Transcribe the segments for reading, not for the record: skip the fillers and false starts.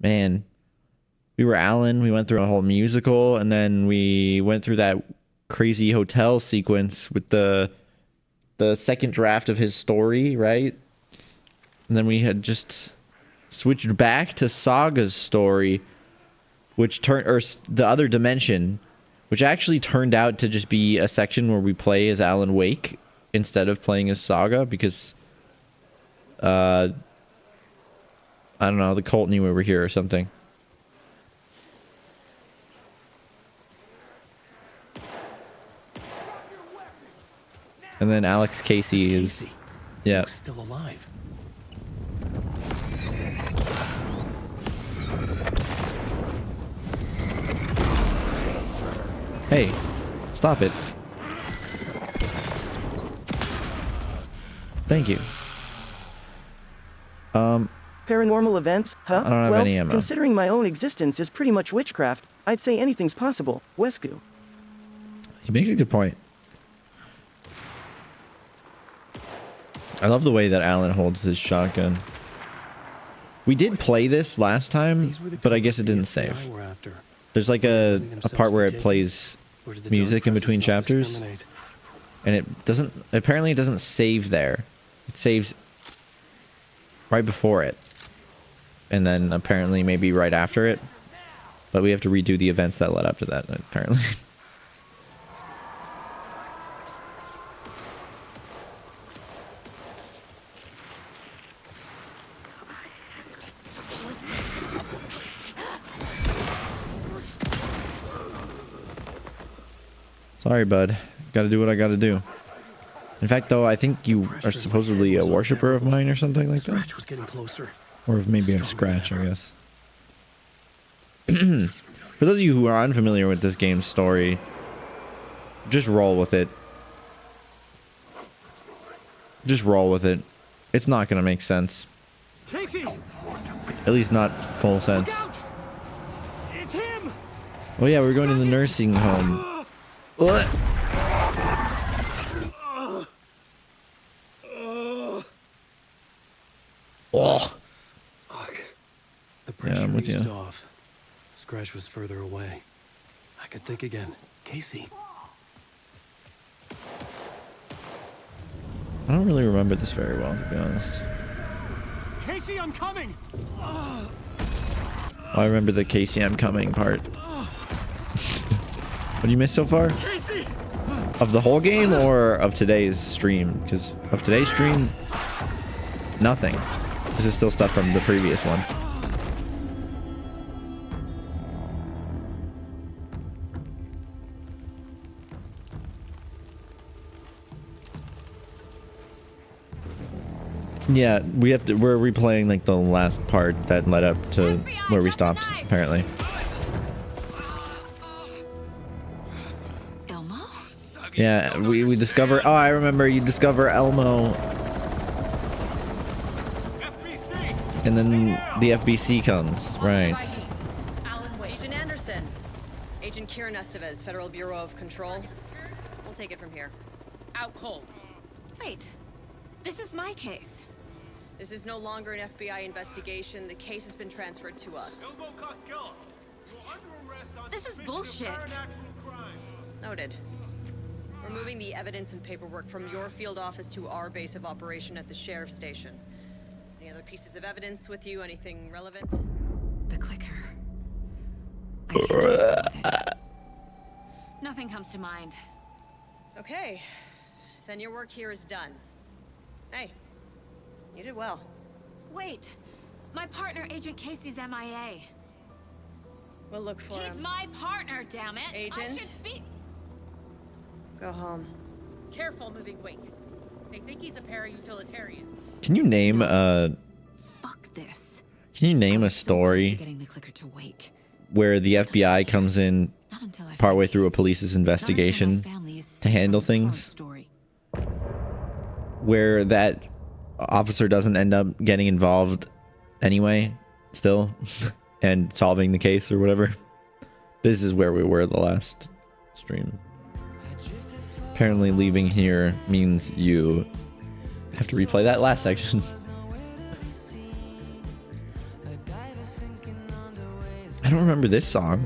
Man, we were Alan. We went through a whole musical, and then we went through that crazy hotel sequence with the second draft of his story, right? And then we had just switched back to Saga's story, which the other dimension, which actually turned out to just be a section where we play as Alan Wake instead of playing as Saga, because I don't know, the cult knew we were here or something. And then Alex Casey is, yeah, still alive. Hey, stop it. Thank you. Paranormal events, huh? I don't have any ammo. Considering my own existence is pretty much witchcraft, I'd say anything's possible. Wesku. He makes a good point. I love the way that Alan holds his shotgun. We did play this last time, but I guess it didn't save. There's like a part where it plays music in between chapters, and it doesn't, apparently it doesn't save there. It saves right before it, and then apparently maybe right after it, but we have to redo the events that led up to that, apparently. Sorry, bud. Gotta do what I gotta do. In fact, though, I think you are supposedly a worshiper of mine or something like that. Scratch was getting closer. Or maybe a Scratch, I guess. For those of you who are unfamiliar with this game's story, just roll with it. Just roll with it. It's not gonna make sense. Casey! At least not full sense. It's him! Oh yeah, we're going to the nursing home. What? Oh. The pressure I'm with eased you. off. Scratch was further away. I could think again. Casey. I don't really remember this very well, to be honest. Casey, I'm coming! Oh, I remember the Casey I'm coming part. What do you miss so far? Casey! Of the whole game or of today's stream? Because of today's stream, nothing. This is still stuff from the previous one. Yeah, we're replaying like the last part that led up to where we stopped, apparently. Elmo? Yeah, we discover, oh, I remember, you discover Elmo. And then the FBC comes, right. Alan Wake. Agent Anderson. Agent Kieran Estevez, Federal Bureau of Control. We'll take it from here. Out cold. Wait. This is my case. This is no longer an FBI investigation. The case has been transferred to us. This is bullshit. Noted. We're moving the evidence and paperwork from your field office to our base of operation at the sheriff's station. Any other pieces of evidence with you? Anything relevant? The clicker. I can't do something with it. Nothing comes to mind. Okay. Then your work here is done. Hey, you did well. Wait. My partner, Agent Casey's MIA. We'll look for him. He's my partner, damn it. Agent? I should be... Go home. Careful moving wing. They think he's a para-utilitarian. Can you name Fuck this. can you name a I'm so close to story getting the clicker to wake. where the FBI comes in Not until I partway find through a peace. police's Not until my investigation family is to safe handle from this horror things, story. where that officer doesn't end up getting involved anyway, still, and solving the case or whatever? This is where we were the last stream. Apparently leaving here means you have to replay that last section. I don't remember this song.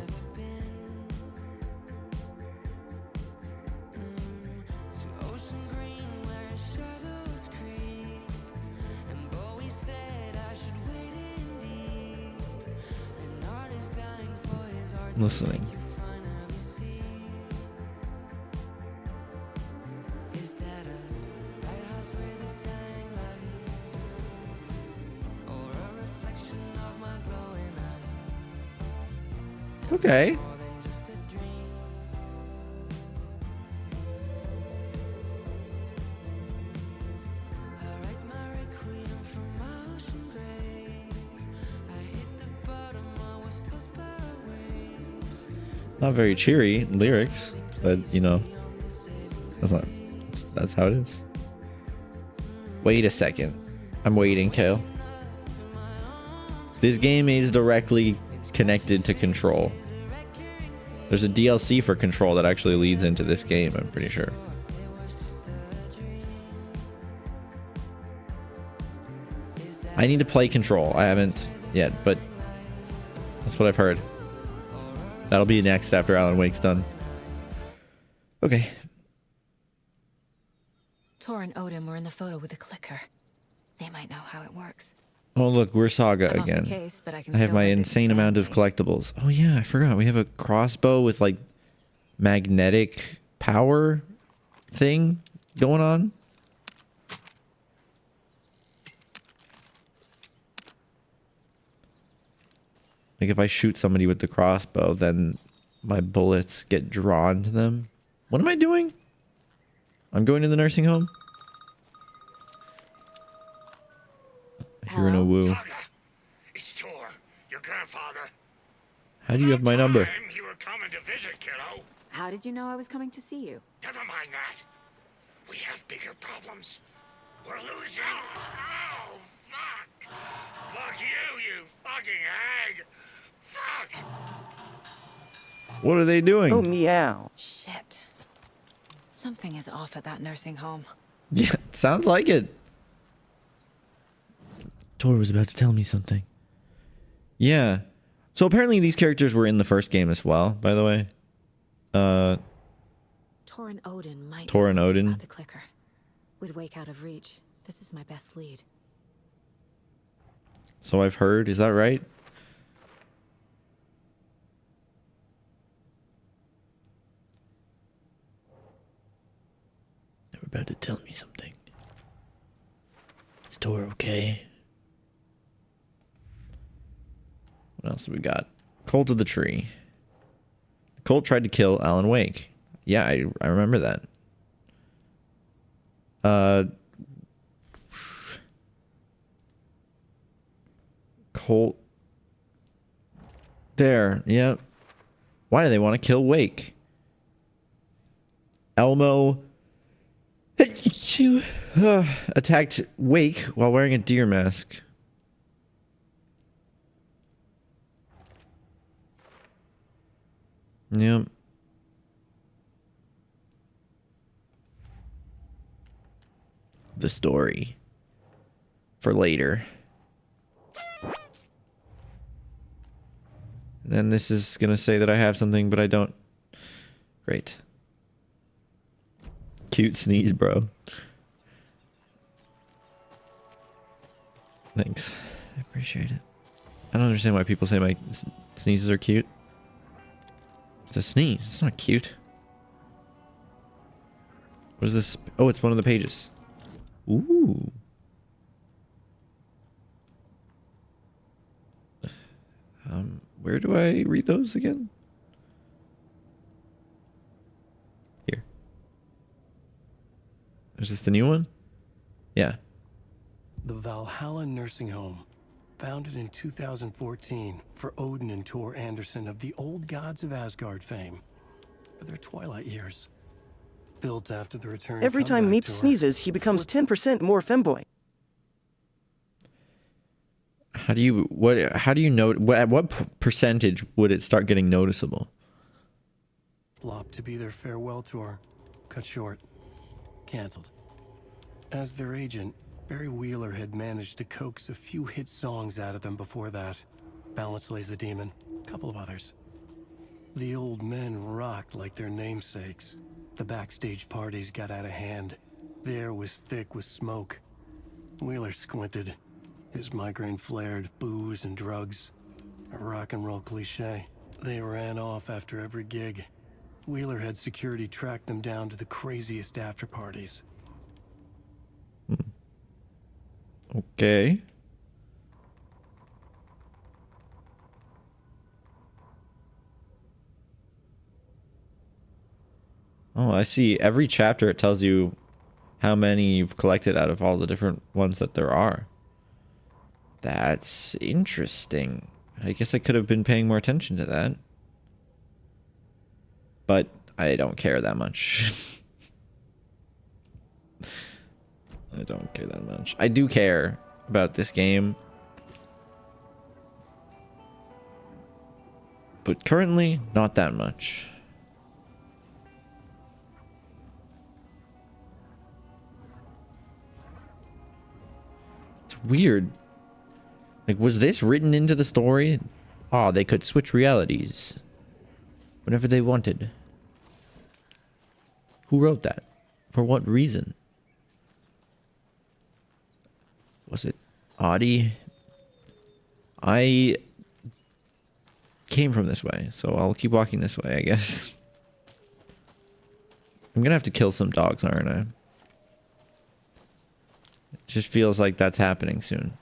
Listening. Okay. Not very cheery lyrics, but you know, that's how it is. Wait a second. I'm waiting, Kale. This game is directly connected to Control. There's a DLC for Control that actually leads into this game, I'm pretty sure. I need to play Control. I haven't yet, but that's what I've heard. That'll be next after Alan Wake's done. Okay. Tor and Odin were in the photo with a clicker. They might know how it works. Oh look, we're Saga I'm off the again. case, but I can I have still my visit insane amount of family. collectibles. Oh yeah, I forgot. We have a crossbow with like magnetic power thing going on. Like if I shoot somebody with the crossbow, then my bullets get drawn to them. What am I doing? I'm going to the nursing home. I hear no woo. Saga, it's Tor, your grandfather. How do you have my number? Time you were coming to visit, kiddo. How did you know I was coming to see you? Never mind that. We have bigger problems. We're losing. Oh, fuck. Fuck you fucking hag. Fuck. What are they doing? Oh, meow. Shit. Something is off at that nursing home. Yeah, sounds like it. Tor was about to tell me something. Yeah. So apparently these characters were in the first game as well, by the way. Tor and Odin might Tor know and something Odin. about the clicker. With Wake out of reach, this is my best lead. So I've heard. Is that right? They were about to tell me something. Is Tor okay? What else have we got? Cult of the Tree. The cult tried to kill Alan Wake. Yeah, I remember that. Cult. There, yep. Why do they want to kill Wake? Elmo attacked Wake while wearing a deer mask. Yep. The story for later. And then this is gonna say that I have something, but I don't. Great. Cute sneeze, bro. Thanks. I appreciate it. I don't understand why people say my sneezes are cute. It's a sneeze. It's not cute. What is this? Oh, it's one of the pages. Ooh. Where do I read those again? Here. Is this the new one? Yeah. The Valhalla Nursing Home, founded in 2014 for Odin and Tor Anderson of the Old Gods of Asgard fame, for their twilight years. Built after the return. Every time comeback Meep tour. sneezes, he becomes 10% more femboy. How do you know at what percentage would it start getting noticeable? Flop to be their farewell tour, cut short, canceled. As their agent, Barry Wheeler had managed to coax a few hit songs out of them before that. Balance Lays the Demon, a couple of others. The old men rocked like their namesakes. The backstage parties got out of hand. The air was thick with smoke. Wheeler squinted. His migraine flared, booze and drugs. A rock and roll cliche. They ran off after every gig. Wheeler had security track them down to the craziest after parties. Okay. Oh, I see. Every chapter it tells you how many you've collected out of all the different ones that there are. That's interesting. I guess I could have been paying more attention to that. But I don't care that much. I don't care that much. I do care about this game. But currently, not that much. It's weird. Like, was this written into the story? Oh, they could switch realities whenever they wanted. Who wrote that? For what reason? Was it Audie? I came from this way, so I'll keep walking this way, I guess. I'm gonna have to kill some dogs, aren't I? It just feels like that's happening soon.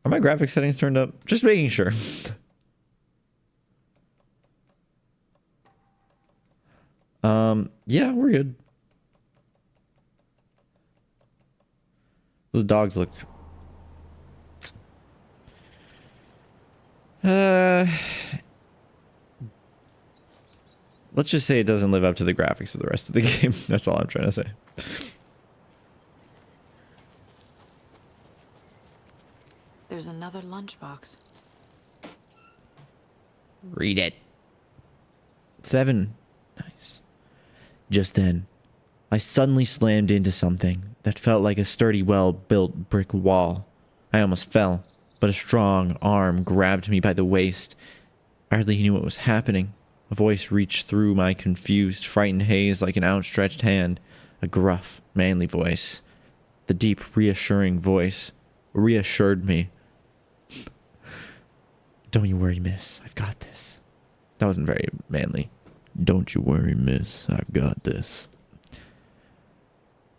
Are my graphics settings turned up? Just making sure. Yeah, we're good. Those dogs look... let's just say it doesn't live up to the graphics of the rest of the game. That's all I'm trying to say. There's another lunchbox. Read it. 7. Nice. Just then, I suddenly slammed into something that felt like a sturdy, well-built brick wall. I almost fell, but a strong arm grabbed me by the waist. I hardly knew what was happening. A voice reached through my confused, frightened haze like an outstretched hand. A gruff, manly voice. The deep, reassuring voice reassured me. Don't you worry, miss. I've got this. That wasn't very manly. Don't you worry, miss. I've got this.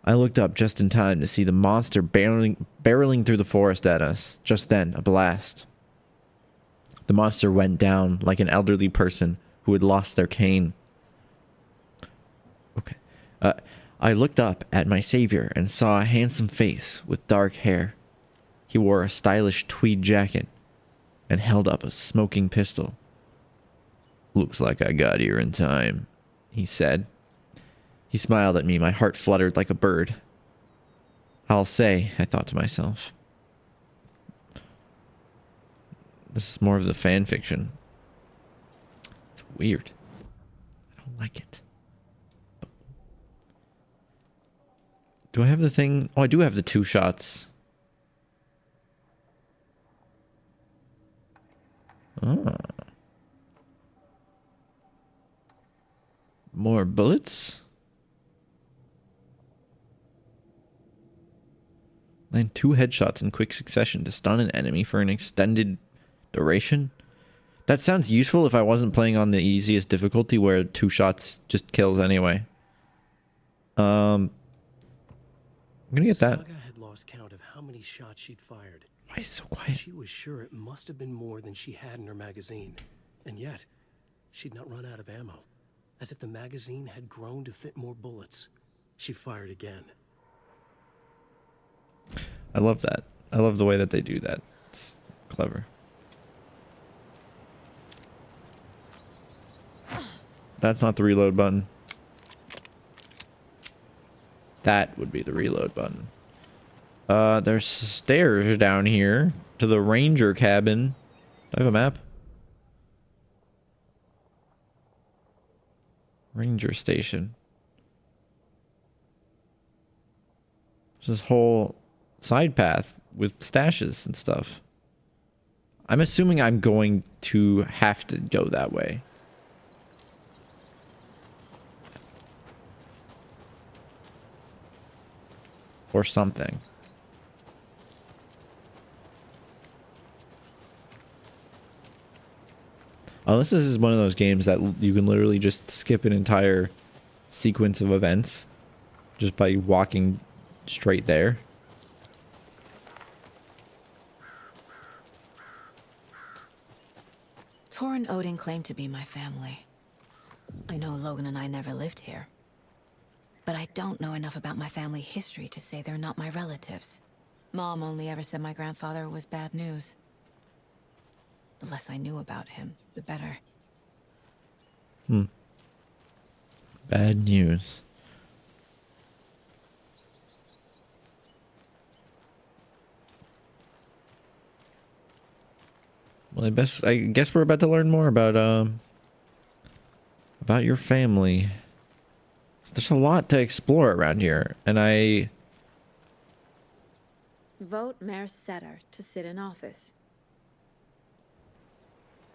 I looked up just in time to see the monster barreling through the forest at us. Just then, a blast. The monster went down like an elderly person who had lost their cane. Okay. I looked up at my savior and saw a handsome face with dark hair. He wore a stylish tweed jacket and held up a smoking pistol. Looks like I got here in time, he said. He smiled at me. My heart fluttered like a bird. I'll say, I thought to myself. This is more of the fan fiction. It's weird. I don't like it. Do I have the thing? Oh, I do have the 2 shots. Ah. More bullets? Land 2 headshots in quick succession to stun an enemy for an extended duration? That sounds useful if I wasn't playing on the easiest difficulty where 2 shots just kills anyway. I'm gonna get that. Saga had lost count of how many shots she'd fired. Why is it so quiet? She was sure it must have been more than she had in her magazine. And yet, she'd not run out of ammo. As if the magazine had grown to fit more bullets. She fired again. I love that. I love the way that they do that. It's clever. That's not the reload button. That would be the reload button. There's stairs down here. to the ranger cabin. Do I have a map? Ranger station. There's this whole side path with stashes and stuff. I'm assuming I'm going to have to go that way. Or something. Unless this is one of those games that you can literally just skip an entire sequence of events just by walking straight there. Tor and Odin claim to be my family. I know Logan and I never lived here. But I don't know enough about my family history to say they're not my relatives. Mom only ever said my grandfather was bad news. The less I knew about him, the better. Bad news. Well, I guess we're about to learn more about your family. There's a lot to explore around here, and Vote Mayor Setter to sit in office.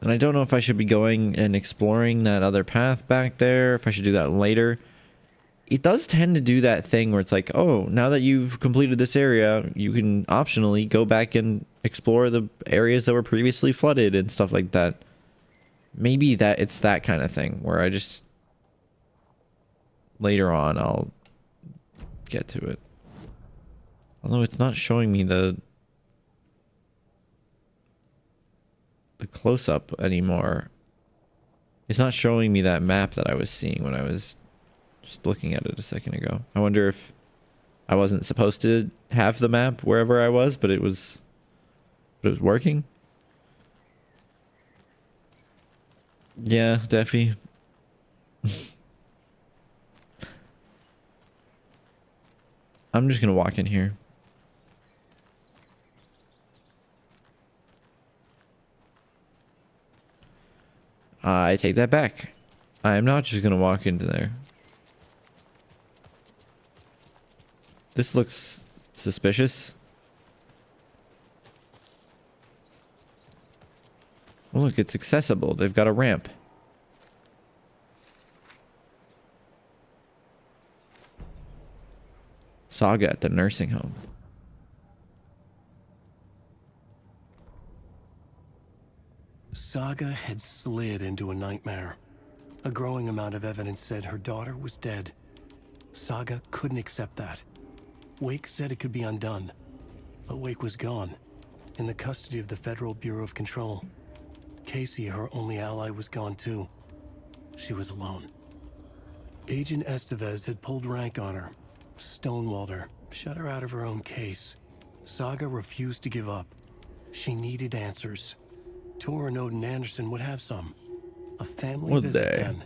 I don't know if I should be going and exploring that other path back there, if I should do that later. It does tend to do that thing where it's like, oh, now that you've completed this area, you can optionally go back and explore the areas that were previously flooded and stuff like that. Maybe that it's that kind of thing where I just later on I'll get to it. Although it's not showing me the close-up anymore. It's not showing me that map that I was seeing when I was just looking at it a second ago. I wonder if I wasn't supposed to have the map wherever I was, but it was working. Yeah, Deafy. I'm just gonna walk in here. I take that back. I am not just gonna walk into there. This looks suspicious. Well, look, it's accessible. They've got a ramp. Saga at the nursing home. Saga had slid into a nightmare. A growing amount of evidence said her daughter was dead. Saga couldn't accept that. Wake said it could be undone. But Wake was gone, in the custody of the Federal Bureau of Control. Casey, her only ally, was gone too. She was alone. Agent Estevez had pulled rank on her, stonewalled her, shut her out of her own case. Saga refused to give up. She needed answers. Tor and Odin Anderson would have some. A family Would visit they? then.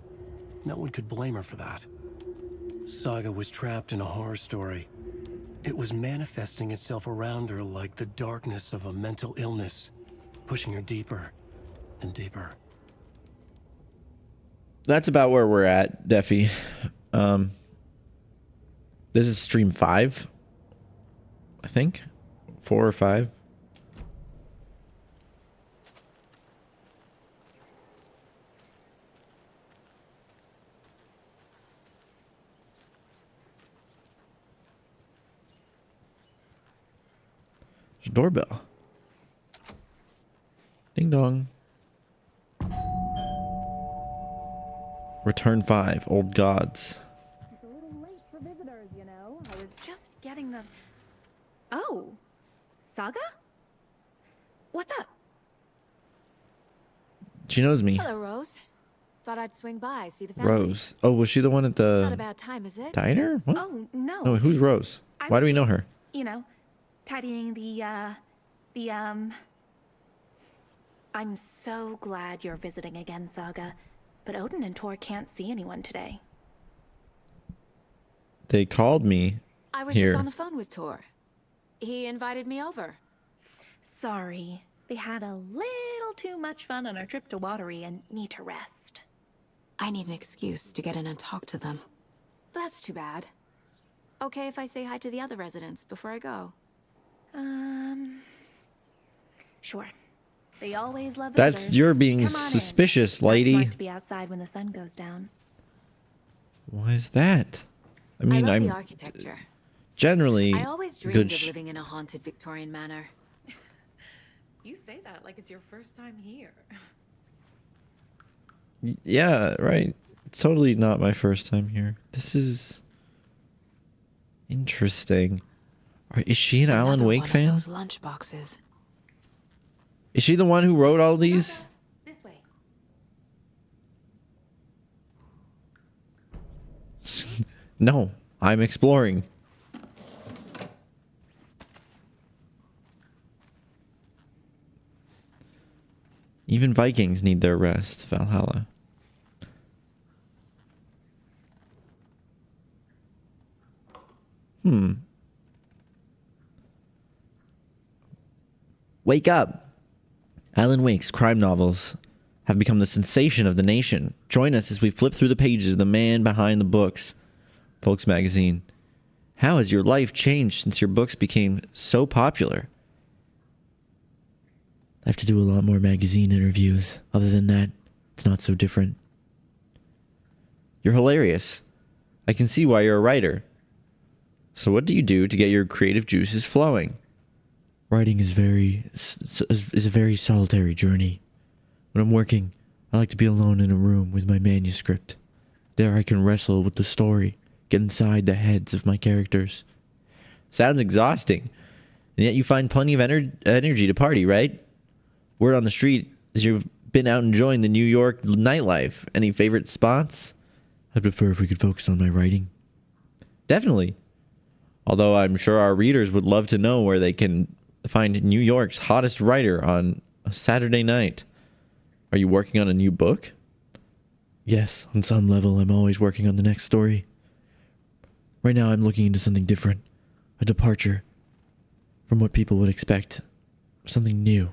No one could blame her for that. Saga was trapped in a horror story. It was manifesting itself around her like the darkness of a mental illness, pushing her deeper and deeper. That's about where we're at, Deafy. This is stream 5, I think. 4 or 5. There's a doorbell. Ding dong. Return 5, Old Gods. It's a little late for visitors, you know. I was Just getting the... Oh, Saga? What's up? She knows me. Hello, Rose. Thought I'd swing by, see the family. Rose. Oh, was she the one at Not a the bad time, is it? diner? What? Oh, no. No, who's Rose? I Why was do we know just, her? You know, tidying I'm so glad you're visiting again, Saga. But Odin and Tor can't see anyone today. They called me I was here. just on the phone with Tor. He invited me over. Sorry. They had a little too much fun on our trip to Watery and need to rest. I need an excuse to get in and talk to them. That's too bad. Okay if I say hi to the other residents before I go? Sure. They always love That's visitors. you're being Come on in. suspicious, It's lady. smart to be outside when the sun goes down. Why is that? I I mean, love the I'm architecture. generally I always dreamed good. of living in a haunted Victorian manor. You say that like it's your first time here. Yeah, right. It's totally not my first time here. This is interesting. Is she an Alan Another Wake one of fan? those lunch boxes. Is she the one who wrote all these? This way. No, I'm exploring. Even Vikings need their rest, Valhalla. Wake up! Alan Wake's crime novels have become the sensation of the nation. Join us as we flip through the pages of The Man Behind the Books, Folks Magazine. How has your life changed since your books became so popular? I have to do a lot more magazine interviews. Other than that, it's not so different. You're hilarious. I can see why you're a writer. So what do you do to get your creative juices flowing? Writing is a very solitary journey. When I'm working, I like to be alone in a room with my manuscript. There I can wrestle with the story, get inside the heads of my characters. Sounds exhausting. And yet you find plenty of energy to party, right? Word on the street is you've been out enjoying the New York nightlife. Any favorite spots? I'd prefer if we could focus on my writing. Definitely. Although I'm sure our readers would love to know where they can find New York's hottest writer on a Saturday night. Are you working on a new book? Yes, on some level I'm always working on the next story. Right now I'm looking into something different. A departure from what people would expect. Something new.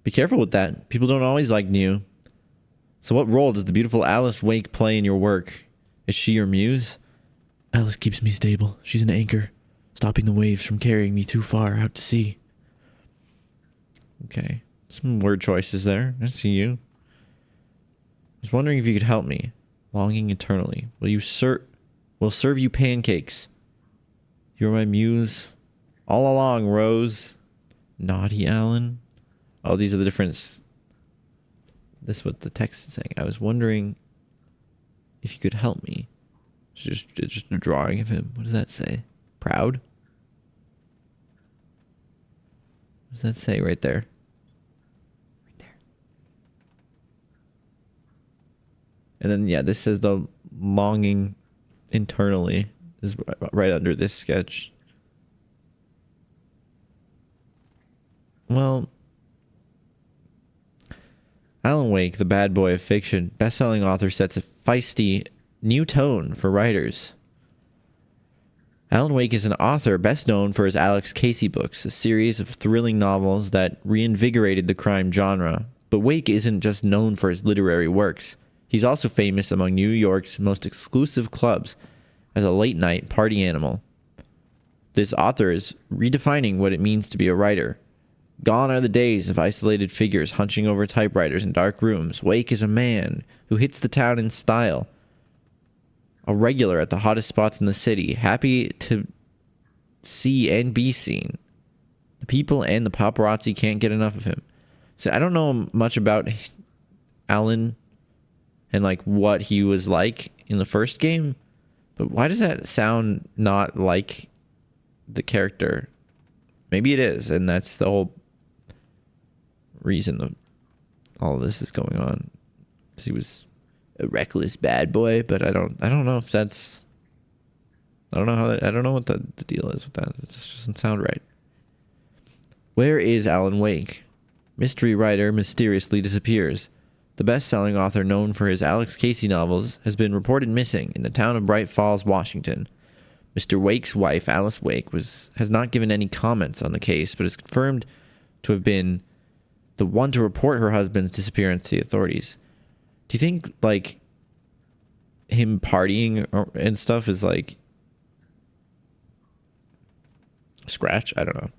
Be careful with that. People don't always like new. So what role does the beautiful Alice Wake play in your work? Is she your muse? Alice keeps me stable. She's an anchor, stopping the waves from carrying me too far out to sea. Okay. Some word choices there. I see you. I was wondering if you could help me. Longing eternally. Will serve you pancakes. You're my muse. All along, Rose. Naughty Alan. Oh, these are the different... This is what the text is saying. I was wondering if you could help me. It's just a drawing of him. What does that say? Proud? What does that say right there? Right there. And then, yeah, this says the longing internally is right under this sketch. Well, Alan Wake, the bad boy of fiction, best-selling author, sets a feisty new tone for writers. Alan Wake is an author best known for his Alex Casey books, a series of thrilling novels that reinvigorated the crime genre. But Wake isn't just known for his literary works. He's also famous among New York's most exclusive clubs as a late-night party animal. This author is redefining what it means to be a writer. Gone are the days of isolated figures hunching over typewriters in dark rooms. Wake is a man who hits the town in style. A regular at the hottest spots in the city, happy to see and be seen. The people and the paparazzi can't get enough of him. So I don't know much about Alan and like what he was like in the first game, but why does that sound not like the character? Maybe it is, and that's the whole reason all of this is going on. 'Cause he was a reckless bad boy, but I don't know if that's... I don't know what the deal is with that. It just doesn't sound right. Where is Alan Wake? Mystery writer mysteriously disappears. The best-selling author known for his Alex Casey novels has been reported missing in the town of Bright Falls, Washington. Mr. Wake's wife, Alice Wake, has not given any comments on the case, but is confirmed to have been the one to report her husband's disappearance to the authorities. Do you think, like, him partying and stuff is, like, a scratch? I don't know.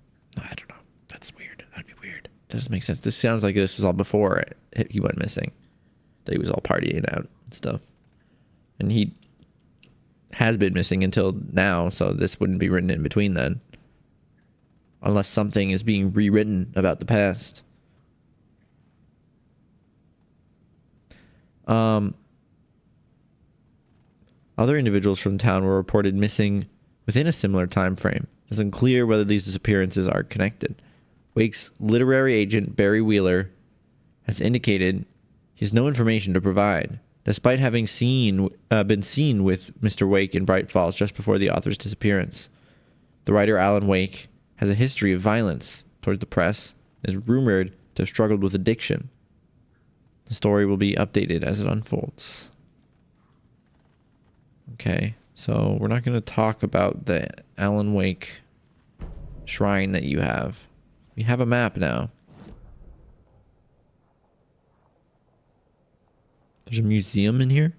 That's weird. That'd be weird. That doesn't make sense. This sounds like this was all before he went missing. That he was all partying out and stuff. And he has been missing until now, so this wouldn't be written in between then. Unless something is being rewritten about the past. Other individuals from town were reported missing within a similar time frame. It's unclear whether these disappearances are connected. Wake's literary agent, Barry Wheeler, has indicated he has no information to provide, despite having been seen with Mr. Wake in Bright Falls just before the author's disappearance. The writer Alan Wake has a history of violence towards the press and is rumored to have struggled with addiction. The story will be updated as it unfolds. Okay, so we're not going to talk about the Alan Wake shrine that you have. We have a map now. There's a museum in here?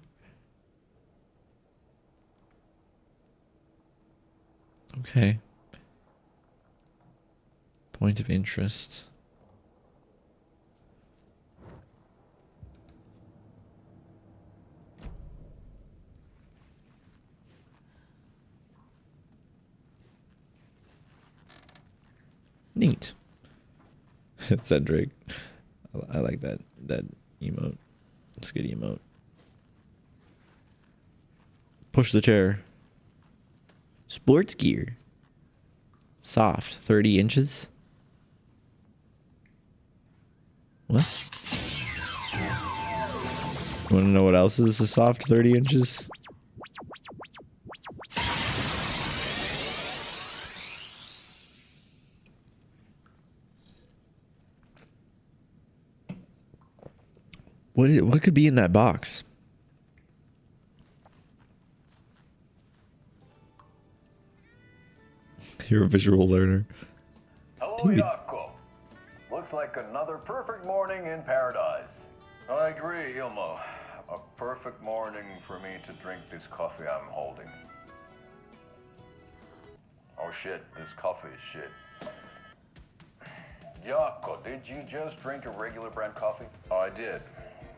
Okay. Point of interest. Neat. Cedric. I like that emote. It's a good emote. Push the chair. Sports gear. Soft. 30 inches. What? You want to know what else is a soft 30 inches? What could be in that box? You're a visual learner. Hello, Dude. Yako. Looks like another perfect morning in paradise. I agree, Ilmo. A perfect morning for me to drink this coffee I'm holding. Oh shit, this coffee is shit. Yako, did you just drink a regular brand coffee? I did.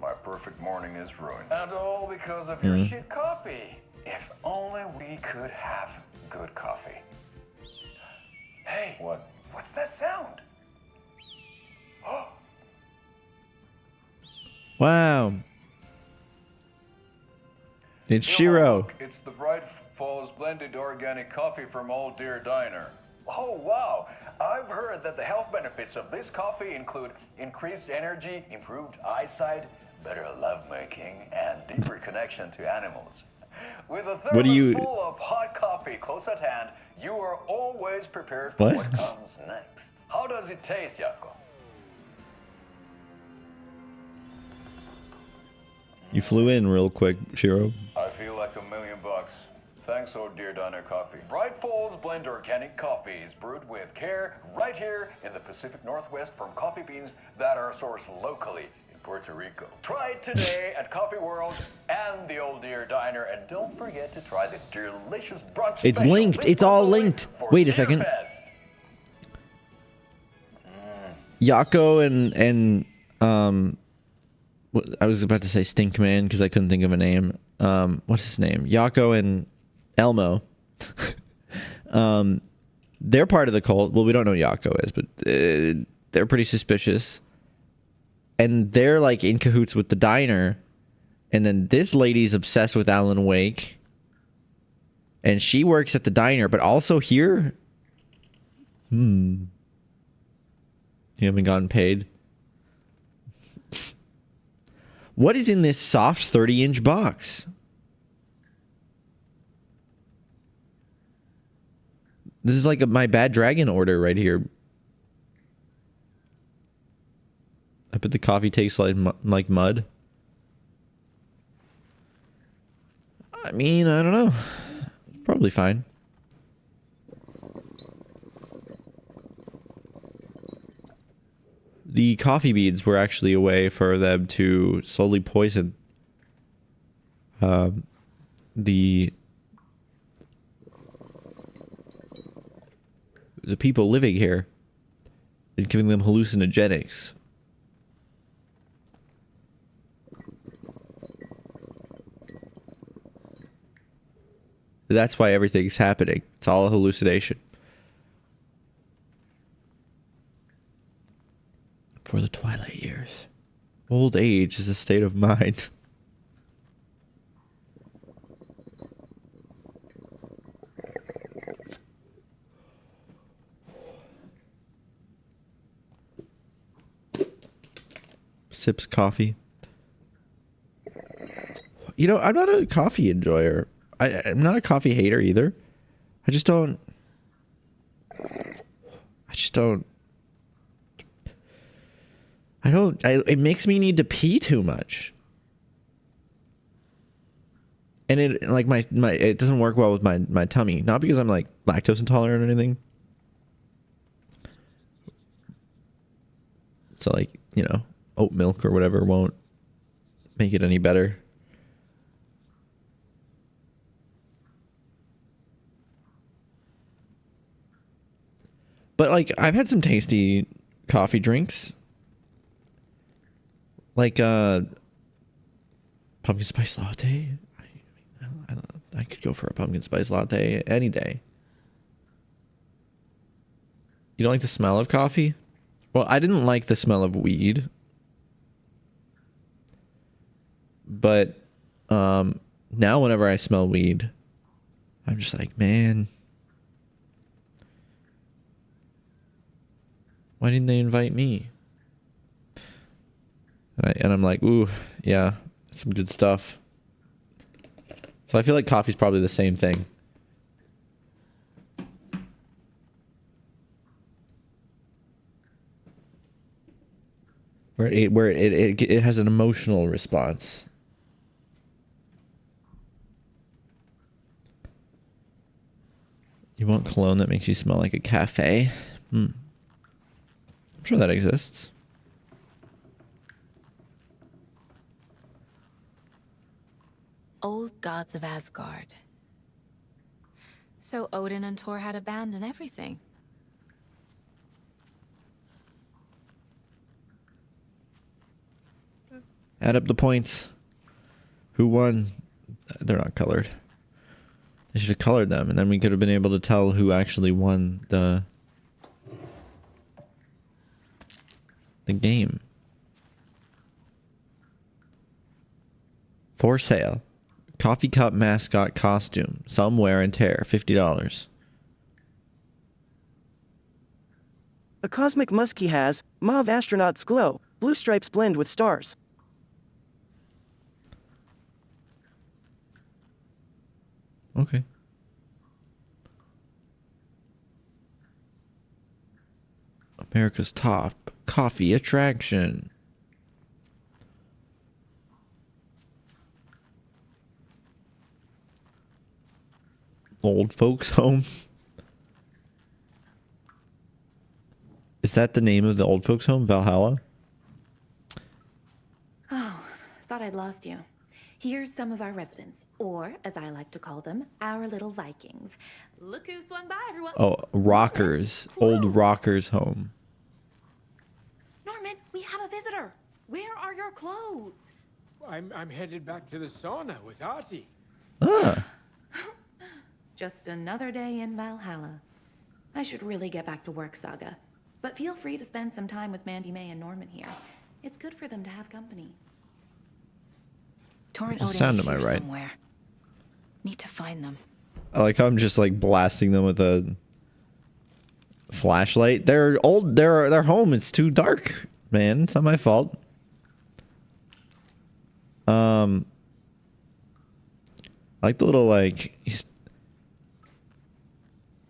My perfect morning is ruined. And all because of your shit coffee. If only we could have good coffee. Hey, what's that sound? Oh. Wow. It's Shiro. Look, it's the Bright Falls blended organic coffee from Old Deer Diner. Oh, wow. I've heard that the health benefits of this coffee include increased energy, improved eyesight, better lovemaking, and deeper connection to animals. With a thermos full of hot coffee close at hand, you are always prepared for what comes next. How does it taste, Yako? You flew in real quick, Shiro. I feel like $1 million. Thanks, Old Deer Diner Coffee. Bright Falls Blend Organic Coffee is brewed with care right here in the Pacific Northwest from coffee beans that are sourced locally in Puerto Rico. Try it today at Coffee World and the Old Deer Diner, and don't forget to try the delicious brunch. It's special linked. this It's all Monday linked. for Wait a Deer second. Fest. Yako and I was about to say Stinkman because I couldn't think of a name. What's his name? Yako and Elmo. They're part of the cult. Well, we don't know Yako is, but they're pretty suspicious. And they're like in cahoots with the diner. And then this lady's obsessed with Alan Wake. And she works at the diner, but also here. You haven't gotten paid. What is in this soft 30-inch box? This is like my Bad Dragon order right here. I bet the coffee tastes like mud. I mean, I don't know. Probably fine. the coffee beans were actually a way for them to slowly poison the people living here and giving them hallucinogenics. That's why everything's happening. It's all a hallucination. For the twilight years. Old age is a state of mind. Sips coffee. You know, I'm not a coffee enjoyer. I'm not a coffee hater either. I just don't. It makes me need to pee too much. And it, like, my it doesn't work well with my tummy. Not because I'm, like, lactose intolerant or anything. So, like, you know, oat milk or whatever won't make it any better. But, like, I've had some tasty coffee drinks. Like, pumpkin spice latte. I could go for a pumpkin spice latte any day. You don't like the smell of coffee? Well, I didn't like the smell of weed. But, now whenever I smell weed, I'm just like, man, why didn't they invite me? And I'm like, ooh, yeah, some good stuff. So I feel like coffee's probably the same thing. Where it has an emotional response. You want cologne that makes you smell like a cafe? I'm sure that exists. Old gods of Asgard. So Odin and Thor had a band and everything. Add up the points. Who won? They're not colored. They should have colored them, and then we could have been able to tell who actually won the game. For sale. Coffee cup mascot costume. Some wear and tear. $50. A cosmic muskie has mauve astronauts glow, blue stripes blend with stars. Okay. America's top coffee attraction. Old folks home. Is that the name of the old folks home, Valhalla? Oh, thought I'd lost you. Here's some of our residents, or as I like to call them, our little Vikings. Look who swung by, everyone. Oh, rockers. Old rockers home. Norman, we have a visitor. Where are your clothes? I'm headed back to the sauna with Artie. Ah. Just another day in Valhalla. I should really get back to work, Saga. But feel free to spend some time with Mandy May and Norman here. It's good for them to have company. Thor and What Odin sound are am I here right? somewhere. Need to find them. I like how I'm just like blasting them with a flashlight. They're old. They're home. It's too dark, man. It's not my fault. I like the little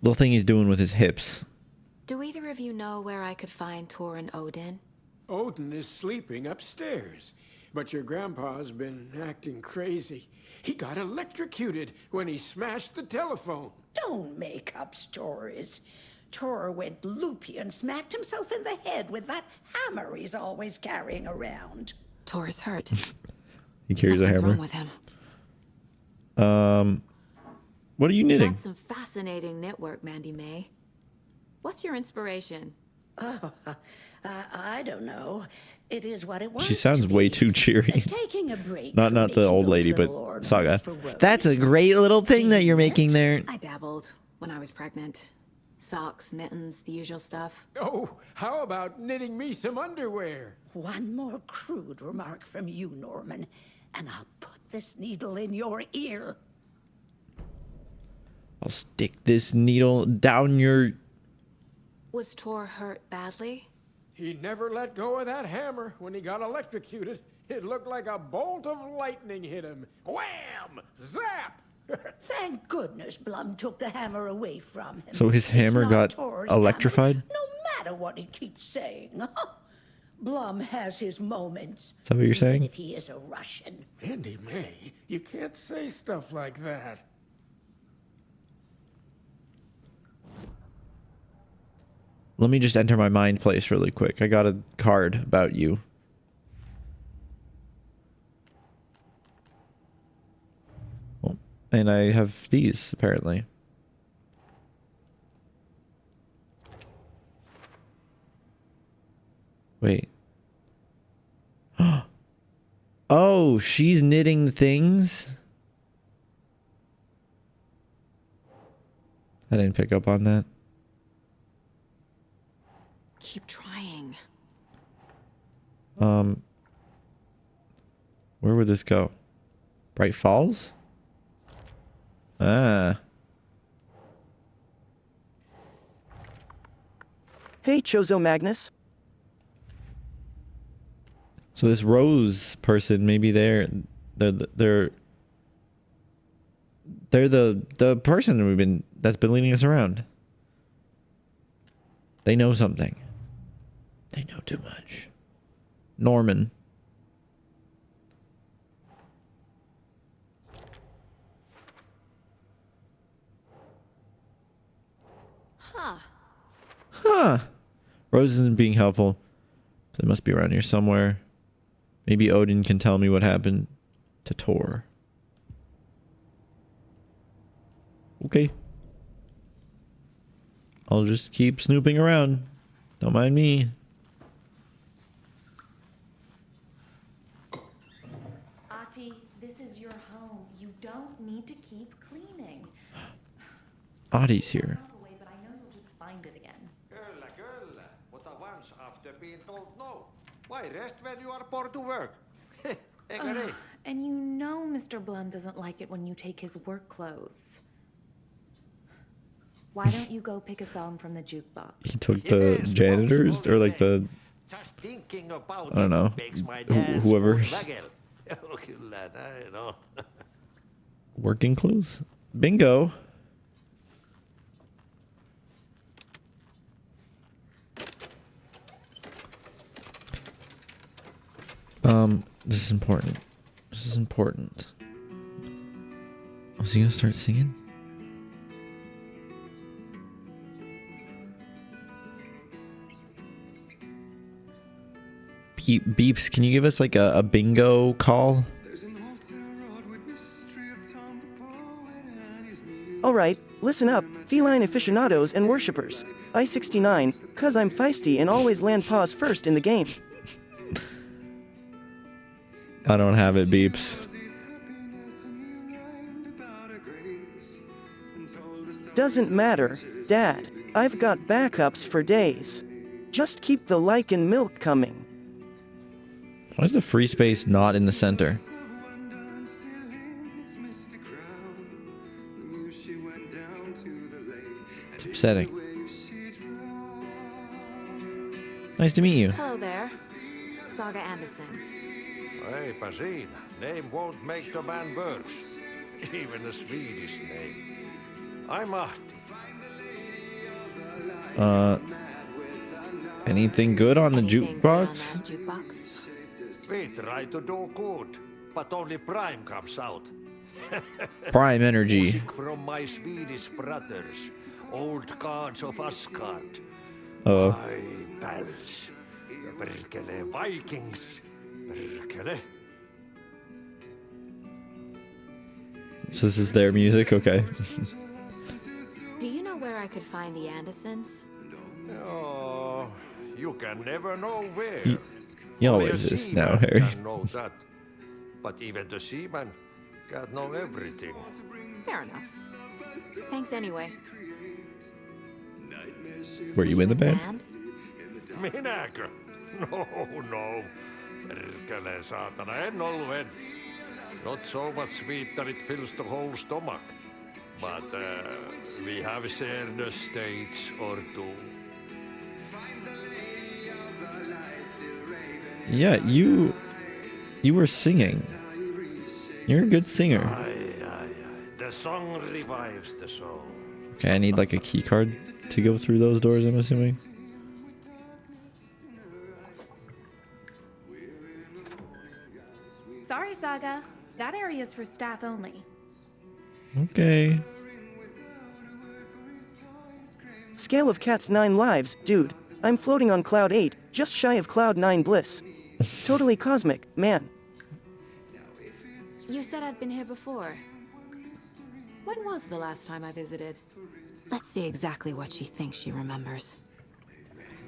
little thing he's doing with his hips. Do either of you know where I could find Thor and Odin? Odin is sleeping upstairs, but your grandpa's been acting crazy. He got electrocuted when he smashed the telephone. Don't make up stories. Tor went loopy and smacked himself in the head with that hammer he's always carrying around. Tor is hurt. He carries a Something's hammer. wrong with him. What are you knitting? That's some fascinating knitwork, Mandy May. What's your inspiration? I don't know. It is what it was. She sounds way too cheery. Taking a break. Not from the making old those lady, but little ornaments Saga. for Rose. That's a great little thing that you're making there. I dabbled when I was pregnant. Socks, mittens, the usual stuff. Oh, how about knitting me some underwear? One more crude remark from you, Norman, and I'll put this needle in your ear. I'll stick this needle down your... Was Tor hurt badly? He never let go of that hammer when he got electrocuted. It looked like a bolt of lightning hit him. Wham! Zap! Thank goodness Blum took the hammer away from him. So his hammer It's not got Tor's electrified? hammer, no matter what he keeps saying. Blum has his moments. Is that what you're saying? Even if he is a Russian. Mandy May, you can't say stuff like that. Let me just enter my mind place really quick. I got a card about you. Oh, and I have these, apparently. Wait. Oh, she's knitting things? I didn't pick up on that. Keep trying. Where would this go? Bright Falls? Ah. Hey, Chozo Magnus. So this Rose person, maybe they're the person that's been leading us around. They know something. They know too much. Norman. Huh. Rose isn't being helpful. They must be around here somewhere. Maybe Odin can tell me what happened to Tor. Okay. I'll just keep snooping around. Don't mind me. Ati, this is your home. You don't need to keep cleaning. Adi's here. Away, but I know you'll just find it again. Kyllä. Mutta once after being told no. Why rest when you are poor to work? Eikö niin? And you know Mr. Blum doesn't like it when you take his work clothes. Why don't you go pick a song from the jukebox? He took the janitors or like the Just thinking about I don't know. it makes my dance Whoever's waggle. Kyllä näin on. working clothes. Bingo. This is important. This is important. Was he gonna start singing? Beeps, can you give us like a bingo call? Alright, listen up, feline aficionados and worshippers. I-69, cause I'm feisty and always land paws first in the game. I don't have it, Beeps. Doesn't matter, Dad. I've got backups for days. Just keep the like and milk coming. Why is the free space not in the center? It's upsetting. Nice to meet you. Hello there. Saga Anderson. Eipä siinä. Name won't make the man worse. Even a Swedish name. I'm Ahti. Anything good on the Anything good on jukebox? that jukebox? We try to do good, but only Prime comes out. Prime energy. Music from my Swedish brothers. old gods of Asgard. Oh. My pals, the Berkele Vikings. Berkele. So this is their music? Okay. Do you know where I could find the Andersons? Oh, you can never know where. He Only a always is seaman now, Harry. can know that. But even the seaman can't know everything. Fair enough. Thanks anyway. Were you in the band? Minäkö? No. Perkele saatana, en ollut en. Not so much sweet that it fills the whole stomach. But we have shared a stage or two. Yeah, you were singing. You're a good singer. Aye. The song revives the soul. Okay, I need like a key card to go through those doors, I'm assuming. Sorry, Saga. That area's for staff only. Okay. Scale of Cat's 9 lives, dude. I'm floating on cloud 8, just shy of cloud 9 bliss. Totally cosmic, man. You said I'd been here before. When was the last time I visited? Let's see exactly what she thinks she remembers.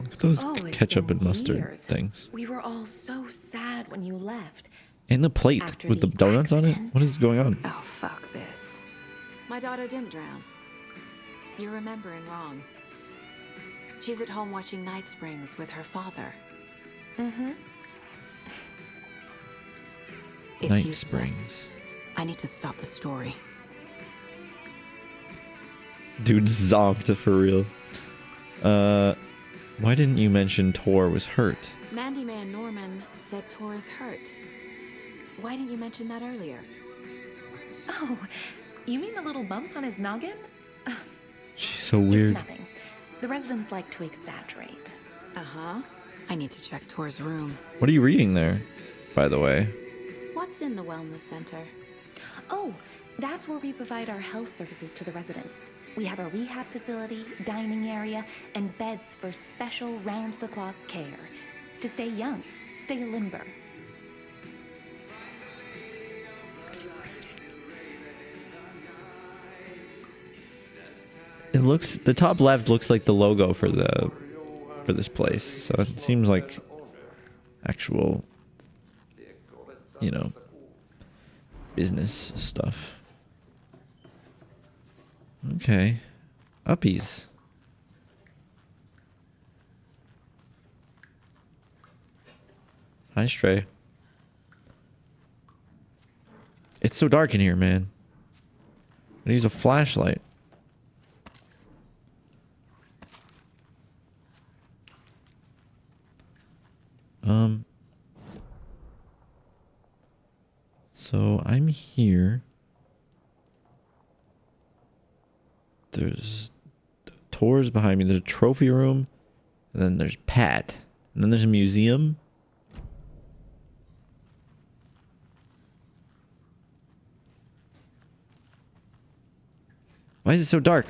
Look at those It's ketchup been and mustard years. things. We were all so sad when you left. And the plate After with the the donuts on it? accident. What is going on? Oh, fuck this. My daughter didn't drown. You're remembering wrong. She's at home watching Night Springs with her father. Mm-hmm. It's Night useless. Springs. I need to stop the story. Dude zonked for real. Why didn't you mention Tor was hurt? Mandy May and Norman said Tor is hurt. Why didn't you mention that earlier? Oh, you mean the little bump on his noggin? She's so weird. It's nothing. The residents like to exaggerate. Uh-huh. I need to check Tor's room. What are you reading there, by the way? What's in the wellness center? Oh, that's where we provide our health services to the residents. We have a rehab facility, dining area, and beds for special round-the-clock care. To stay young, stay limber. It looks, the top left looks like the logo for this place. So it seems like actual, you know, business stuff. Okay. Uppies. Hi, Stray. It's so dark in here, man. I use a flashlight. So I'm here. There's Tor's behind me. There's a trophy room. And then there's Pat. And then there's a museum. Why is it so dark?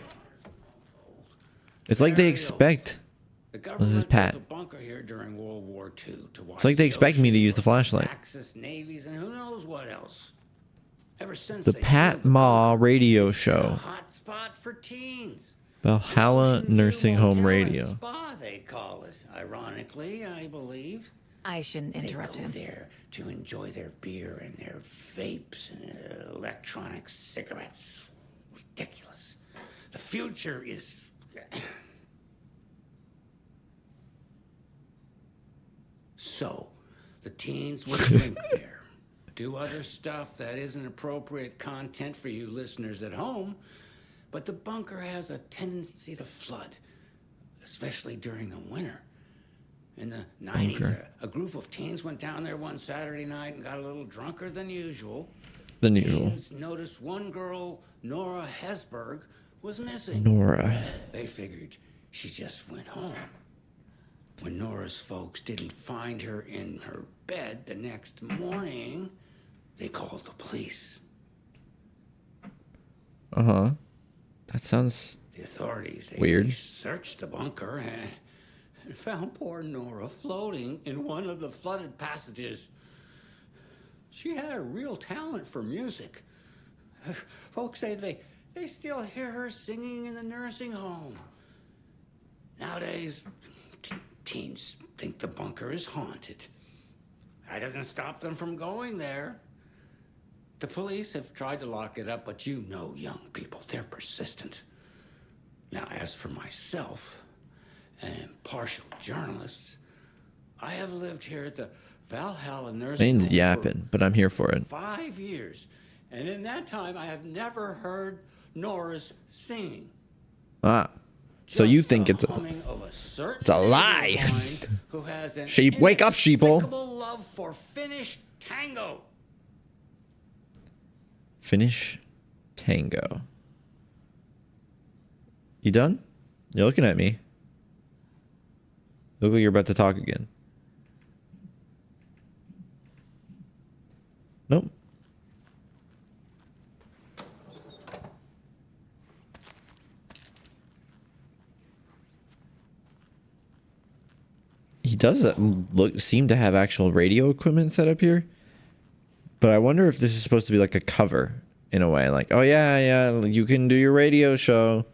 It's like they expect. The This is government Pat. built a bunker here during World War II to watch It's like they expect me to use the flashlight. Axis navies and who knows what else. Ever since The they Pat sealed the Ma radio bunker, show. a hot spot for teens. Valhalla Ocean View Nursing Home Motel and Radio. Spa, they call it. Ironically, I believe. I shouldn't interrupt They go him. there to enjoy their beer and their vapes and electronic cigarettes. Ridiculous. The future is. So, the teens would drink there, do other stuff that isn't appropriate content for you listeners at home, but the bunker has a tendency to flood, especially during the winter. In the 90s, Bunker. a group of teens went down there one Saturday night and got a little drunker than usual. Than usual. Teens noticed one girl, Nora Hesberg, was missing. Nora. They figured she just went home. When Nora's folks didn't find her in her bed the next morning, they called the police. Uh-huh. That sounds The authorities, they Weird. searched the bunker and found poor Nora floating in one of the flooded passages. She had a real talent for music. Folks say they still hear her singing in the nursing home. Nowadays, teens think the bunker is haunted. That doesn't stop them from going there. The police have tried to lock it up, but you know young people, they're persistent. Now, as for myself, an impartial journalist, I have lived here at the Valhalla nursing Lane's home yapping, but I'm here for it. 5 years. And in that time, I have never heard Nora's singing. Ah. So you think it's a lie. Who has an Sheep, wake up, sheeple. inexplicable love for Finnish tango. Finnish tango. You done? You're looking at me. Look like you're about to talk again. Nope. He does seem to have actual radio equipment set up here. But I wonder if this is supposed to be like a cover in a way. Like, oh yeah, you can do your radio show.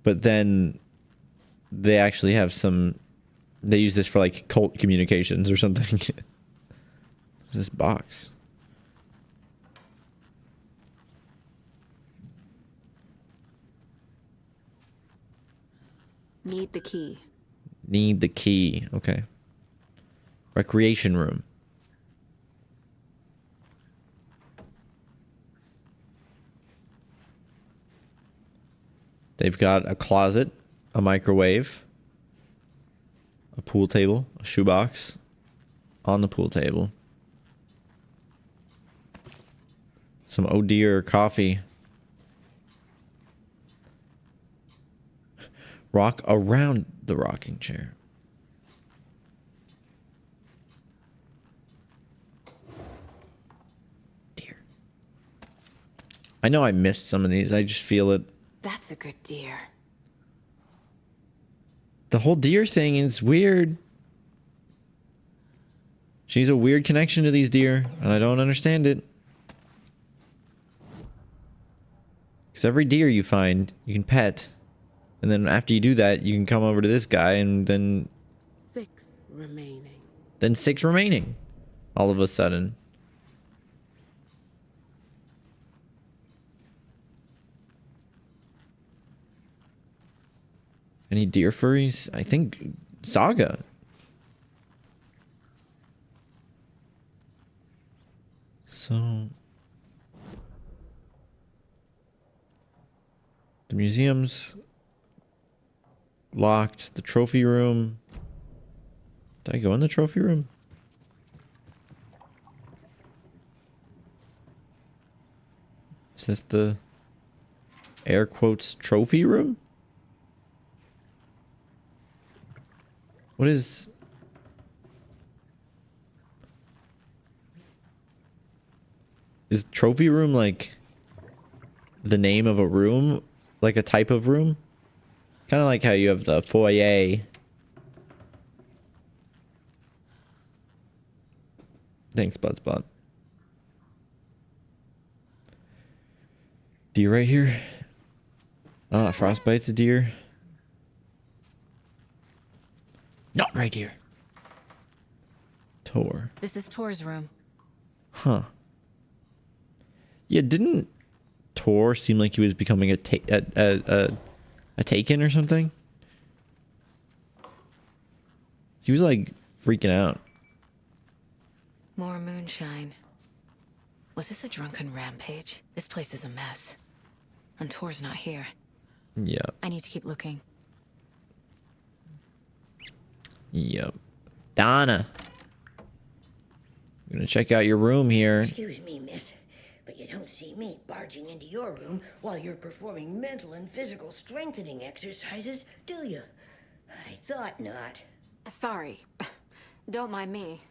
But then they actually have they use this for like cult communications or something. What's this box? Need the key. Need the key. Okay. Recreation room. They've got a closet, a microwave, a pool table, a shoebox on the pool table. Some oh dear coffee. Rock around the rocking chair. Deer. I know I missed some of these. I just feel it. That's a good deer. The whole deer thing is weird. She's a weird connection to these deer, and I don't understand it. Because every deer you find, you can pet. And then after you do that, you can come over to this guy, and then... 6 remaining. Then 6 remaining. All of a sudden. Any deer furries? I think Saga. So... The museum's locked. The trophy room. Did I go in the trophy room? Is this the air quotes trophy room? What is... Is trophy room like the name of a room? Like a type of room? Kind of like how you have the foyer. Thanks, Budspot. Deer right here. Ah, frostbite's a deer. Not right here. Tor. This is Tor's room. Huh. Yeah, didn't Tor seem like he was becoming a taken or something? He was like freaking out. More moonshine. Was this a drunken rampage? This place is a mess. And Tor's not here. Yep. I need to keep looking. Yep. Donna. I'm gonna check out your room here. Excuse me, miss, but you don't see me barging into your room while you're performing mental and physical strengthening exercises, do you? I thought not. Sorry. Don't mind me.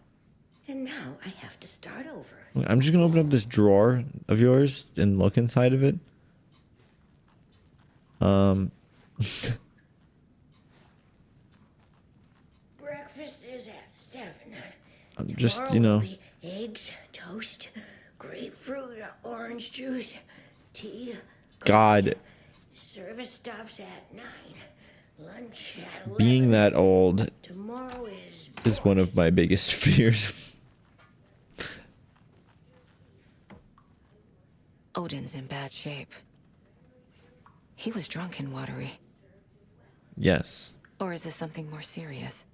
And now I have to start over. I'm just gonna open up this drawer of yours and look inside of it. Breakfast is at 7. I'm just, Tomorrow you know, will be eggs, toast, grapefruit, orange juice, tea, God, service stops at 9. Lunch at 11. being that old Tomorrow is one of my biggest fears. Odin's in bad shape. He was drunk and watery. Yes, Or is this something more serious?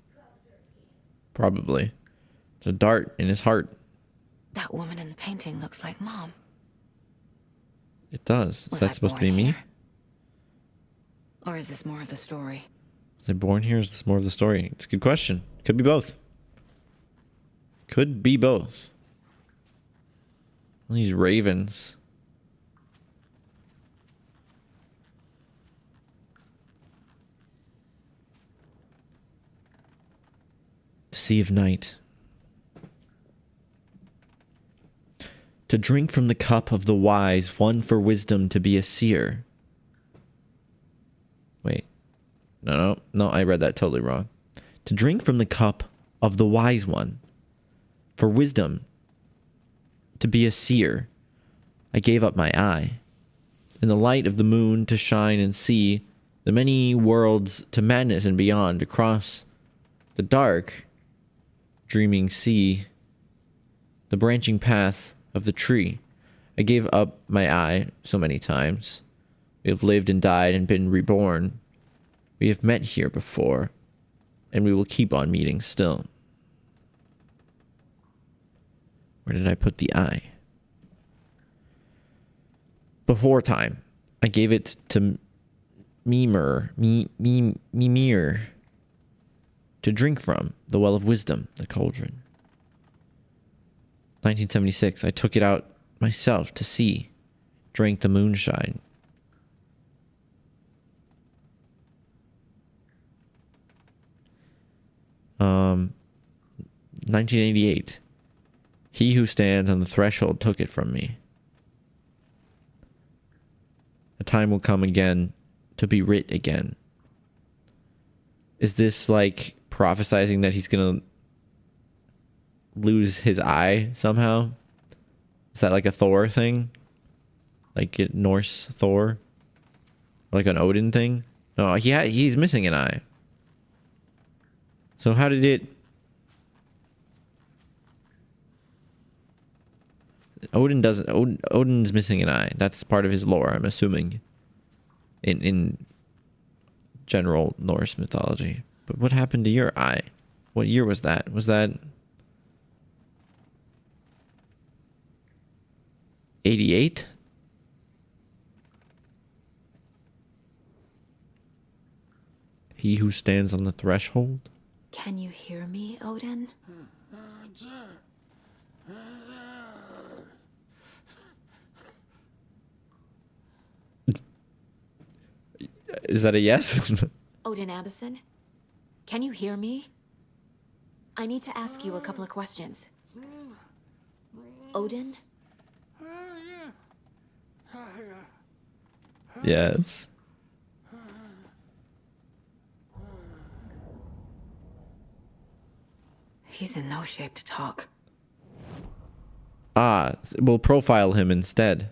probably. There's a dart in his heart. That woman in the painting looks like Mom. It does. Is Was that I supposed to born be me? here? Or is this more of the story? Was I born here? Is this more of the story? It's a good question. Could be both. Could be both. These ravens. Sea of Night. To drink from the cup of the wise, one for wisdom to be a seer. Wait. No, I read that totally wrong. To drink from the cup of the wise one, for wisdom to be a seer, I gave up my eye. In the light of the moon to shine and see the many worlds to madness and beyond, across the dark, dreaming sea, the branching paths of the tree. I gave up my eye so many times. We have lived and died and been reborn. We have met here before, and we will keep on meeting still. Where did I put the eye? Before time. I gave it to Mimir to drink from, the well of wisdom, the cauldron. 1976, I took it out myself to see, drank the moonshine. Um, 1988, he who stands on the threshold took it from me. A time will come again to be writ again. Is this like prophesizing that he's gonna lose his eye somehow? Is that like a Thor thing? Like a Norse Thor? Or like an Odin thing? No, he's missing an eye. So how did it... Odin doesn't... Odin's missing an eye. That's part of his lore, I'm assuming. In general Norse mythology. But what happened to your eye? What year was that? Was that... 88? He who stands on the threshold? Can you hear me, Odin? Is that a yes? Odin Anderson? Can you hear me? I need to ask you a couple of questions. Odin? Yes. He's in no shape to talk. Ah, we'll profile him instead.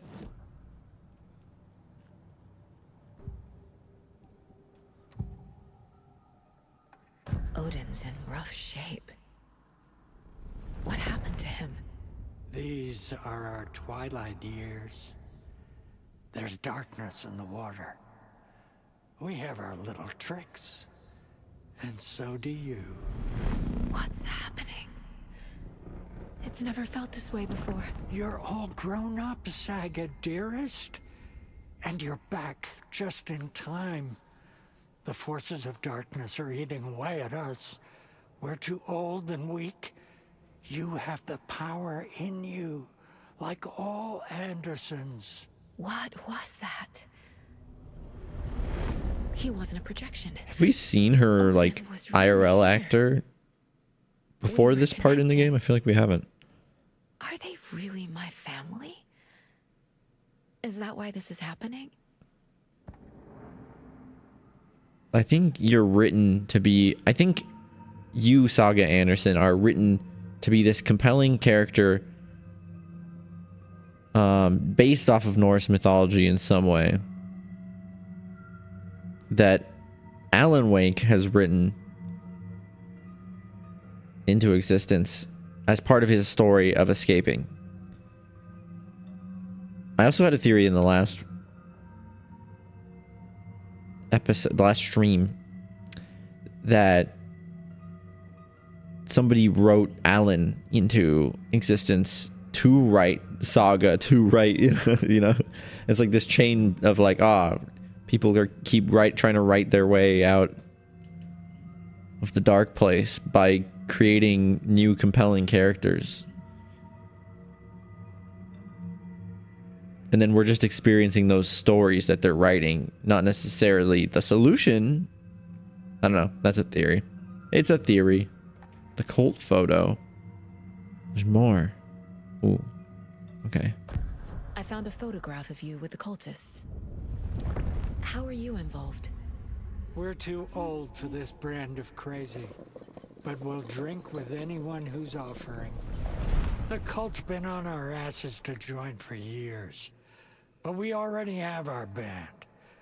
Odin's in rough shape. What happened to him? These are our twilight years. There's darkness in the water. We have our little tricks. And so do you. What's happening? It's never felt this way before. You're all grown up, Saga, dearest. And you're back just in time. The forces of darkness are eating away at us. We're too old and weak. You have the power in you, like all Andersons. What was that? He wasn't a projection. Have we seen her, like, IRL actor before this part in the game? I feel like we haven't. Are they really my family? Is that why this is happening? I think you're written to be... I think you, Saga Anderson, are written to be this compelling character based off of Norse mythology in some way that Alan Wake has written into existence as part of his story of escaping. I also had a theory in the last episode, the last stream, that somebody wrote Alan into existence to write Saga, to write, you know, it's like this chain of like, people are trying to write their way out of the dark place by creating new compelling characters. And then we're just experiencing those stories that they're writing, not necessarily the solution. I don't know. That's a theory. It's a theory. The cult photo. There's more. Ooh. Okay. I found a photograph of you with the cultists. How are you involved? We're too old for this brand of crazy, but we'll drink with anyone who's offering. The cult's been on our asses to join for years, but we already have our band,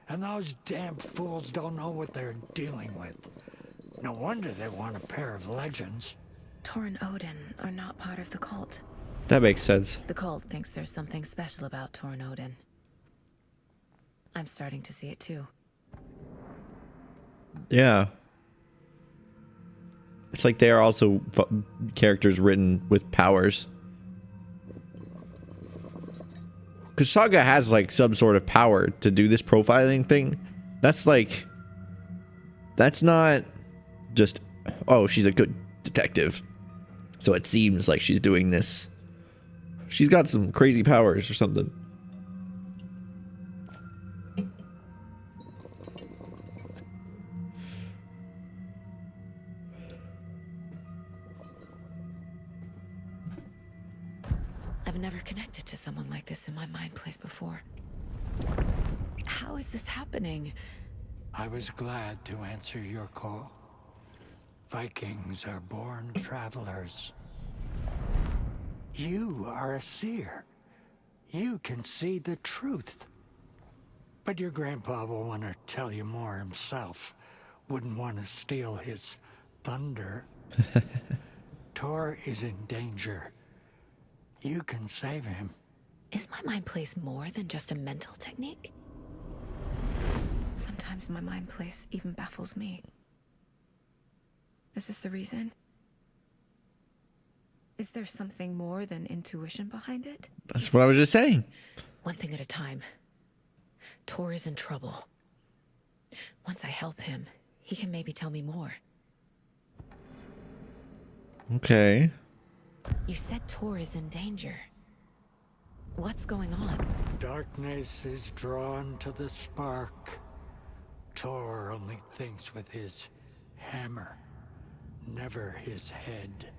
and those damn fools don't know what they're dealing with. No wonder they want a pair of legends. Tor and Odin are not part of the cult. That makes sense. The cult thinks there's something special about Tor and Odin. I'm starting to see it too. Yeah. It's like they are also characters written with powers. Because Saga has like some sort of power to do this profiling thing. That's like... That's not just, oh, she's a good detective, so it seems like she's doing this. She's got some crazy powers or something. I've never connected to someone like this in my mind place before. How is this happening? I was glad to answer your call. Vikings are born travelers. You are a seer. You can see the truth. But your grandpa will want to tell you more himself. Wouldn't want to steal his thunder. Tor is in danger. You can save him. Is my mind place more than just a mental technique? Sometimes my mind place even baffles me. Is this the reason? Is there something more than intuition behind it? That's what I was just saying. One thing at a time. Tor is in trouble. Once I help him, he can maybe tell me more. Okay. You said Tor is in danger. What's going on? Darkness is drawn to the spark. Tor only thinks with his hammer, never his head.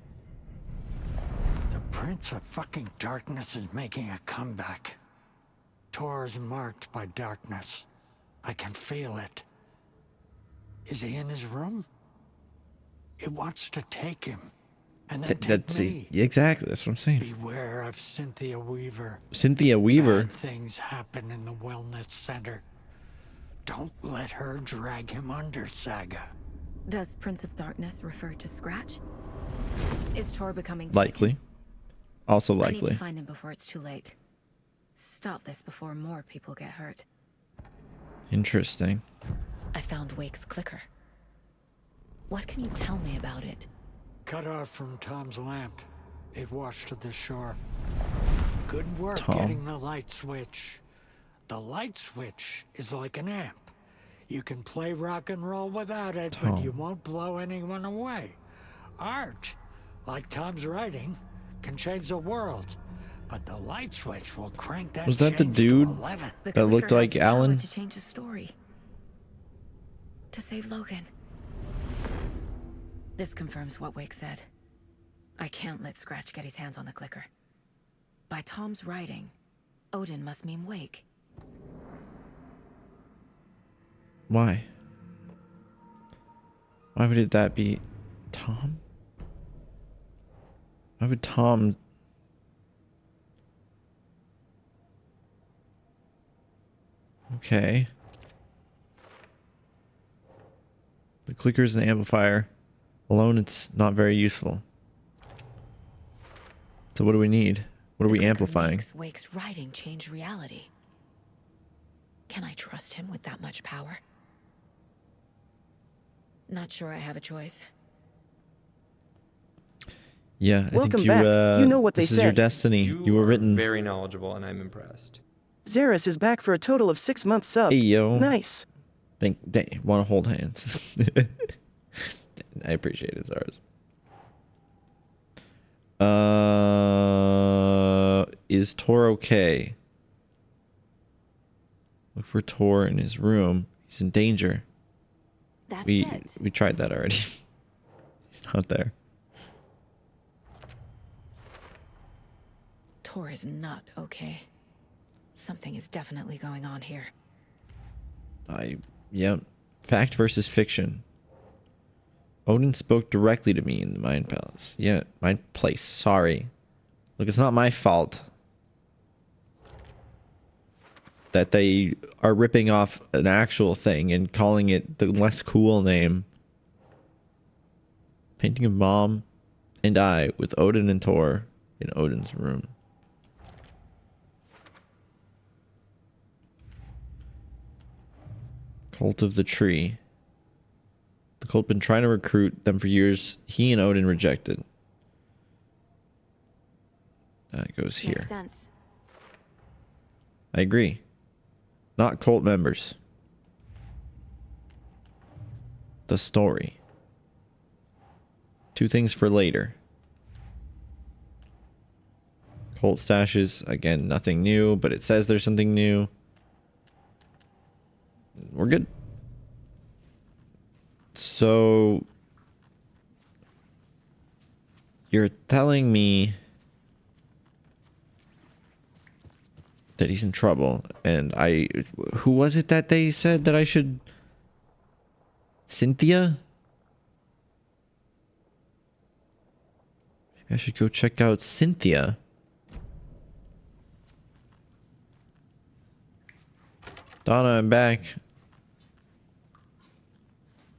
The Prince of fucking Darkness is making a comeback. Tor's marked by darkness. I can feel it. Is he in his room? It wants to take him. And then take me. Exactly, that's what I'm saying. Beware of Cynthia Weaver. Cynthia Weaver? Bad things happen in the wellness center. Don't let her drag him under, Saga. Does Prince of Darkness refer to Scratch? Is Tor becoming Likely. Also I need likely. to find him before it's too late. Stop this before more people get hurt. Interesting. I found Wake's clicker. What can you tell me about it? Cut off from Tom's lamp. It washed to the shore. Good work Tom. getting the light switch. The light switch is like an amp. You can play rock and roll without it, but you won't blow anyone away. Art, like Tom's writing, can change the world. But the light switch will crank that Was that the change dude to 11. that looked Clicker has like the power Alan? to change the story. To save Logan. This confirms what Wake said. I can't let Scratch get his hands on the clicker. By Tom's writing, Odin must mean Wake. Why? Why would that be Tom? Why would Tom... Okay. The clicker is an amplifier. Alone, it's not very useful. So what do we need? What are we amplifying? Makes Wake's writing change reality. Can I trust him with that much power? Not sure I have a choice. Yeah, I Welcome think back. You know what they this is your say. destiny. You were written. Very knowledgeable, and I'm impressed. Zaris is back for a total of 6 months sub. Hey, yo. Nice. They want to hold hands. I appreciate it, Zars. Is Tor okay? Look for Tor in his room. He's in danger. That's we it. we tried that already. He's not there. Tor is not okay. Something is definitely going on here. Yeah. Fact versus fiction. Odin spoke directly to me in the Mind Palace. Yeah, Mind Place. Sorry. Look, it's not my fault that they are ripping off an actual thing and calling it the less cool name. Painting of Mom and I with Odin and Tor in Odin's room. Cult of the Tree. The cult been trying to recruit them for years. He and Odin rejected. That goes here. Makes sense. I agree. Not cult members. The story. 2 things for later. Cult stashes. Again, nothing new, but it says there's something new. We're good. So you're telling me that he's in trouble, and who was it that they said that I should? Cynthia? Maybe I should go check out Cynthia. Donna, I'm back.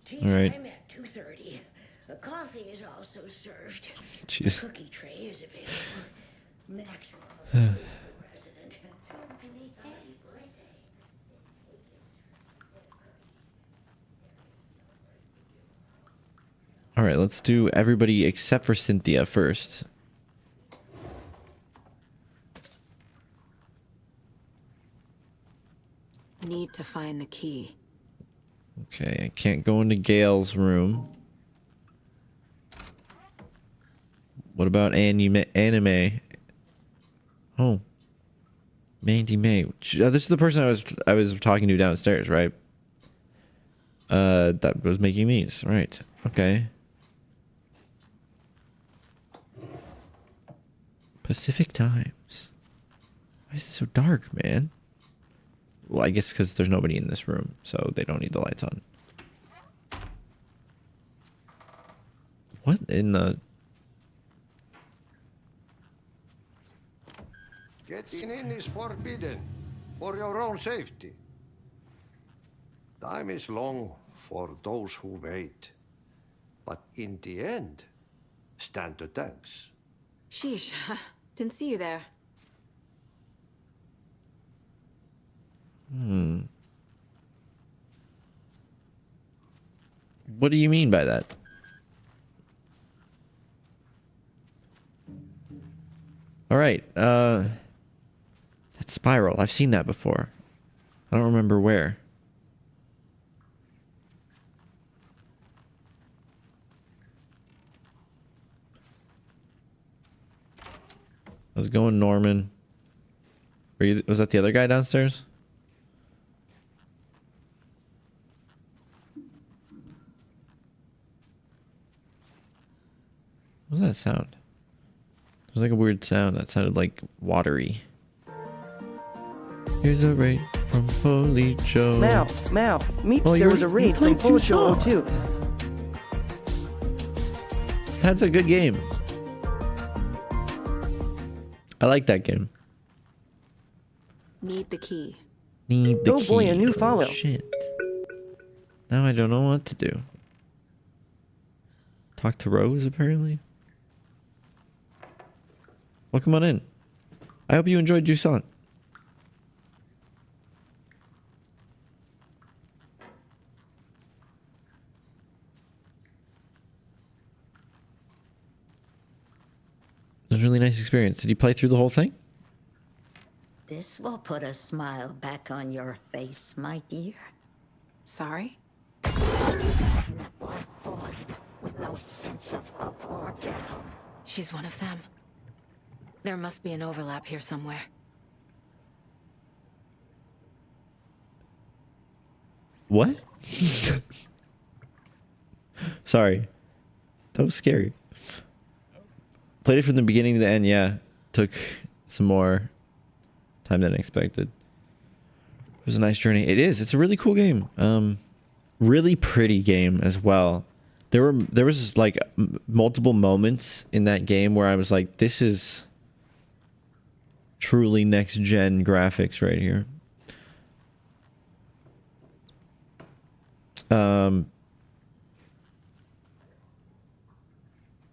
Tea All right. time at 2:30. The coffee is also served. Jeez. The cookie tray is available. Maximum of resident. All right, let's do everybody except for Cynthia first. Need to find the key. Okay, I can't go into Gail's room. What about anime? Oh, Mandy May. This is the person I was talking to downstairs, right? That was making these, right? Okay. Pacific Times. Why is it so dark, man? Well, I guess because there's nobody in this room, so they don't need the lights on. What in the... Getting in is forbidden, for your own safety. Time is long for those who wait. But in the end, stand the thanks. Sheesh. Didn't see you there. What do you mean by that? All right. That spiral. I've seen that before. I don't remember where. How's it going, Norman? Was that the other guy downstairs? What was that sound? It was like a weird sound that sounded like watery. Here's a raid from Policho. Mao, meeps, Oh, there was a raid from Policho 02. That's a good game. I like that game. Need the key. Need the Oh key. boy, a new Oh, follow. shit. Now I don't know what to do. Talk to Rose, apparently. Welcome on in. I hope you enjoyed Jusant. It was a really nice experience. Did you play through the whole thing? This will put a smile back on your face, my dear. Sorry? With no sense of up or down. She's one of them. There must be an overlap here somewhere. What? Sorry. That was scary. Played it from the beginning to the end, yeah. Took some more time than expected. It was a nice journey. It is. It's a really cool game. Really pretty game as well. There was like multiple moments in that game where I was like, this is truly next gen graphics right here.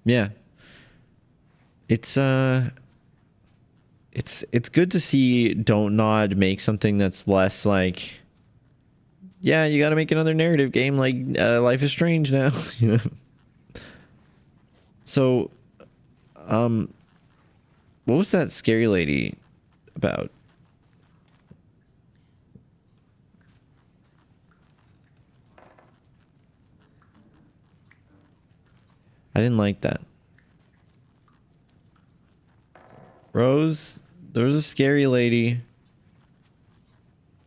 Yeah. It's good to see Don't Nod make something that's less like, yeah, you got to make another narrative game like Life is Strange now. You know? So, what was that scary lady about? I didn't like that. Rose, there was a scary lady.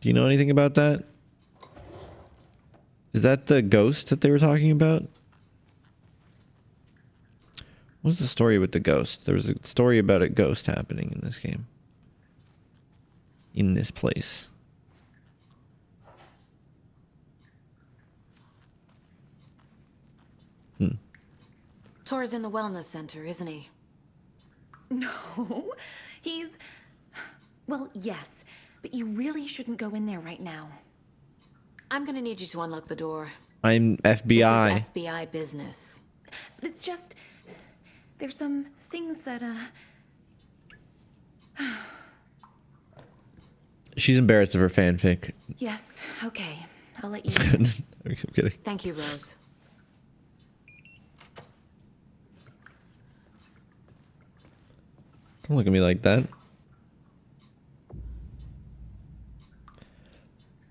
Do you know anything about that? Is that the ghost that they were talking about? What's the story with the ghost? There was a story about a ghost happening in this game. In this place. Tor's in the wellness center, isn't he? No, he's... Well, yes, but you really shouldn't go in there right now. I'm gonna need you to unlock the door. I'm FBI. This is FBI business. It's just... There's some things that, She's embarrassed of her fanfic. Yes, okay. I'll let you I'm kidding. Thank you, Rose. Don't look at me like that.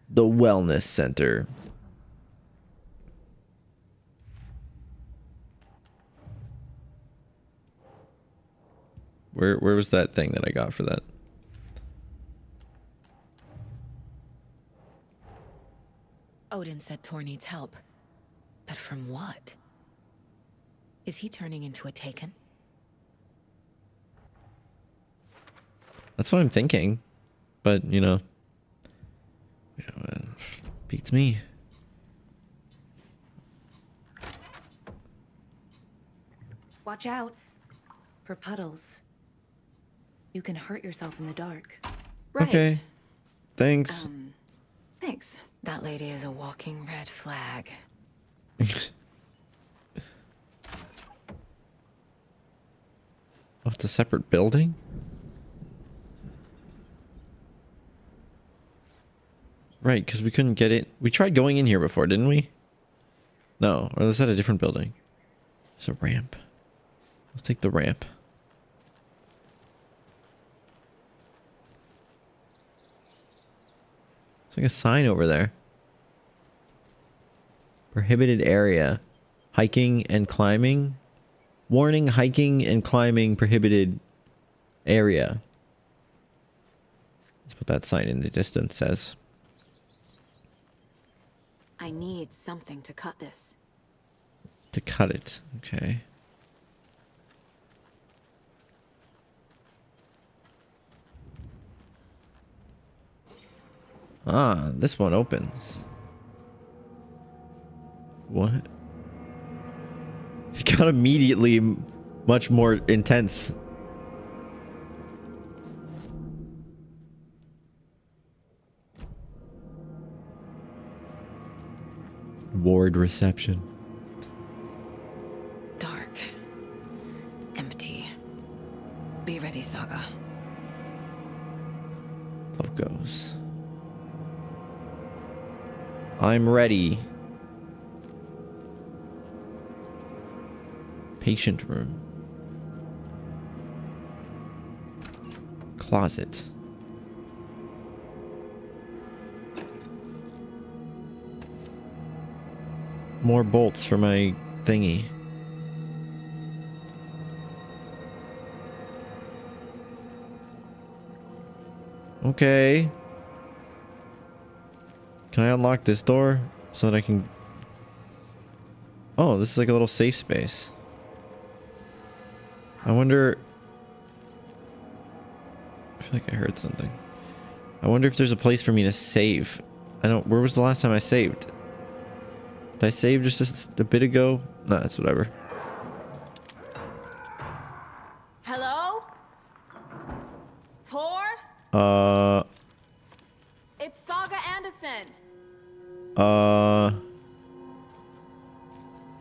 The Wellness Center. Where was that thing that I got for that? Odin said Tor needs help. But from what? Is he turning into a Taken? That's what I'm thinking. But, you know, beats me. Watch out for puddles. You can hurt yourself in the dark. Right. Okay. Thanks. Thanks. That lady is a walking red flag. Oh, it's a separate building? Right, because we couldn't get it. We tried going in here before, didn't we? No, or was that a different building? There's a ramp. Let's take the ramp. There's like a sign over there. Prohibited area. Hiking and climbing. Warning, hiking and climbing prohibited area. That's what that sign in the distance says. I need something to cut this. To cut it. Okay. Ah, this one opens. What? got immediately much more intense. Ward reception. Dark. Empty. Be ready, Saga. Logos. I'm ready. Patient room. Closet. More bolts for my thingy. Okay. Can I unlock this door so that I can... Oh, this is like a little safe space. I wonder... I feel like I heard something. I wonder if there's a place for me to save. I don't... Where was the last time I saved? Did I save just a bit ago? No, that's whatever. Hello? Tor? It's Saga Anderson.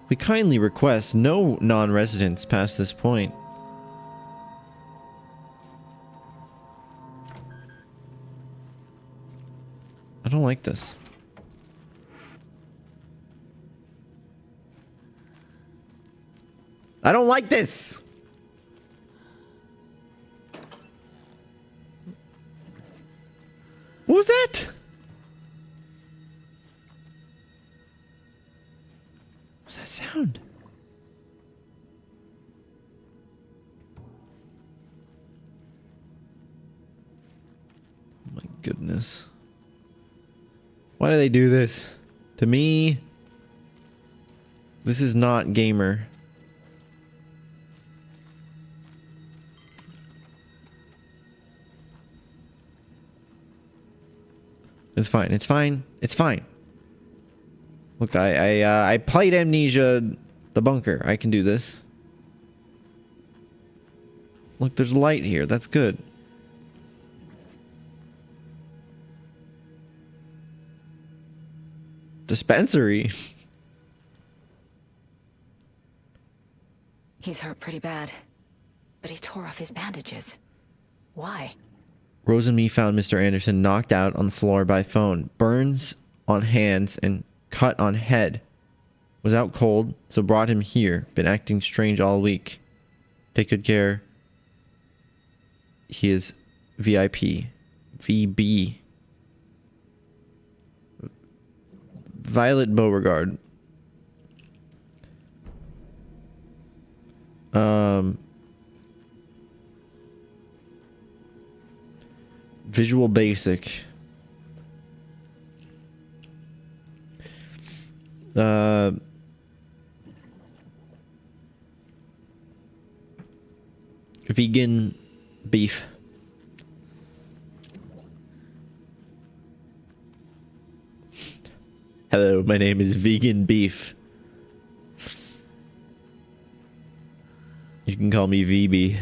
We kindly request no non-residents past this point. I don't like this. I don't like this! What was that? What was that sound? Oh my goodness. Why do they do this? To me, this is not gamer. It's fine. It's fine. It's fine. Look, I played Amnesia, the bunker. I can do this. Look, there's light here. That's good. Dispensary. He's hurt pretty bad, but he tore off his bandages. Why? Rose and me found Mr. Anderson knocked out on the floor by phone. Burns on hands and cut on head. Was out cold, so brought him here. Been acting strange all week. Take good care. He is VIP. VB. Violet Beauregard. Visual Basic. Vegan beef. Hello, my name is Vegan Beef. You can call me VB.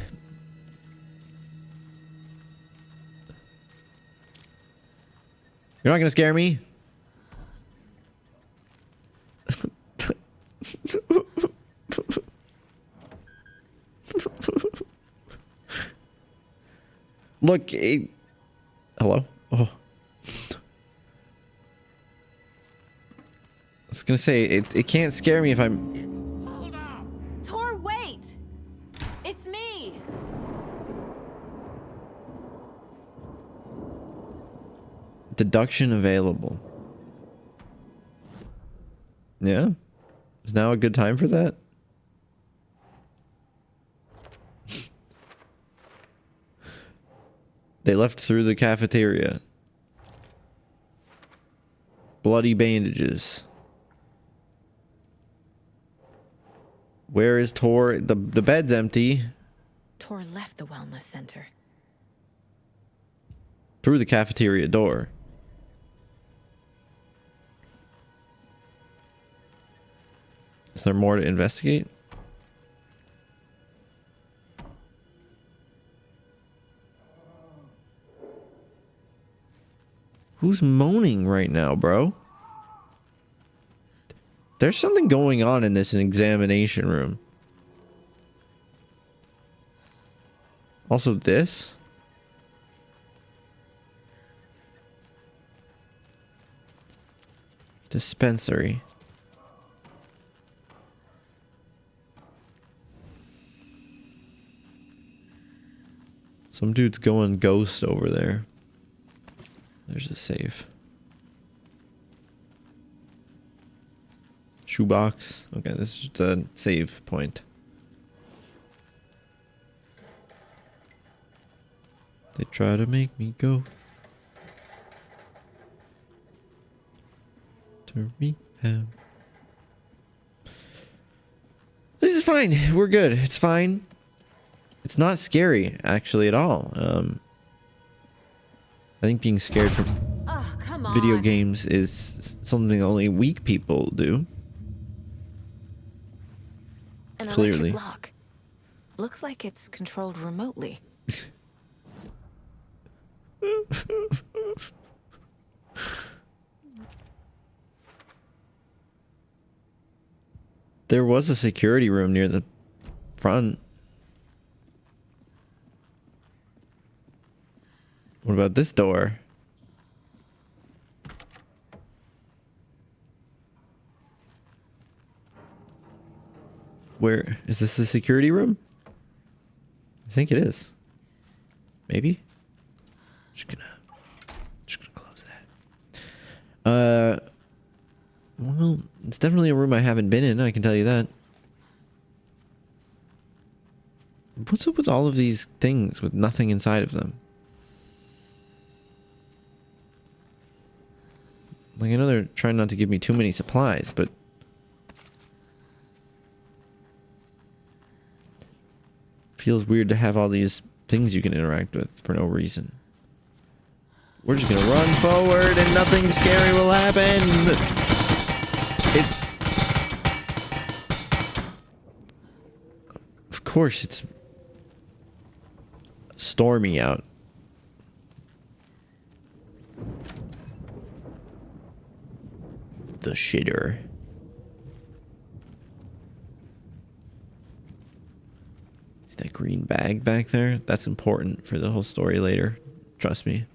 You're not gonna scare me? Look, hello? Oh. I was gonna say, it can't scare me if I'm... Hold up! Tor, wait! It's me! Deduction available. Yeah? Is now a good time for that? They left through the cafeteria. Bloody bandages. Where is Tor? The bed's empty. Tor left the wellness center. Through the cafeteria door. Is there more to investigate? Who's moaning right now, bro? There's something going on in this examination room. Also this. Dispensary. Some dude's going ghost over there. There's a safe. Shoebox. Okay, this is just a save point. They try to make me go to rehab. This is fine. We're good. It's fine. It's not scary, actually, at all. I think being scared from video games is something only weak people do. An Clearly. electric lock. Looks like it's controlled remotely. There was a security room near the front. What about this door? Where is this, the security room? I think it is. Maybe. Just gonna close that. Well, it's definitely a room I haven't been in, I can tell you that. What's up with all of these things with nothing inside of them? Like, I know they're trying not to give me too many supplies, but feels weird to have all these things you can interact with for no reason. We're just gonna run forward and nothing scary will happen. It's... Of course it's stormy out. The shitter. See that green bag back there? That's important for the whole story later. Trust me.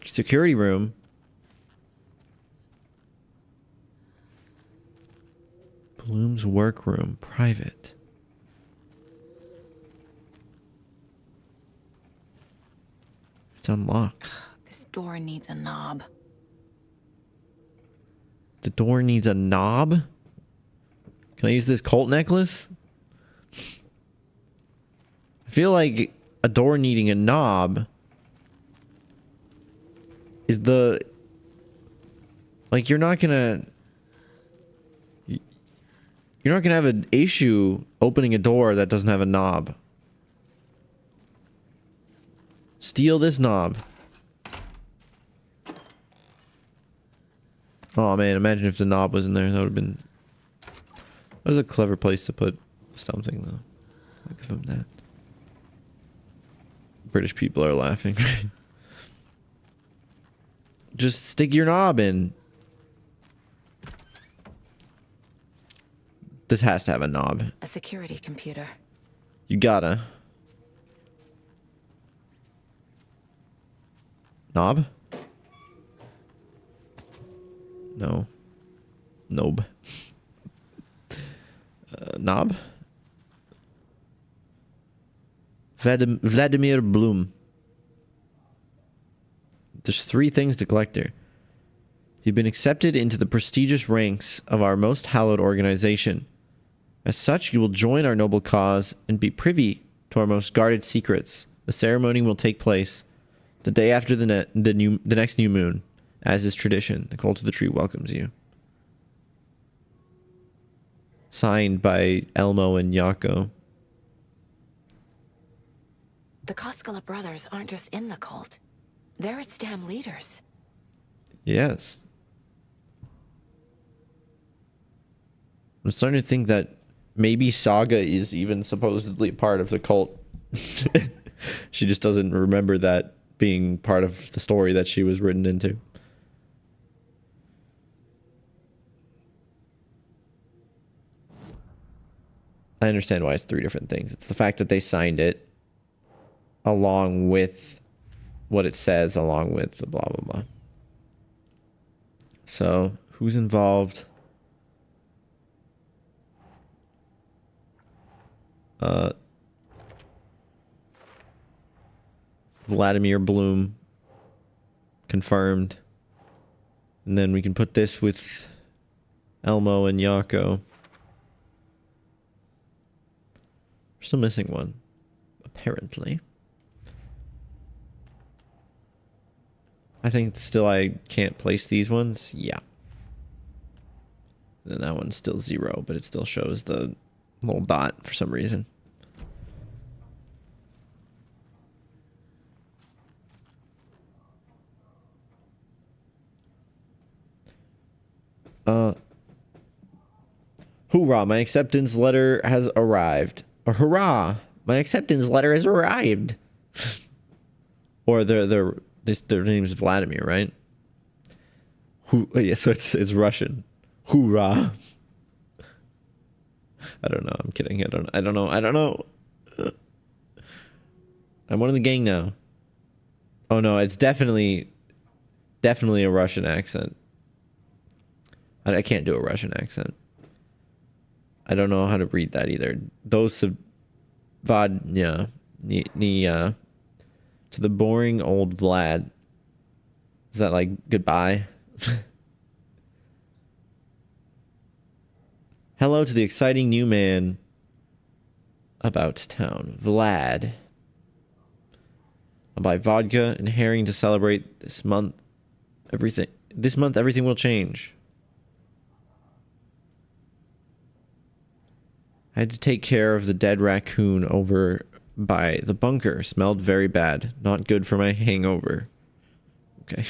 Security room. Bloom's workroom. Private. It's unlocked. This door needs a knob. The door needs a knob? Can I use this Colt necklace? I feel like a door needing a knob is the... Like, you're not gonna have an issue opening a door that doesn't have a knob. Steal this knob. Oh man, imagine if the knob was in there. That would have been... That was a clever place to put something, though. I'll give him that. British people are laughing. Just stick your knob in. This has to have a knob. A security computer. You gotta. Knob? No. Nob. Knob? Vladimir Bloom. There's 3 things to collect here. You've been accepted into the prestigious ranks of our most hallowed organization. As such, you will join our noble cause and be privy to our most guarded secrets. The ceremony will take place the day after the next new moon. As is tradition, the Cult of the Tree welcomes you. Signed by Elmo and Yako. The Koskela brothers aren't just in the cult. They're its damn leaders. Yes. I'm starting to think that maybe Saga is even supposedly part of the cult. She just doesn't remember that being part of the story that she was written into. I understand why it's 3 different things. It's the fact that they signed it along with what it says, along with the blah, blah, blah. So, who's involved? Vladimir Bloom. Confirmed. And then we can put this with Elmo and Yako. We're still missing one, apparently. I think still I can't place these ones. Yeah. Then that one's still 0, but it still shows the little dot for some reason. Hoorah, my acceptance letter has arrived. Or hurrah, my acceptance letter has arrived. Or their name's Vladimir, right? Yeah, so it's Russian. Hoorah. I don't know. I'm kidding. I don't know. I'm one of the gang now. Oh no, it's definitely a Russian accent. I can't do a Russian accent. I don't know how to read that either. Those Vodnya to the boring old Vlad. Is that like goodbye? Hello to the exciting new man about town, Vlad. I'll buy vodka and herring to celebrate this month. This month everything will change. I had to take care of the dead raccoon over by the bunker. Smelled very bad. Not good for my hangover. Okay.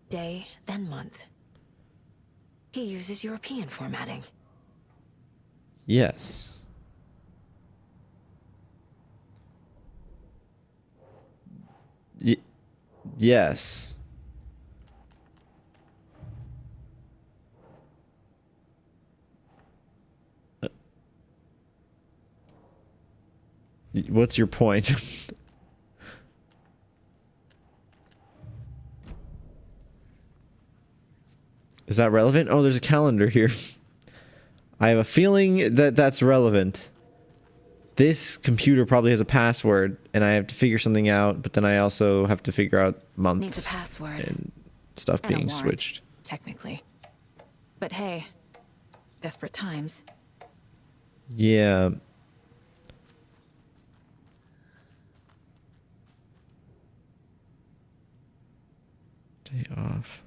Day, then month. He uses European formatting. Yes. Yes. What's your point? Is that relevant? Oh, there's a calendar here. I have a feeling that that's relevant. This computer probably has a password, and I have to figure something out, but then I also have to figure out months. Needs a password. And stuff And a being warrant, switched. technically. But hey, desperate times. Yeah. Day off.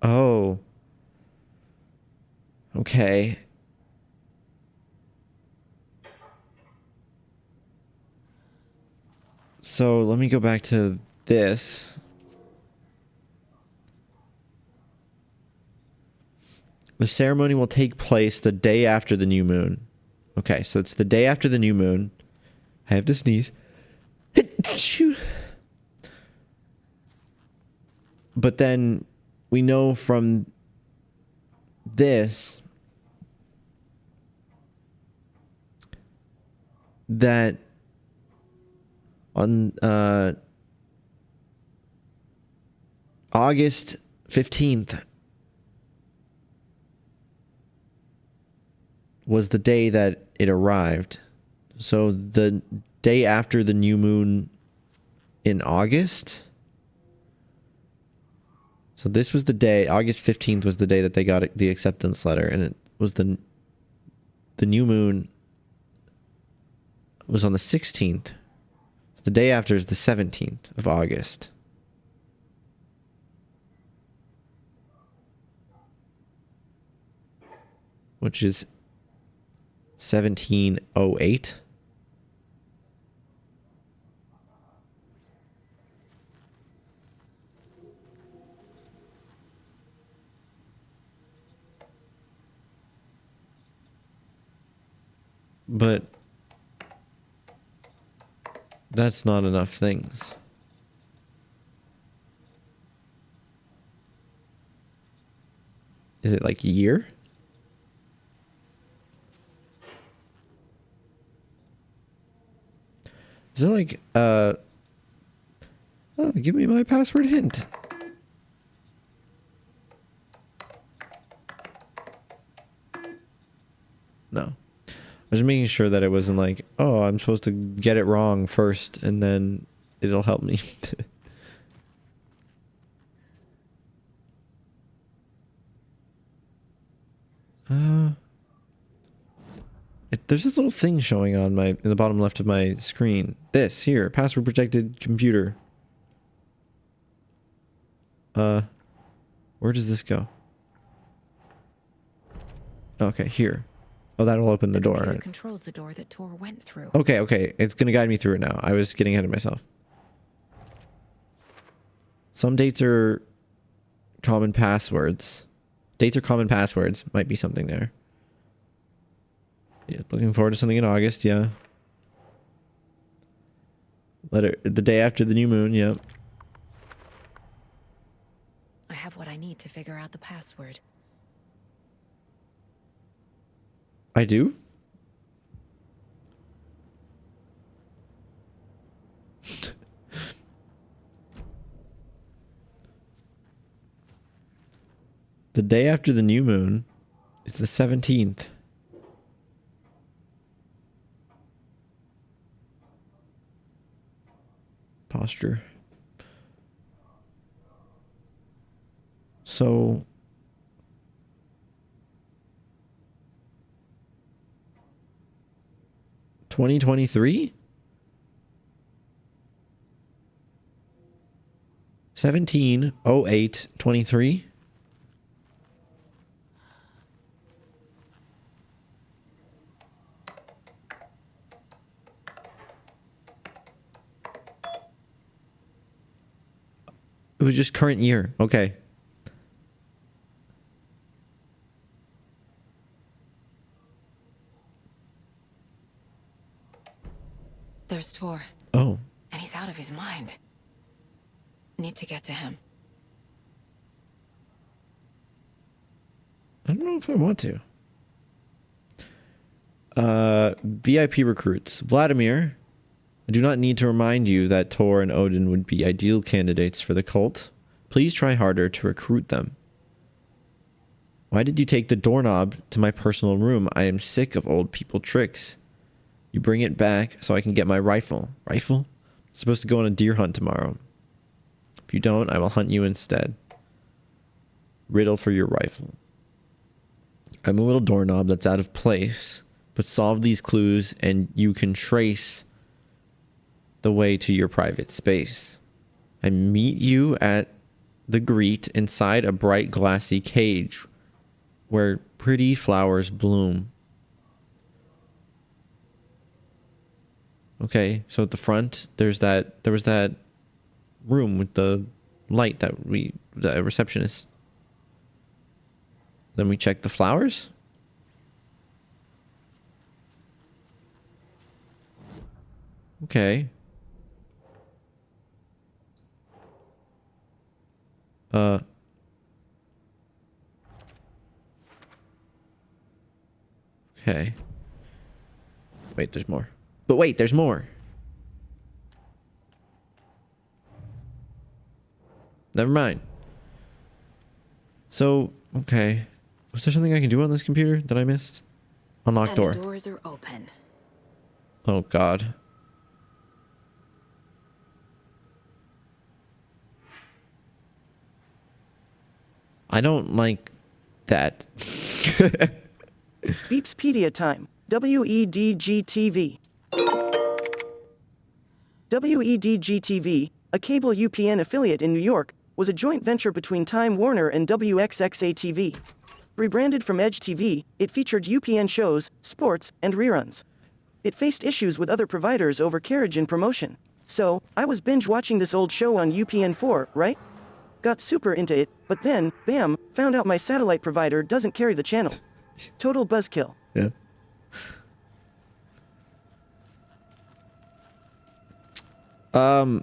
Oh. Okay. So let me go back to this. The ceremony will take place the day after the new moon. Okay, so it's the day after the new moon. I have to sneeze. But then we know from this that on August 15th was the day that it arrived. So the day after the new moon in August. So this was the day, August 15th was the day that they got the acceptance letter, and it was the new moon was on the 16th. The day after is the 17th of August. Which is 1708. But That's not enough things. Is it like a year? Is it like, oh, give me my password hint. No. I was making sure that it wasn't like, oh, I'm supposed to get it wrong first and then it'll help me. There's this little thing showing on in the bottom left of my screen. This here, password protected computer. Where does this go? Okay, here. Oh, that'll open the door. Computer Right? controls the door that Tor went through. Okay. It's gonna guide me through it now. I was getting ahead of myself. Some dates are common passwords. Dates are common passwords. Might be something there. Yeah, looking forward to something in August, yeah. The day after the new moon, yep. I have what I need to figure out the password. I do? The day after the new moon is the 17th. Posture. So 2023? 17/08/23. It was just current year. Okay. There's Tor. Oh. And he's out of his mind. Need to get to him. I don't know if I want to. VIP recruits. Vladimir, I do not need to remind you that Tor and Odin would be ideal candidates for the cult. Please try harder to recruit them. Why did you take the doorknob to my personal room? I am sick of old people tricks. You bring it back so I can get my rifle. Rifle? I'm supposed to go on a deer hunt tomorrow. If you don't, I will hunt you instead. Riddle for your rifle. I'm a little doorknob that's out of place, but solve these clues and you can trace the way to your private space. I meet you at the greet inside a bright glassy cage where pretty flowers bloom. Okay, so at the front there was that room with the light the receptionist. Then we check the flowers. Okay. Okay. Wait, there's more. But wait, there's more. Never mind. So, okay. Was there something I can do on this computer that I missed? Unlock door. The doors are open. Oh, God. I don't like that. Beepspedia time. WEDG-TV. WEDG-TV, a cable UPN affiliate in New York, was a joint venture between Time Warner and WXXA-TV. Rebranded from Edge TV, it featured UPN shows, sports, and reruns. It faced issues with other providers over carriage and promotion. So, I was binge watching this old show on UPN4, right? Got super into it, but then, bam, found out my satellite provider doesn't carry the channel. Total buzzkill. Yeah. I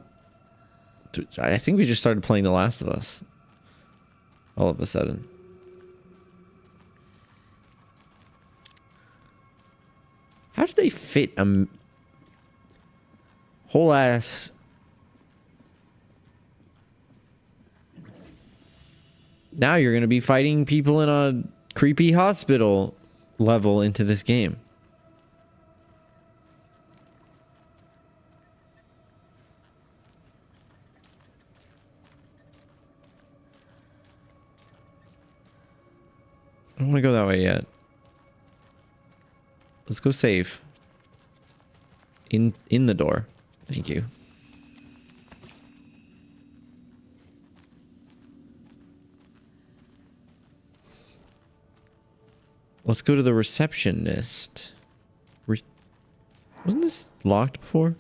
think we just started playing The Last of Us. All of a sudden. How did they fit a whole ass... Now you're going to be fighting people in a creepy hospital level into this game. I don't want to go that way yet. Let's go save. In the door. Thank you. Let's go to the receptionist. Wasn't this locked before?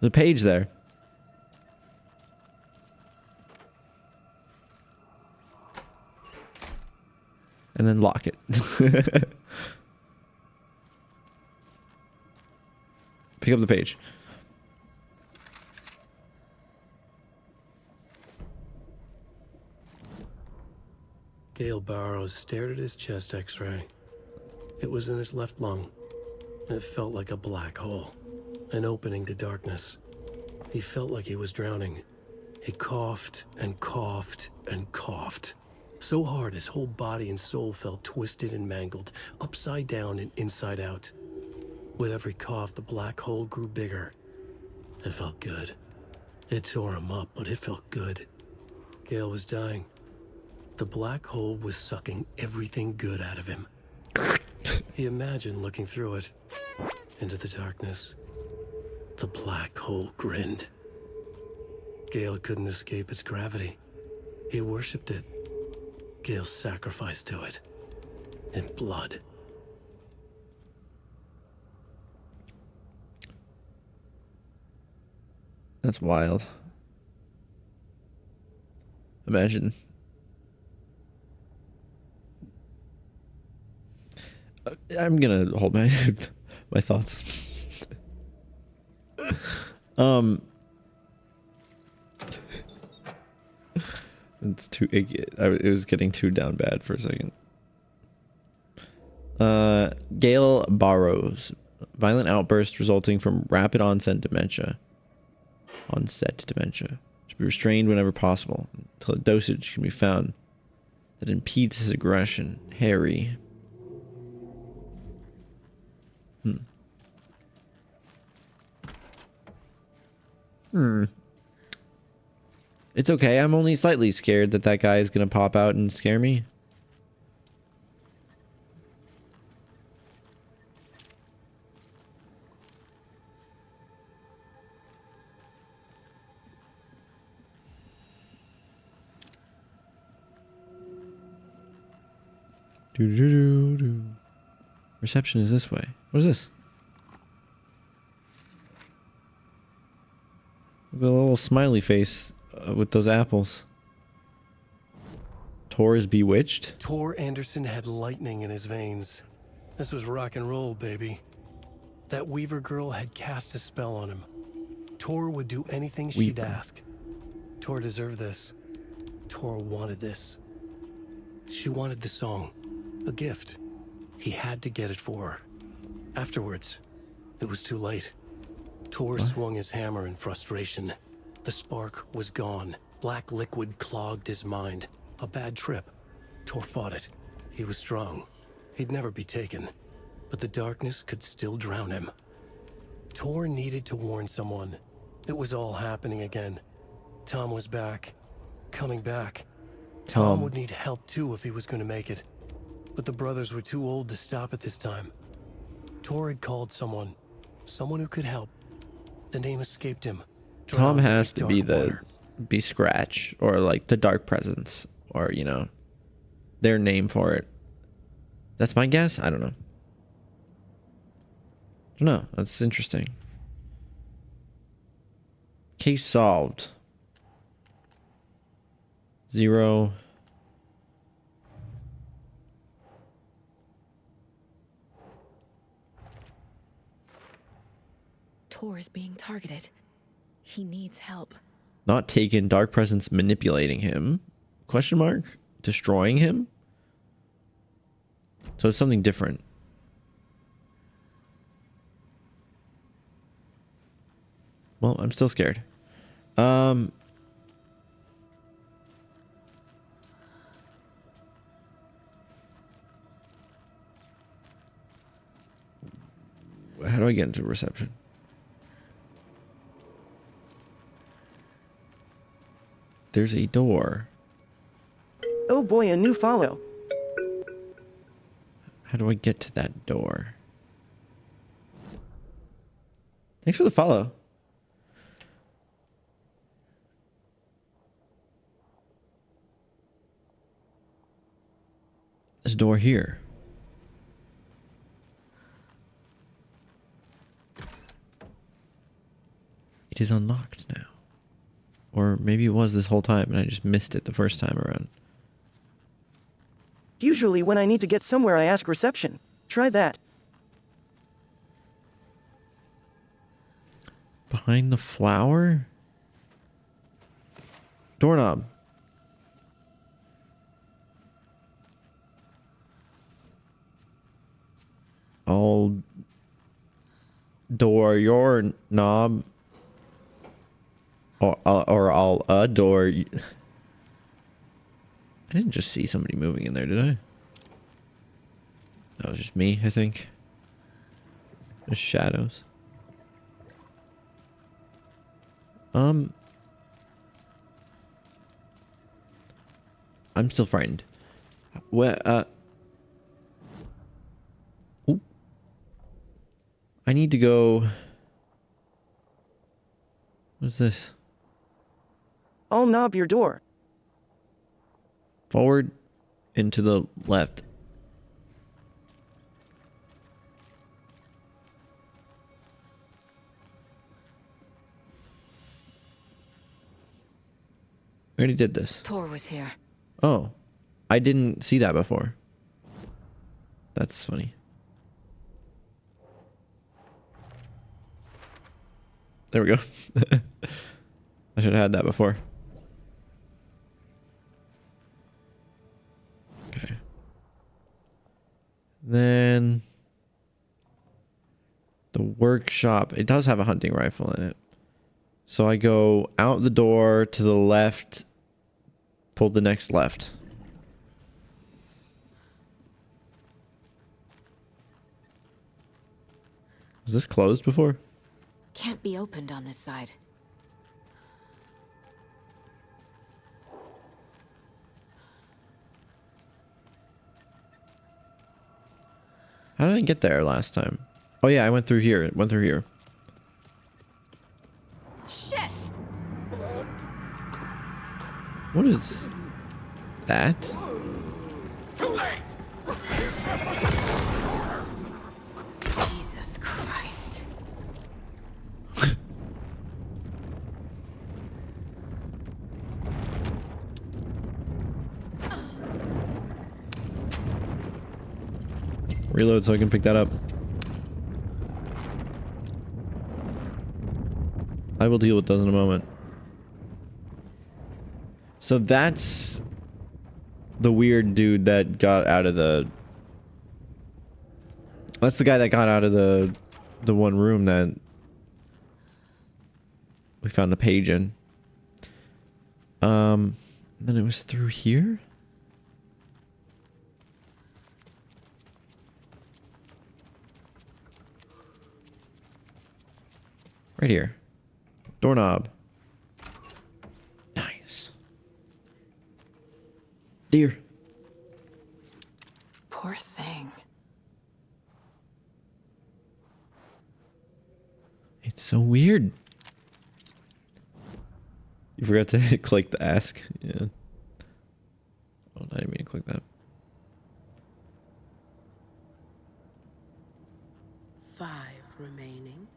The page there. And then lock it. Pick up the page. Gale Barrows stared at his chest x-ray. It was in his left lung. It felt like a black hole, an opening to darkness. He felt like he was drowning. He coughed and coughed and coughed. So hard his whole body and soul felt twisted and mangled, upside down and inside out. With every cough, the black hole grew bigger. It felt good. It tore him up, but it felt good. Gale was dying. The black hole was sucking everything good out of him. He imagined looking through it, into the darkness. The black hole grinned. Gale couldn't escape its gravity. He worshipped it. Gale sacrificed to it. In blood. That's wild. Imagine. I'm gonna hold my my thoughts. It's too. It was getting too down bad for a second. Gale Barrows, violent outburst resulting from rapid onset dementia. Should be restrained whenever possible until a dosage can be found that impedes his aggression. Harry. It's okay. I'm only slightly scared that that guy is gonna pop out and scare me. Do. Reception is this way. What is this? The little smiley face with those apples. Tor is bewitched. Tor Anderson had lightning in his veins. This was rock and roll, baby. That Weaver girl had cast a spell on him. Tor would do anything she'd ask. Tor deserved this. Tor wanted this. She wanted the song. A gift. He had to get it for her. Afterwards, it was too late. Tor swung his hammer in frustration. The spark was gone. Black liquid clogged his mind. A bad trip. Tor fought it. He was strong. He'd never be taken. But the darkness could still drown him. Tor needed to warn someone. It was all happening again. Tom was back. Coming back. Tom would need help too if he was going to make it. But the brothers were too old to stop at this time. Tor had called someone. Someone who could help. The name escaped him. Tom has to be Scratch, or like the Dark Presence, or you know, their name for it. That's my guess. I don't know. That's interesting. Case solved. 0. Tor is being targeted. He needs help. Not taken. Dark presence manipulating him. Question mark? Destroying him? So it's something different. Well, I'm still scared. How do I get into reception? There's a door. Oh boy, a new follow. How do I get to that door? Thanks for the follow. There's a door here. It is unlocked now. Or maybe it was this whole time and I just missed it the first time around. Usually when I need to get somewhere I ask reception. Try that. Behind the flower? Doorknob. I'll door your knob. Or I'll adore you. I didn't just see somebody moving in there, did I? That was just me, I think. Just shadows. I'm still frightened. Where, Ooh. I need to go. What's this? I'll knob your door. Forward and to the left. We already did this. Tor was here. Oh, I didn't see that before. That's funny. There we go. I should have had that before. Okay. Then the workshop. It does have a hunting rifle in it. So I go out the door to the left, pull the next left. Was this closed before? Can't be opened on this side. How did I get there last time? Oh yeah, I went through here. It went through here. Shit! What is that? Too late! Jesus Christ. Reload so I can pick that up. I will deal with those in a moment. So that's the weird dude that got out of the... That's the guy that got out of the one room that we found the page in. Then it was through here? Right here. Doorknob. Nice. Deer. Poor thing. It's so weird. You forgot to click the ask. Yeah. Oh, I didn't mean to click that. 5 remaining.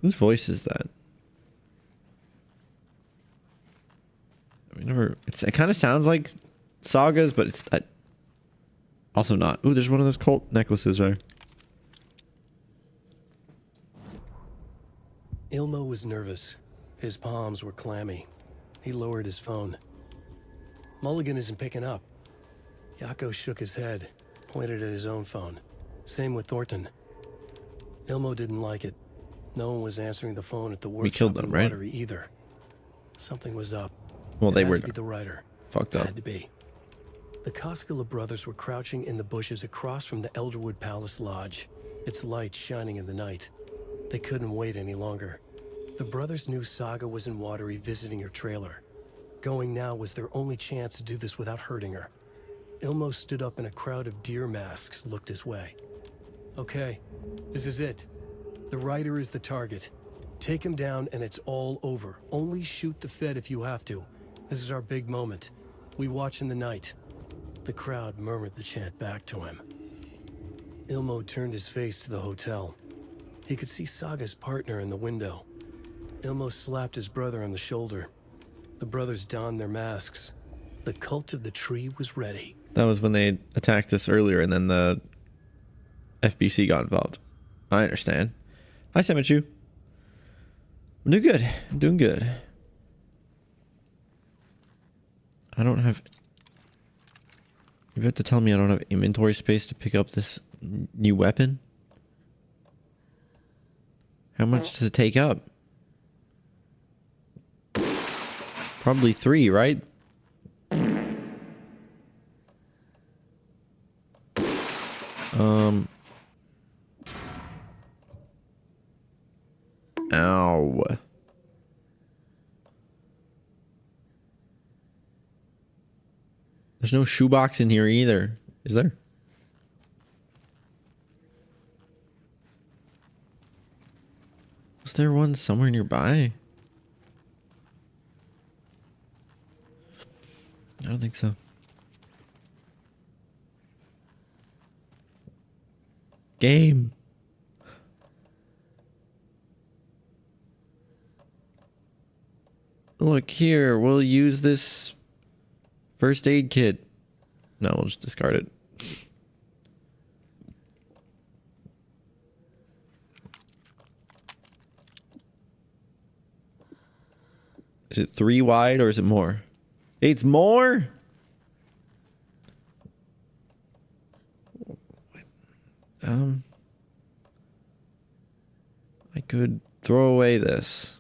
Whose voice is that? It kind of sounds like Saga's, but it's also not. Ooh, there's one of those cult necklaces right. Ilmo was nervous. His palms were clammy. He lowered his phone. Mulligan isn't picking up. Yako shook his head, pointed at his own phone. Same with Thornton. Ilmo didn't like it. No one was answering the phone at the workshop. We killed them, in right? Watery either. Something was up. Well, It they had were to be the writer. fucked up. Had to be. The Koskela brothers were crouching in the bushes across from the Elderwood Palace Lodge, its lights shining in the night. They couldn't wait any longer. The brothers knew Saga was in Watery visiting her trailer. Going now was their only chance to do this without hurting her. Ilmo stood up and a crowd of deer masks looked his way. Okay, this is it. The writer is the target. Take him down and it's all over. Only shoot the Fed if you have to. This is our big moment. We watch in the night. The crowd murmured the chant back to him. Ilmo turned his face to the hotel. He could see Saga's partner in the window. Ilmo slapped his brother on the shoulder. The brothers donned their masks. The cult of the tree was ready. That was when they attacked us earlier, and then the FBC got involved. I understand. Hi, Semichu. I'm doing good. I'm doing good. I don't have... You have to tell me I don't have inventory space to pick up this new weapon? How much does it take up? Probably 3, right? Ow. There's no shoebox in here either, is there? Was there one somewhere nearby? I don't think so. Game. Look here, we'll use this first aid kit. No, we'll just discard it. Is it 3 wide or is it more? It's more? I could throw away this.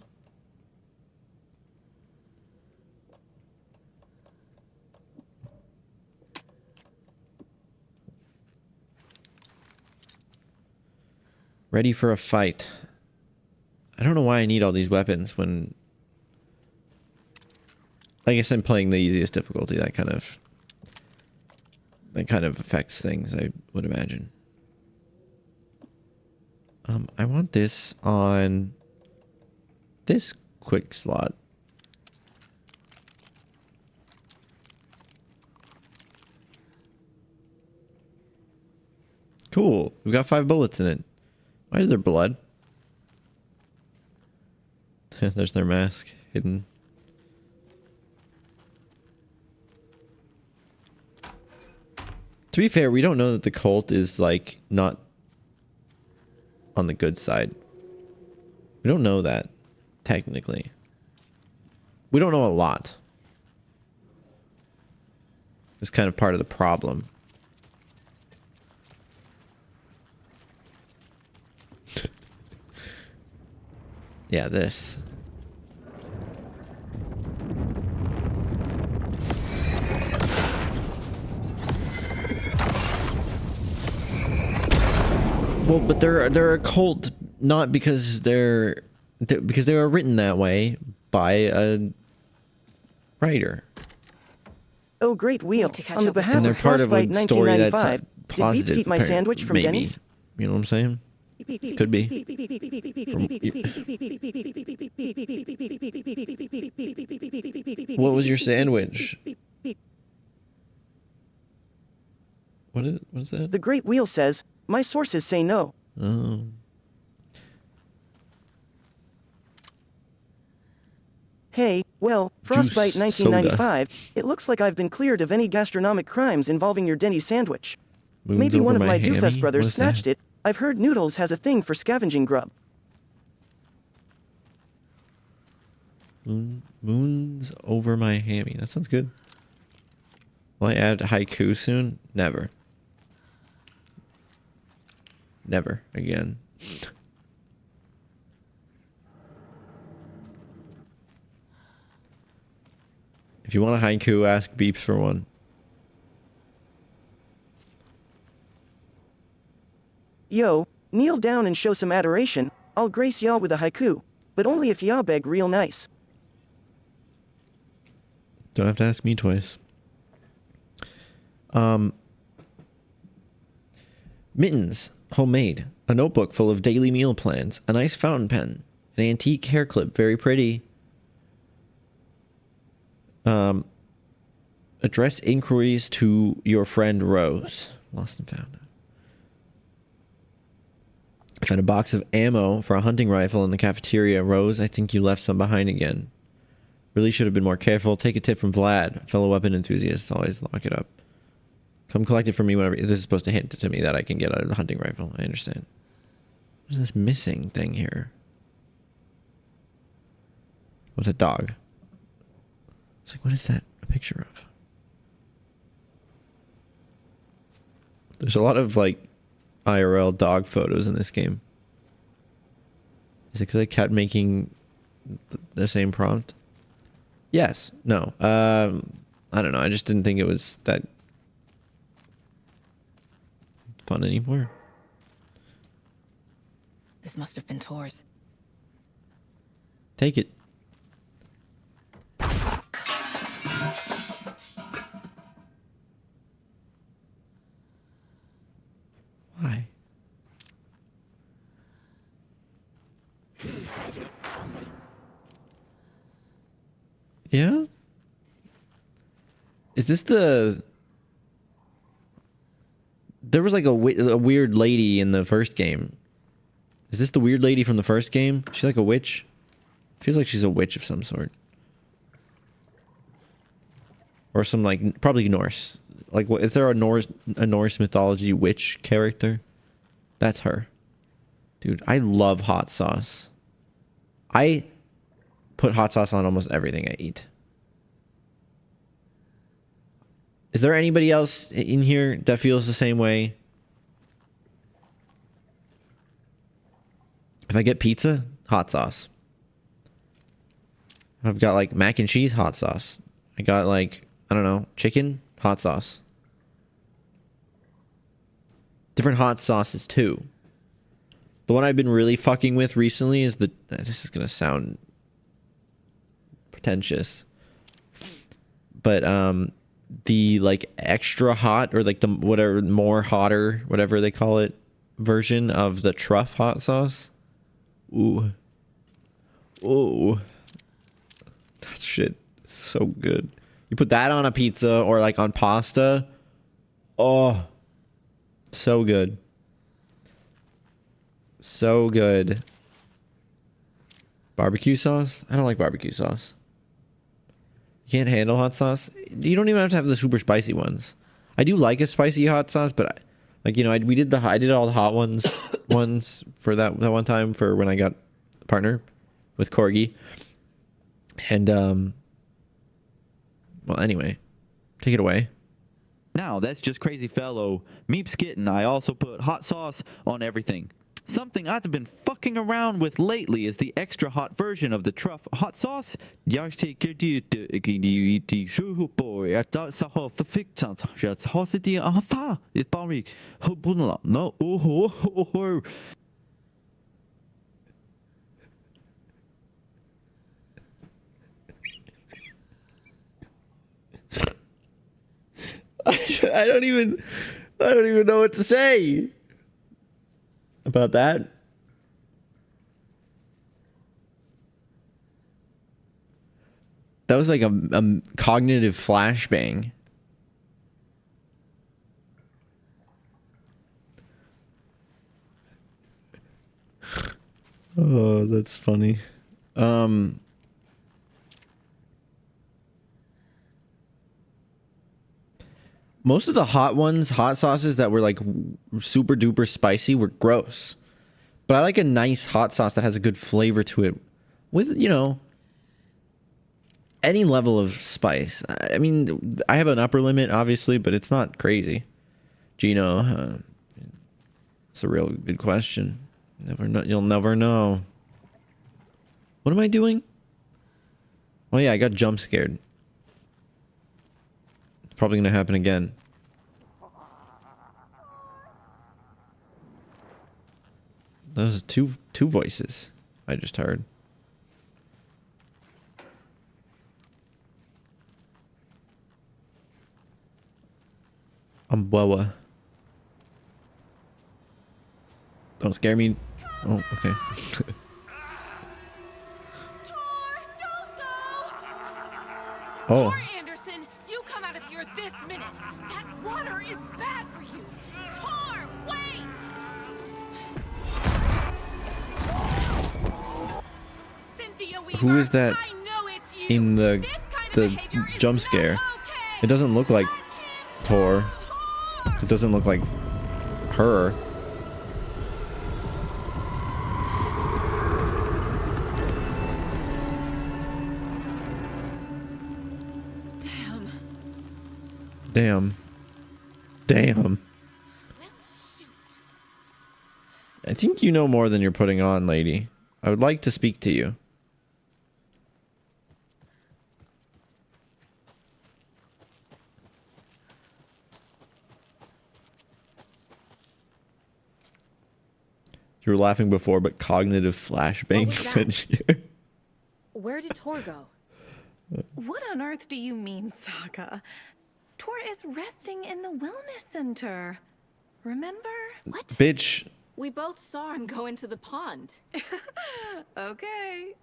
Ready for a fight. I don't know why I need all these weapons when... I guess I'm playing the easiest difficulty. That kind of affects things, I would imagine. I want this on this quick slot. Cool. We've got 5 bullets in it. Why is there blood? There's their mask hidden. To be fair, we don't know that the cult is, like, not on the good side. We don't know that, technically. We don't know a lot. It's kind of part of the problem. Yeah, this. Well, but they're a cult not because because they were written that way by a writer. Oh, great wheel. On the behalf And they're of part of a Frostbite story that's 1995, did positive. Beeps eat my sandwich from maybe. Denny's? You know what I'm saying? Could be. What was your sandwich? What is that? The Great Wheel says, my sources say no. Oh. Hey, well, Frostbite Juice 1995, it looks like I've been cleared of any gastronomic crimes involving your Denny's sandwich. Moons Maybe one over of my my hammy? Doofus What brothers is that? snatched it. I've heard Noodles has a thing for scavenging grub. Moons over my hammy. That sounds good. Will I add haiku soon? Never. Never again. If you want a haiku, ask Beeps for one. Yo, kneel down and show some adoration. I'll grace y'all with a haiku, but only if y'all beg real nice. Don't have to ask me twice. Mittens, homemade. A notebook full of daily meal plans. A nice fountain pen. An antique hair clip, very pretty. Address inquiries to your friend Rose. Lost and found. I found a box of ammo for a hunting rifle in the cafeteria. Rose, I think you left some behind again. Really should have been more careful. Take a tip from Vlad, fellow weapon enthusiast. Always lock it up. Come collect it from me whenever. This is supposed to hint to me that I can get a hunting rifle. I understand. What is this missing thing here? What's a dog? It's like, what is that a picture of? There's a lot of like IRL dog photos in this game. Is it because I kept making the same prompt? Yes. No. I don't know. I just didn't think it was that fun anymore. This must have been Tor's. Take it. Why? Yeah? Is this the... There was like a weird lady in the first game. Is this the weird lady from the first game? Is she like a witch? Feels like she's a witch of some sort. Or some like, probably Norse. Like, what, is there a Norse mythology witch character? That's her. Dude, I love hot sauce. I put hot sauce on almost everything I eat. Is there anybody else in here that feels the same way? If I get pizza, hot sauce. I've got like mac and cheese, hot sauce. I got like, I don't know, chicken, hot sauce. Different hot sauces too. The one I've been really fucking with recently is the... This is going to sound pretentious. But the like extra hot or like the whatever more hotter, whatever they call it, version of the truff hot sauce. Ooh. Ooh. That shit is so good. You put that on a pizza or like on pasta. Oh. So good. So good. Barbecue sauce? I don't like barbecue sauce. You can't handle hot sauce? You don't even have to have the super spicy ones. I do like a spicy hot sauce, but like, you know, I did all the hot ones for that one time for when I got a partner with Corgi. And well, anyway, take it away. Now, that's just crazy fellow. Meep's kitten. I also put hot sauce on everything. Something I've been fucking around with lately is the extra hot version of the truff hot sauce. I don't even know what to say about that. That was like a cognitive flashbang. Oh, that's funny. most of the hot ones, hot sauces that were like super duper spicy were gross. But I like a nice hot sauce that has a good flavor to it with, you know, any level of spice. I mean, I have an upper limit, obviously, but it's not crazy. Gino, it's a real good question. Never know. You'll never know. What am I doing? Oh yeah, I got jump scared. It's probably gonna happen again. Those are two voices I just heard. Umbrella. Don't scare me. Oh, okay. Oh. Tor Anderson, you come out of here this minute. That water is bad for you. Tor, wait! Cynthia Weaver, Who is that I know it's you. in the jump scare? It doesn't look like Tor. It doesn't look like her. Damn. Damn. I think you know more than you're putting on, lady. I would like to speak to you. You were laughing before, but cognitive flashbang sent you. Where did Tor go? What on earth do you mean, Saga? Tor is resting in the wellness center. Remember? What? Bitch. We both saw him go into the pond. Okay.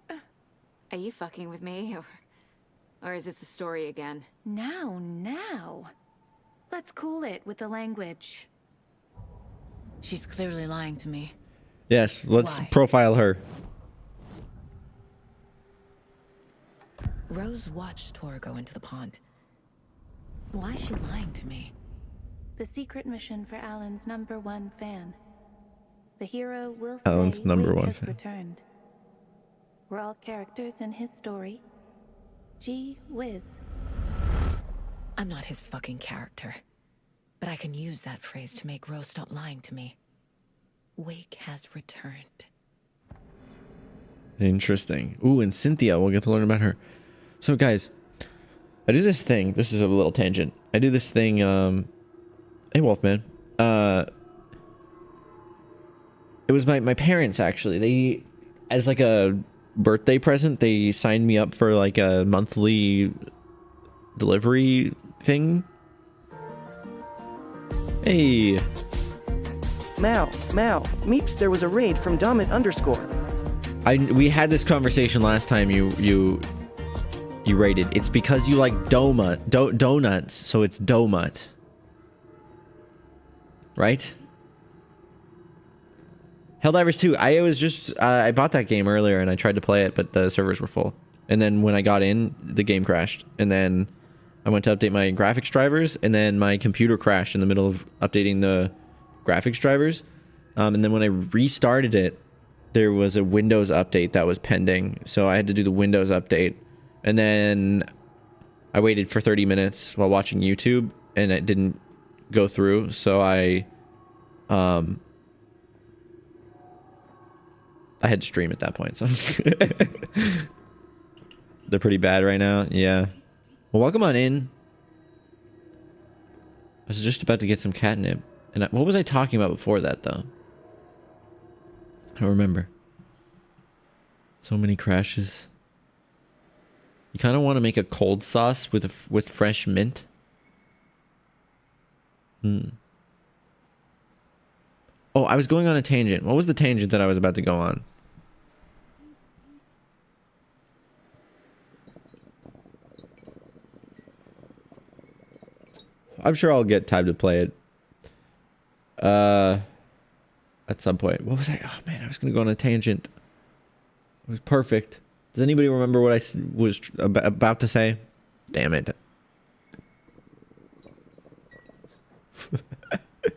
Are you fucking with me? Or is this the story again? Now. Let's cool it with the language. She's clearly lying to me. Yes, let's Why? profile her. Rose watched Tor go into the pond. Why is she lying to me? The secret mission for Alan's #1 fan. The hero will Alan's say #1 Wade has fan. returned. We're all characters in his story. Gee whiz. I'm not his fucking character. But I can use that phrase to make Rose stop lying to me. Wake has returned. Interesting. Ooh, and Cynthia, we'll get to learn about her. So, guys, I do this thing. This is a little tangent. I do this thing. Hey, Wolfman. It was my parents, actually. They, as like a birthday present, they signed me up for like a monthly delivery thing. Hey. Mao, Meeps, there was a raid from Domit _. We had this conversation last time you rated. It's because you like donuts, so it's Domut. Right? Helldivers 2. I bought that game earlier and I tried to play it, but the servers were full. And then when I got in, the game crashed. And then I went to update my graphics drivers, and then my computer crashed in the middle of updating the graphics drivers. And then when I restarted it, there was a Windows update that was pending. So I had to do the Windows update. And then I waited for 30 minutes while watching YouTube, and it didn't go through. So I had to stream at that point. So they're pretty bad right now. Yeah. Well, welcome on in. I was just about to get some catnip. And what was I talking about before that, though? I don't remember. So many crashes. You kind of want to make a cold sauce with fresh mint. Oh, I was going on a tangent. What was the tangent that I was about to go on? I'm sure I'll get time to play it. At some point. What was I? Oh man, I was gonna go on a tangent. It was perfect. Does anybody remember what I was about to say? Damn it.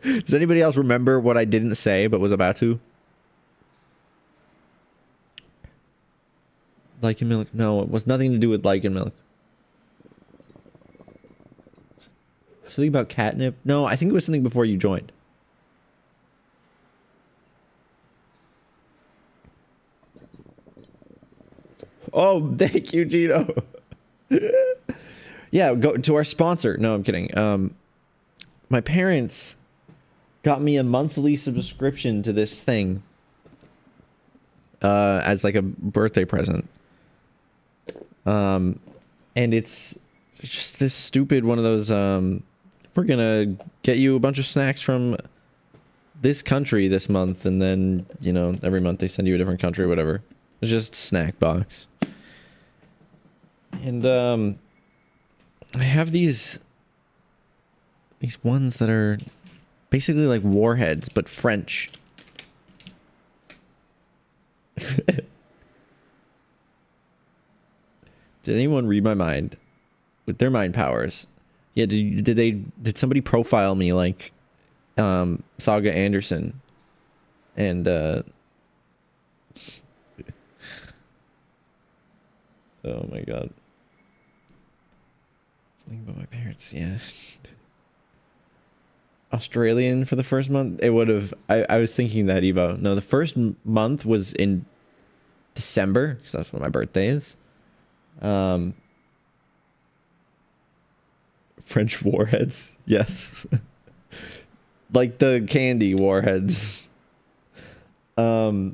Does anybody else remember what I didn't say but was about to? Lichen milk? No, it was nothing to do with lichen milk. Something about catnip? No, I think it was something before you joined. Oh, thank you, Gino. Yeah, go to our sponsor. No, I'm kidding. My parents got me a monthly subscription to this thing as like a birthday present. And it's just this stupid one of those we're gonna get you a bunch of snacks from this country this month, and then, you know, every month they send you a different country or whatever. It's just a snack box. And I have these ones that are basically like warheads but French. Did anyone read my mind with their mind powers? Yeah, did somebody profile me like Saga Anderson and oh my god. Something about my parents, yeah. Australian for the first month? It would have, I was thinking that, Evo. No, the first month was in December, because that's when my birthday is. French warheads, yes. Like the candy warheads. The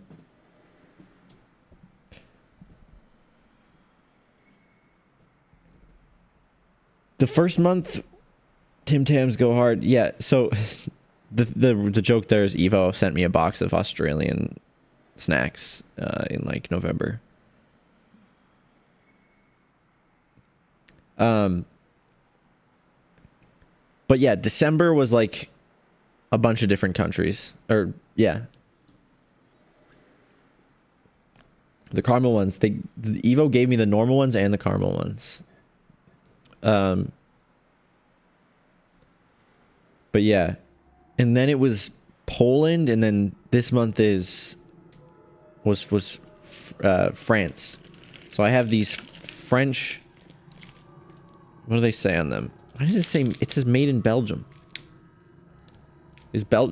first month, Tim Tams go hard. Yeah, so the joke there is Evo sent me a box of Australian snacks in like November. But yeah, December was like a bunch of different countries. Or yeah. The caramel ones, the Evo gave me the normal ones and the caramel ones. But yeah. And then it was Poland, and then this month was France. So I have these French, what do they say on them? Why does it say, it says made in Belgium? Is I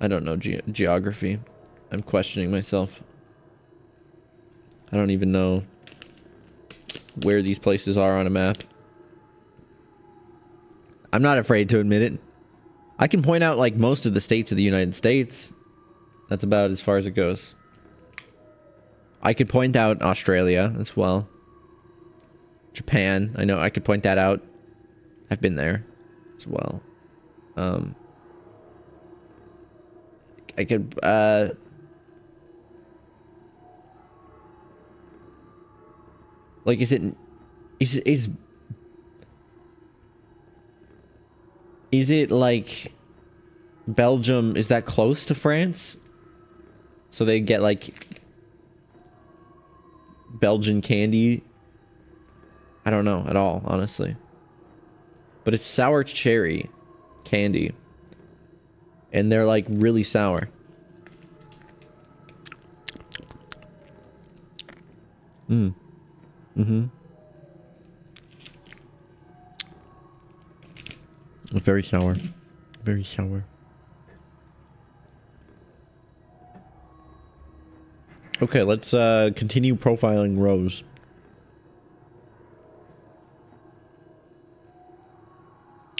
don't know geography. I'm questioning myself. I don't even know where these places are on a map. I'm not afraid to admit it. I can point out like most of the states of the United States. That's about as far as it goes. I could point out Australia as well. Japan, I know I could point that out. I've been there as well. I could like is it like Belgium, is that close to France? So they get like Belgian candy? I don't know at all, honestly. But it's sour cherry candy. And they're like really sour. Very sour. Very sour. Okay, let's continue profiling Rose.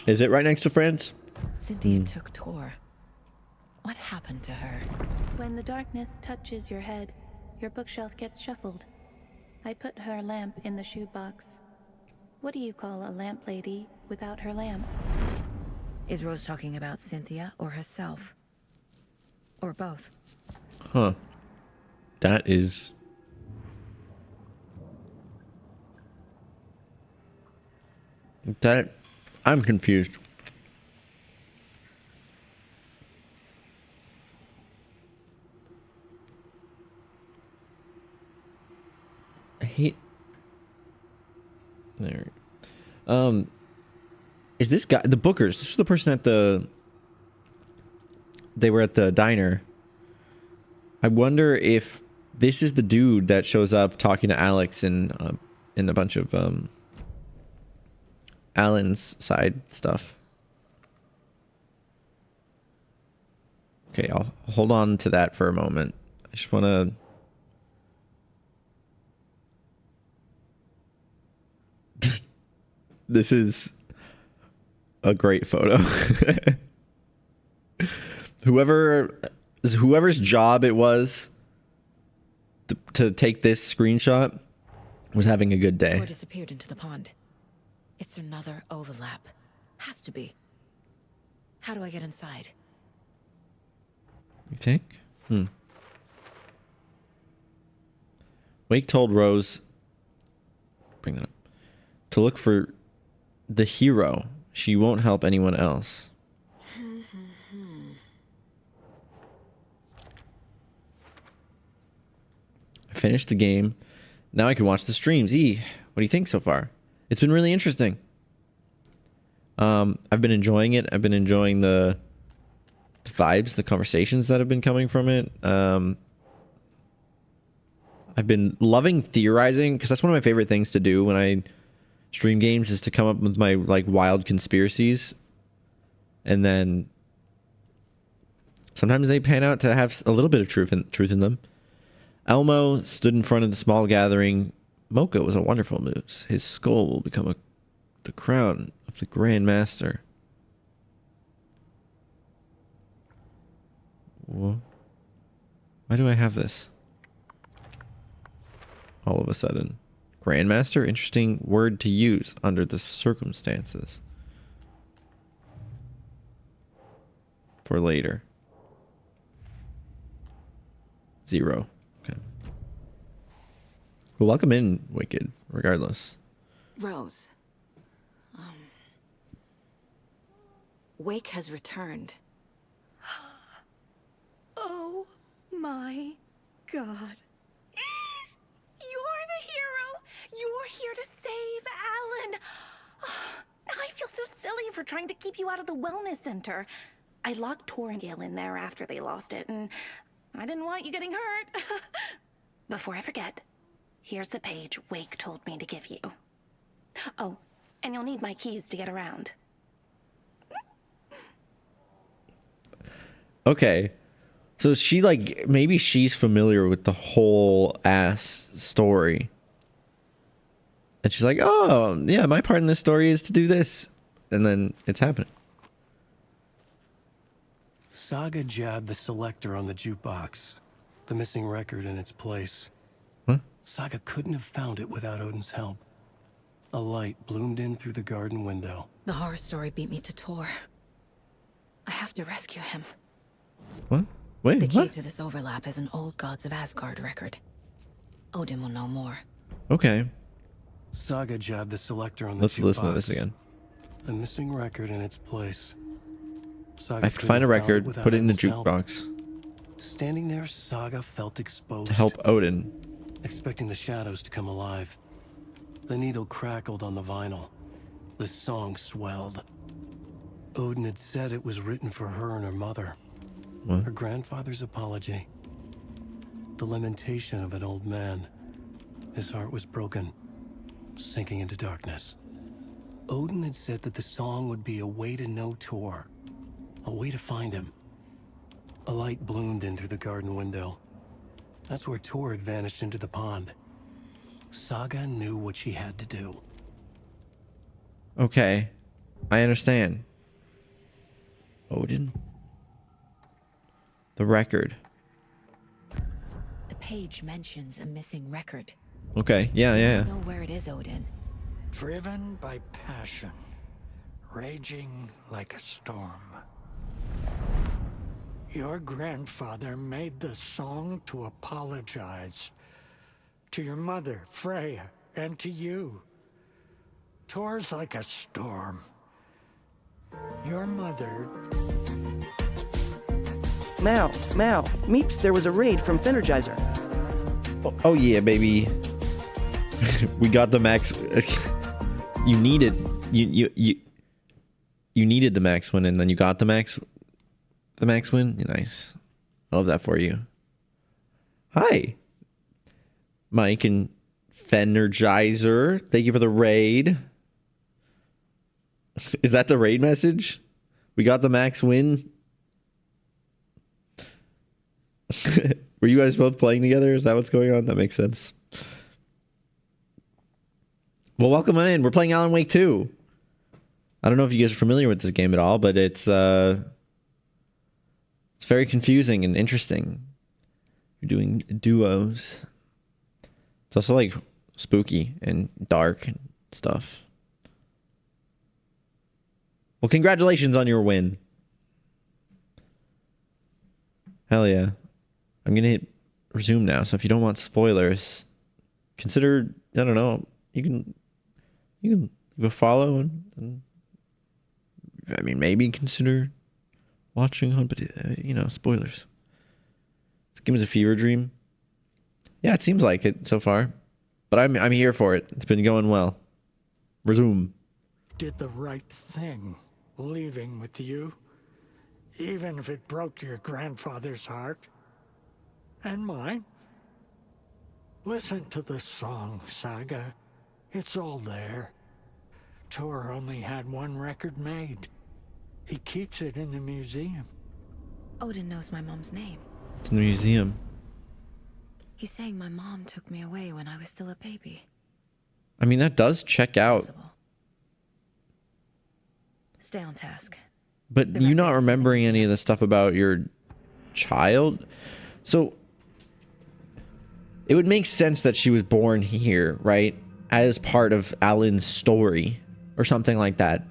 Is it right next to France? Cynthia took Tor. What happened to her? When the darkness touches your head, your bookshelf gets shuffled. I put her lamp in the shoebox. What do you call a lamp lady without her lamp? Is Rose talking about Cynthia or herself? Or both? Huh. That is... That... I'm confused. I hate... Is this guy the Bookers? This is the person at they were at the diner. I wonder if this is the dude that shows up talking to Alex and in a bunch of Alan's side stuff. Okay, I'll hold on to that for a moment. I just want to... This is a great photo. Whoever's job it was to take this screenshot was having a good day. Or disappeared into the pond. It's another overlap. Has to be. How do I get inside? You think? Wake told Rose, bring that up, to look for the hero. She won't help anyone else. I finished the game. Now I can watch the streams. What do you think so far? It's been really interesting. I've been enjoying it. I've been enjoying the vibes, the conversations that have been coming from it. I've been loving theorizing, because that's one of my favorite things to do when I stream games, is to come up with my like wild conspiracies, and then sometimes they pan out to have a little bit of truth in them. Elmo stood in front of the small gathering. Mocha was a wonderful moose. His skull will become the crown of the Grand Master. Whoa. Why do I have this? All of a sudden. Grandmaster? Interesting word to use under the circumstances. For later. 0. Okay. Well, welcome in, Wicked, regardless. Rose. Wake has returned. Oh my God. You're the hero! You're here to save Alan! I feel so silly for trying to keep you out of the wellness center. I locked Tor and Gale in there after they lost it, and I didn't want you getting hurt. Before I forget, here's the page Wake told me to give you. Oh, and you'll need my keys to get around. Okay. So she maybe she's familiar with the whole ass story. And she's like, oh, yeah, my part in this story is to do this. And then it's happening. Saga jabbed the selector on the jukebox, the missing record in its place. What? Saga couldn't have found it without Odin's help. A light bloomed in through the garden window. The horror story beat me to Tor. I have to rescue him. What? Wait, the key what? to this overlap is an old Gods of Asgard record. Odin will know more. Okay. Saga jabbed the selector on the Let's jukebox. listen to this again. The missing record in its place. Saga I have to couldn't find a have found it record, without put it in the Odin's help. jukebox Standing there, Saga felt exposed. to help Odin. Expecting the shadows to come alive. The needle crackled on the vinyl. The song swelled. Odin had said it was written for her and her mother. What? Her grandfather's apology. The lamentation of an old man. His heart was broken, sinking into darkness. Odin had said that the song would be a way to know Tor, a way to find him. A light bloomed in through the garden window. That's where Tor had vanished into the pond. Saga knew what she had to do. Okay. I understand. Odin? The record. The page mentions a missing record. Okay. Yeah. I don't know where it is, Odin. Driven by passion, raging like a storm. Your grandfather made the song to apologize. To your mother, Freya, and to you. Tor's like a storm. Your mother... Mal, Meeps, there was a raid from Fenergizer. Oh yeah, baby. We got the max. You need it. You needed the max win, and then you got the max win. Nice. I love that for you. Hi, Mike and Fenergizer. Thank you for the raid. Is that the raid message? We got the max win. Were you guys both playing together? Is that what's going on? That makes sense. Well, welcome on in. We're playing Alan Wake 2. I don't know if you guys are familiar with this game at all, but it's very confusing and interesting. You're doing duos. It's also like spooky and dark and stuff. Well, congratulations on your win. Hell yeah. I'm going to hit resume now. So if you don't want spoilers, consider, I don't know, you can leave a follow and I mean, maybe consider watching on, but spoilers. This game is a fever dream. Yeah, it seems like it so far, but I'm here for it. It's been going well. Resume. Did the right thing, leaving with you, even if it broke your grandfather's heart and mine. Listen to the song, Saga. It's all there. Tor only had one record made. He keeps it in the museum. Odin knows my mom's name. It's in the museum. He's saying my mom took me away when I was still a baby. I mean, that does check out. Stay on task. But you not remembering any of the stuff about your child? So it would make sense that she was born here, right? As part of Alan's story or something like that.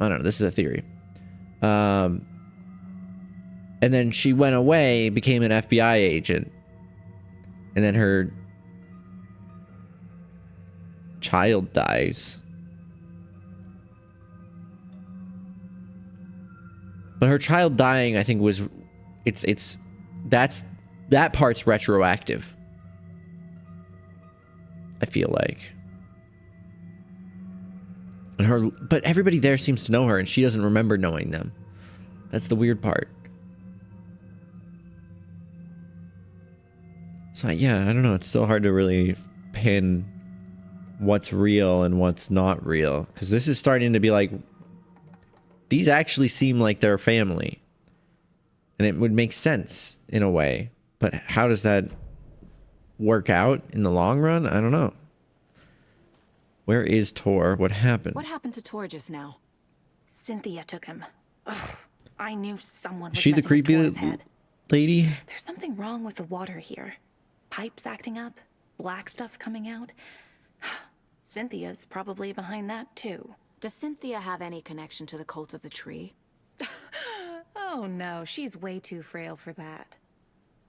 I don't know. This is a theory. And then she went away, became an FBI agent. And then her child dies. But her child dying, I think, that part's retroactive. I feel like. But everybody there seems to know her, and she doesn't remember knowing them. That's the weird part. So yeah, I don't know. It's still hard to really pin what's real and what's not real, because this is starting to be like, these actually seem like their family, and it would make sense in a way. But how does that work out in the long run? I don't know. Where is Tor? What happened? What happened to Tor just now? Cynthia took him. Ugh, I knew someone was Is she the messing with creepy Tor's head. lady? There's something wrong with the water here. Pipes acting up, black stuff coming out. Cynthia's probably behind that too. Does Cynthia have any connection to the cult of the tree? Oh no, she's way too frail for that.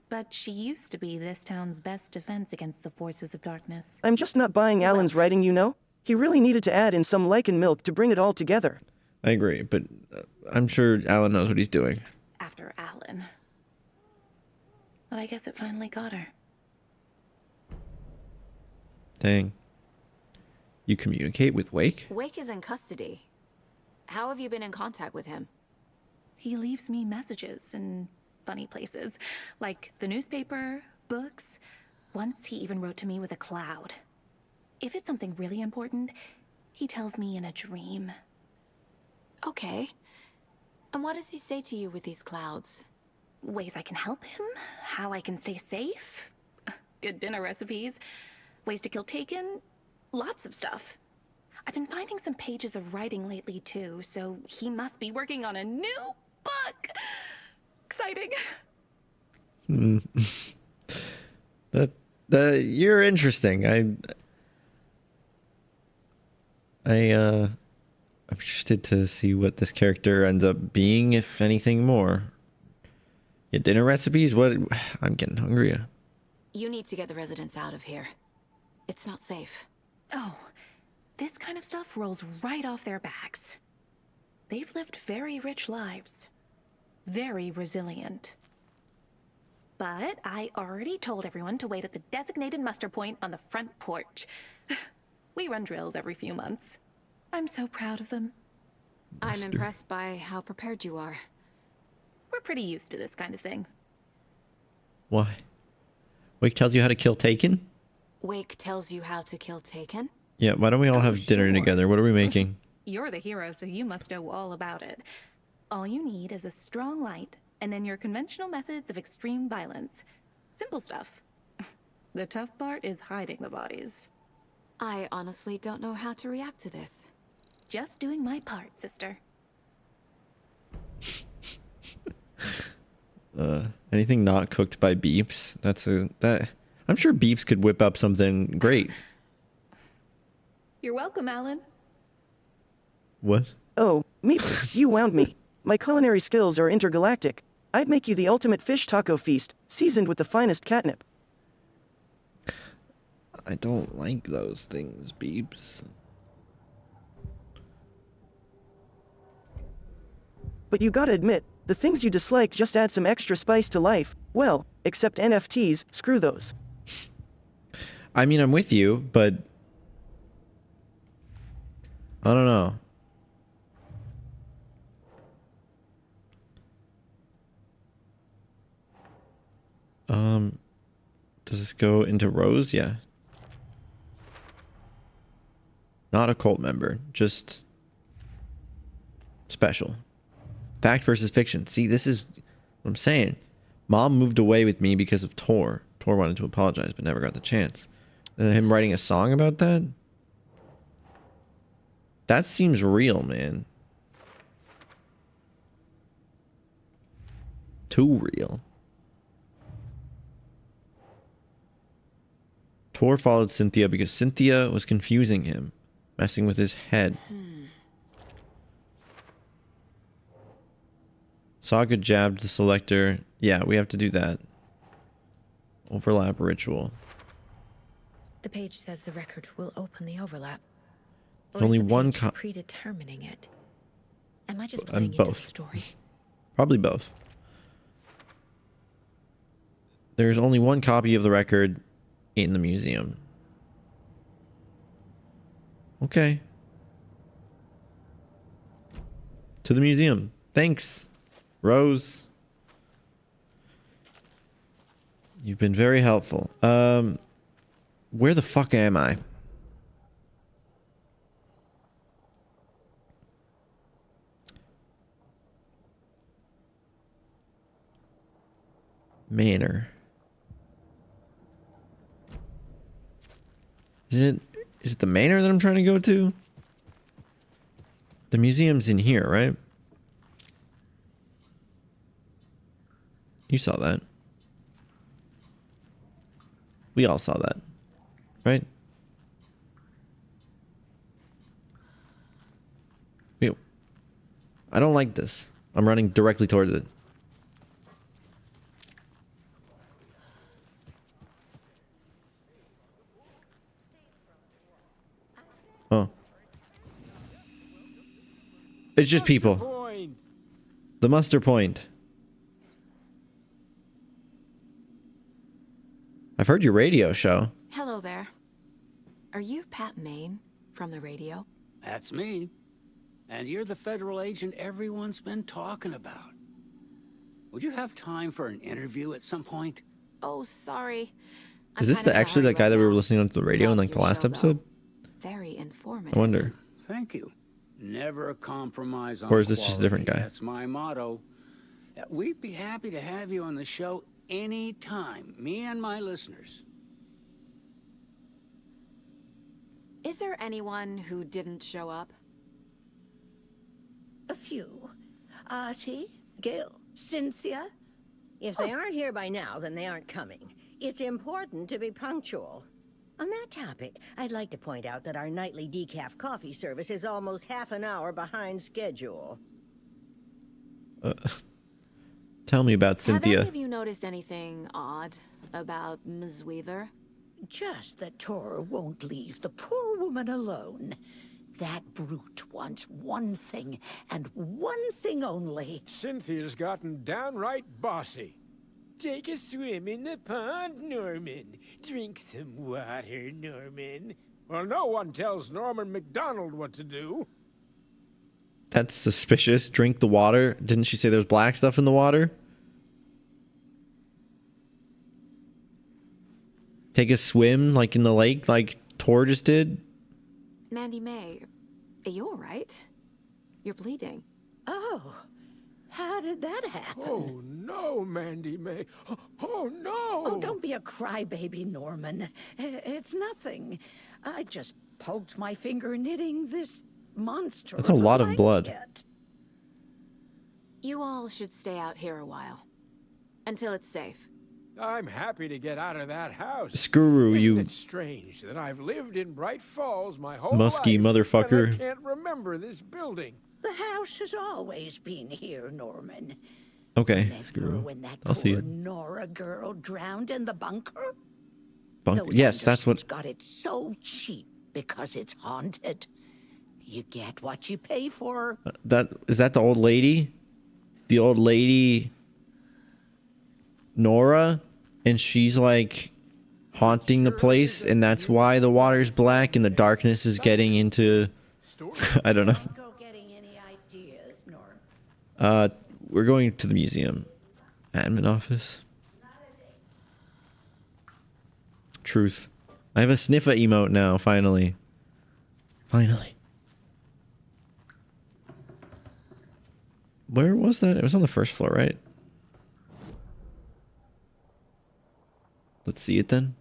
But she used to be this town's best defense against the forces of darkness. I'm just not buying Alan's writing, you know? He really needed to add in some lichen milk to bring it all together. I agree, but I'm sure Alan knows what he's doing. After Alan. But I guess it finally got her. Dang. You communicate with Wake? Wake is in custody. How have you been in contact with him? He leaves me messages in funny places, like the newspaper, books. Once he even wrote to me with a cloud. If it's something really important, he tells me in a dream. Okay. And what does he say to you with these clouds? Ways I can help him, how I can stay safe, good dinner recipes, ways to kill Taken, lots of stuff. I've been finding some pages of writing lately too, so he must be working on a new book. Exciting. You're interesting. I'm interested to see what this character ends up being, if anything more. Yeah, dinner recipes? What? I'm getting hungry. You need to get the residents out of here. It's not safe. Oh, this kind of stuff rolls right off their backs. They've lived very rich lives. Very resilient. But I already told everyone to wait at the designated muster point on the front porch. We run drills every few months. I'm so proud of them. I'm impressed by how prepared you are. We're pretty used to this kind of thing. Why? Wake tells you how to kill Taken? Wake tells you how to kill Taken? Yeah, why don't we all have dinner together? What are we making? You're the hero, so you must know all about it. All you need is a strong light, and then your conventional methods of extreme violence. Simple stuff. The tough part is hiding the bodies. I honestly don't know how to react to this. Just doing my part, sister. Anything not cooked by Beeps? I'm sure Beeps could whip up something great. You're welcome, Alan. What? Oh, Meep, you wound me. My culinary skills are intergalactic. I'd make you the ultimate fish taco feast, seasoned with the finest catnip. I don't like those things, Beeps. But you gotta admit, the things you dislike just add some extra spice to life. Well, except NFTs, screw those. I mean, I'm with you, but I don't know. Does this go into Rose? Yeah. Not a cult member, just special. Fact versus fiction. See, this is what I'm saying. Mom moved away with me because of Tor. Tor wanted to apologize, but never got the chance. Him writing a song about that? That seems real, man. Too real. Tor followed Cynthia because Cynthia was confusing him, messing with his head. Saga jabbed the selector. Yeah, we have to do that. Overlap ritual. The page says the record will open the overlap. Or There's only is the one page predetermining it? Am I just I'm playing into the both. story? Probably both. There's only one copy of the record in the museum. Okay. To the museum. Thanks, Rose. You've been very helpful. Where the fuck am I? Manor. Is it the manor that I'm trying to go to? The museum's in here, right? You saw that. We all saw that, right? Wait, I don't like this. I'm running directly towards it. Oh. It's just people. The muster point. I've heard your radio show. Hello there. Are you Pat Maine from the radio? That's me. And you're the federal agent everyone's been talking about. Would you have time for an interview at some point? Oh, sorry. Is this actually that guy that we were listening on to the radio in like the last episode? Very informative. I wonder. Thank you. Never compromise on Or is this just a different quality. guy? That's my motto. We'd be happy to have you on the show anytime, me and my listeners. Is there anyone who didn't show up? A few. Archie, Gail, Cynthia. If they aren't here by now, then they aren't coming. It's important to be punctual. On that topic, I'd like to point out that our nightly decaf coffee service is almost half an hour behind schedule. Tell me about Have Cynthia. any of you noticed anything odd about Ms. Weaver? Just that Tor won't leave the poor woman alone. That brute wants one thing, and one thing only. Cynthia's gotten downright bossy. Take a swim in the pond, Norman. Drink some water, Norman. Well, no one tells Norman McDonald what to do. That's suspicious. Drink the water. Didn't she say there's black stuff in the water? Take a swim like in the lake like Tor just did? Mandy May, are you all right? You're bleeding. Oh, how did that happen? Oh, no, Mandy May. Oh, no! Oh, don't be a crybaby, Norman. It's nothing. I just poked my finger knitting this monster. That's a lot of blood. blanket. You all should stay out here a while. Until it's safe. I'm happy to get out of that house. Screw Isn't you. it strange that I've lived in Bright Falls my whole Musky life, motherfucker. and I can't remember this building. The house has always been here, Norman. Okay, screw. When that I'll see poor it. Nora girl drowned in the bunker. Bunker. Those Yes, that's Andersons what. got it so cheap because it's haunted. You get what you pay for. That is that the old lady? The old lady Nora, and she's like haunting the place, and that's why the water's black and the darkness is getting into I don't know. We're going to the museum. Admin office. Truth. I have a sniffer emote now, finally. Finally. Where was that? It was on the first floor, right? Let's see it then.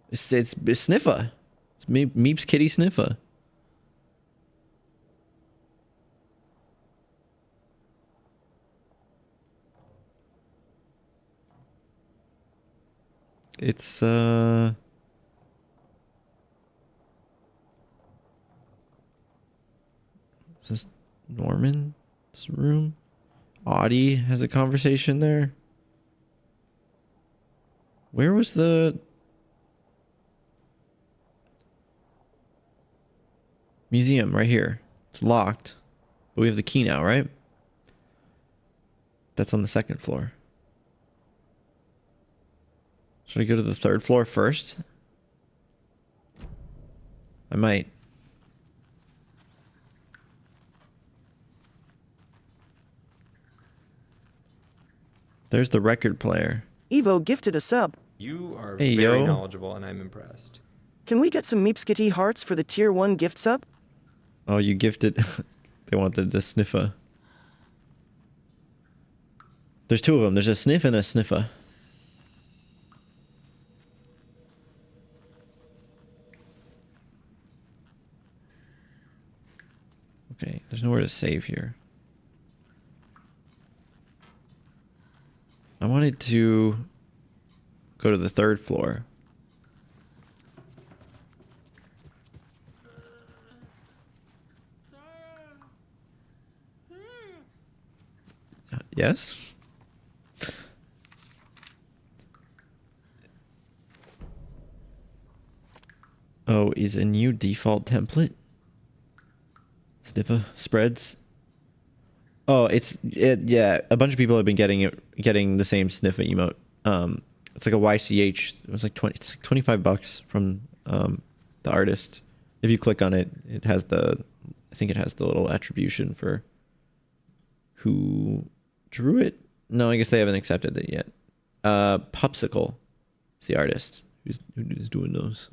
It's Sniffer. It's Meep's kitty Sniffer. It's is this Norman's room? Audie has a conversation there. Where was the museum? Right here. It's locked. But we have the key now, right? That's on the second floor. Should I go to the third floor first? I might. There's the record player. Evo gifted a sub. You are Hey, very yo. knowledgeable, and I'm impressed. Can we get some Meepskitty hearts for the tier 1 gift sub? Oh, you gifted. They wanted a sniffer. There's two of them. There's a sniff and a sniffer. Okay, there's nowhere to save here. I wanted to go to the third floor. Yes? Oh, is a new default template? Sniffer spreads. Oh, yeah. A bunch of people have been getting the same sniffer emote. It's like a YCH. It was like 25 bucks from the artist. If you click on it, it has I think it has the little attribution for who drew it. No, I guess they haven't accepted it yet. Popsicle is the artist who's doing those.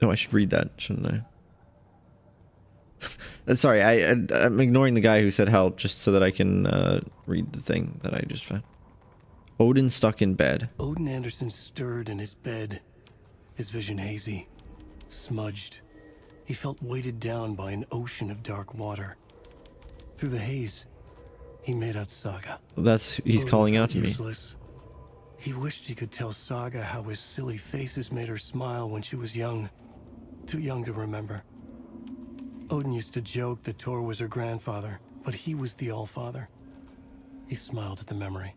Oh, I should read that, shouldn't I? Sorry, I'm ignoring the guy who said help just so that I can read the thing that I just found. Odin stuck in bed. Odin Anderson stirred in his bed, his vision hazy, smudged. He felt weighted down by an ocean of dark water. Through the haze, he made out Saga. Well, he's calling out to me. Useless. He wished he could tell Saga how his silly faces made her smile when she was young. Too young to remember. Odin used to joke that Tor was her grandfather, but he was the Allfather. He smiled at the memory.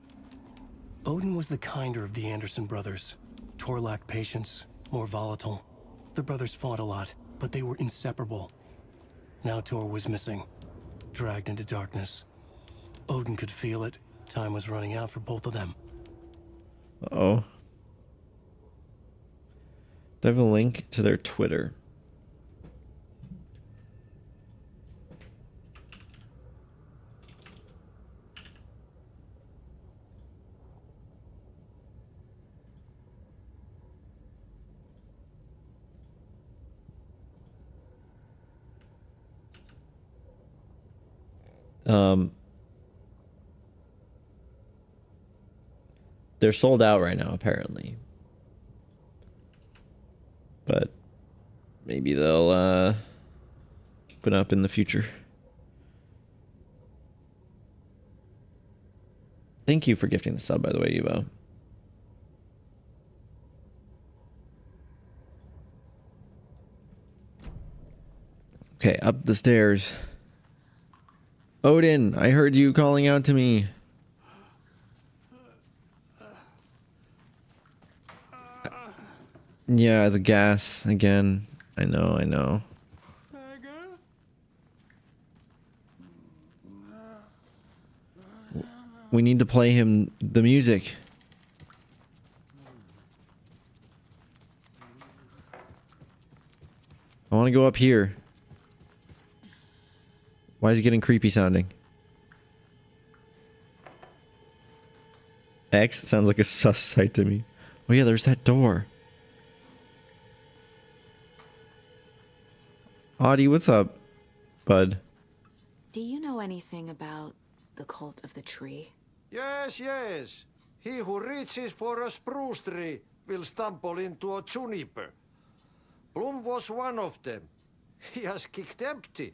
Odin was the kinder of the Anderson brothers. Tor lacked patience, more volatile. The brothers fought a lot, but they were inseparable. Now Tor was missing, dragged into darkness. Odin could feel it. Time was running out for both of them. Uh-oh. They have a link to their Twitter. They're sold out right now, apparently. But maybe they'll open up in the future. Thank you for gifting the sub, by the way, Evo. Okay, up the stairs. Odin, I heard you calling out to me. Yeah, the gas again. I know. We need to play him the music. I want to go up here. Why is it getting creepy sounding? X sounds like a sus site to me. Oh yeah, there's that door. Audie, what's up, bud? Do you know anything about the cult of the tree? Yes, yes. He who reaches for a spruce tree will stumble into a juniper. Bloom was one of them. He has kicked empty.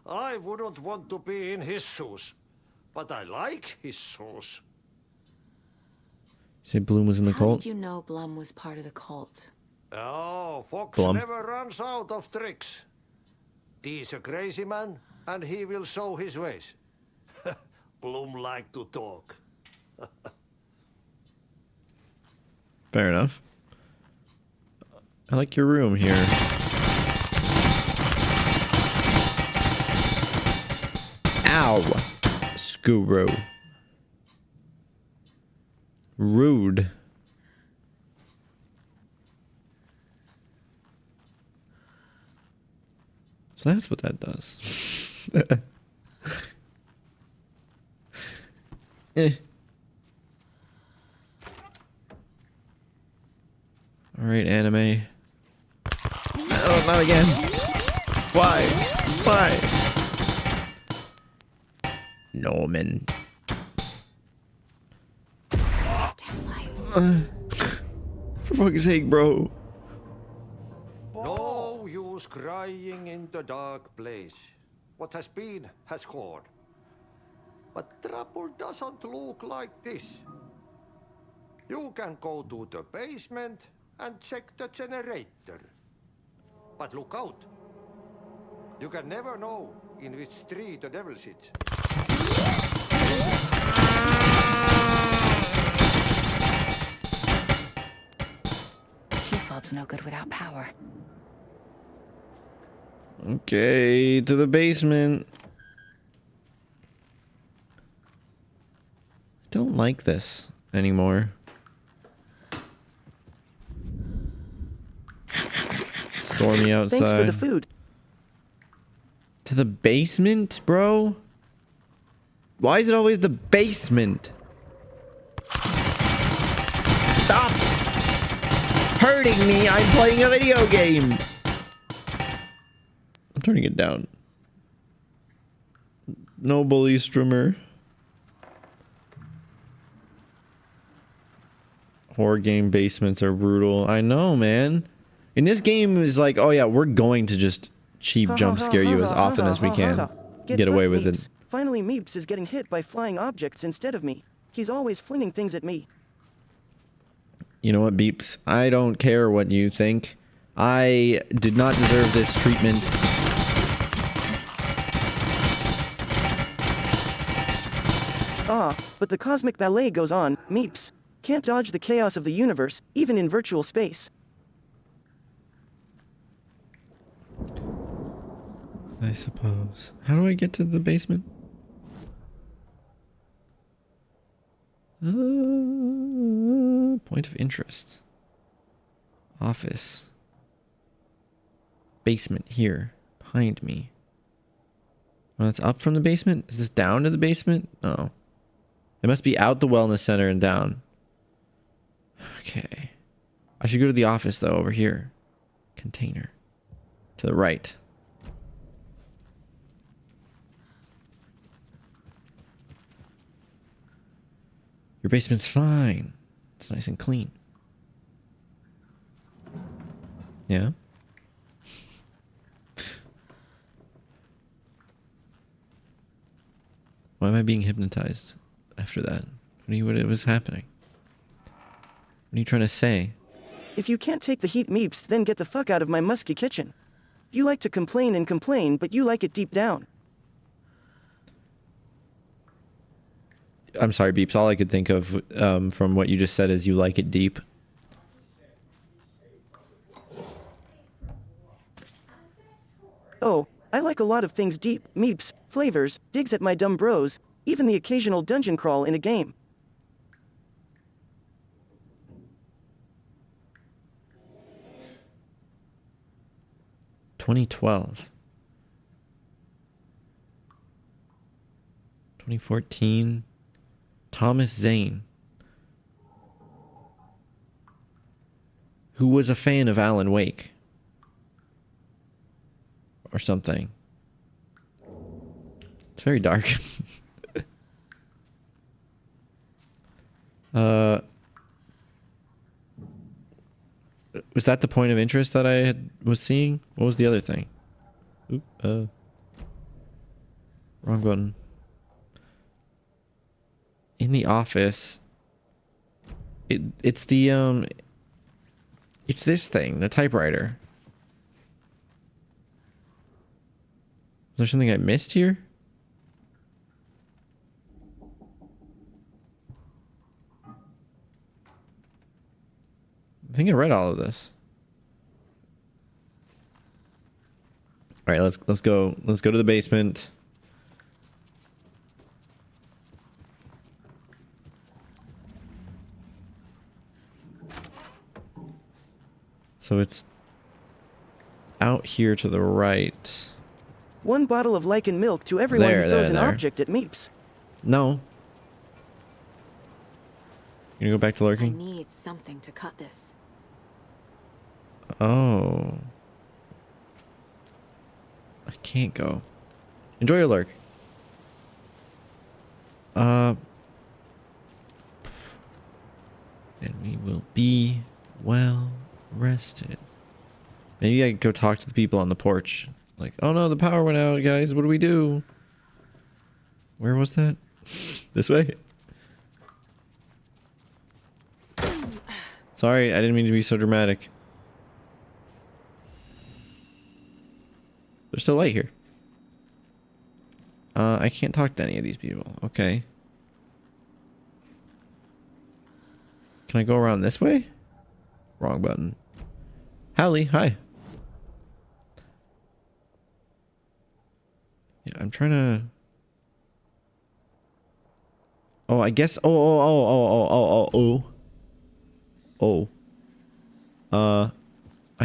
I wouldn't want to be in his shoes. But I like his shoes. Say Bloom was in the How cult? did you know Blum was part of the cult? Oh, Fox Blum. never runs out of tricks. He's a crazy man, and he will show his ways. Bloom like to talk. Fair enough. I like your room here. Ow! Screw. Rude. So that's what that does. Alright, anime. Oh, not again. Why? Why? Norman. For fuck's sake, bro. No use crying in the dark place. What has been has gone. But trouble doesn't look like this. You can go to the basement and check the generator. But look out. You can never know in which tree the devil sits. Q-Fob's no good without power. Okay, to the basement. I don't like this anymore. Stormy outside. Thanks for the food. To the basement, bro? Why is it always the basement? Stop hurting me. I'm playing a video game. I'm turning it down. No bully streamer. Horror game basements are brutal. I know, man. In this game is like, oh yeah, we're going to just cheap jump scare you as often as we can. Get away with it. Finally, Meeps is getting hit by flying objects instead of me. He's always flinging things at me. You know what, Beeps? I don't care what you think. I did not deserve this treatment. Ah, but the cosmic ballet goes on, Meeps. Can't dodge the chaos of the universe, even in virtual space. I suppose. How do I get to the basement? Point of interest. Office. Basement here. Behind me. Well, that's up from the basement? Is this down to the basement? Oh. It must be out the wellness center and down. Okay. I should go to the office, though, over here. Container. To the right. Your basement's fine. It's nice and clean. Yeah? Why am I being hypnotized after that? What was happening? What are you trying to say? If you can't take the heat, Meeps, then get the fuck out of my musky kitchen. You like to complain and complain, but you like it deep down. I'm sorry, Beeps. All I could think of from what you just said is you like it deep. Oh, I like a lot of things deep, Meeps, flavors, digs at my dumb bros, even the occasional dungeon crawl in a game. (2012) 2014. Thomas Zane, who was a fan of Alan Wake or something. It's very dark. Was that the point of interest that I was seeing? What was the other thing? Oop, wrong button. In the office. It's the it's this thing, the typewriter. Is there something I missed here? I think I read all of this. All right, let's go to the basement. So it's out here to the right. One bottle of lichen milk to everyone who throws an there. object at Meeps. No. You gonna go back to I lurking? need something to cut this. Oh. I can't go. Enjoy your lurk. And we will be well rested. Maybe I could go talk to the people on the porch. Like, oh no, the power went out, guys. What do we do? Where was that? This way? Sorry, I didn't mean to be so dramatic. There's still light here. I can't talk to any of these people. Okay. Can I go around this way? Wrong button. Hallie, hi. Yeah, I'm trying to... Oh, I guess... I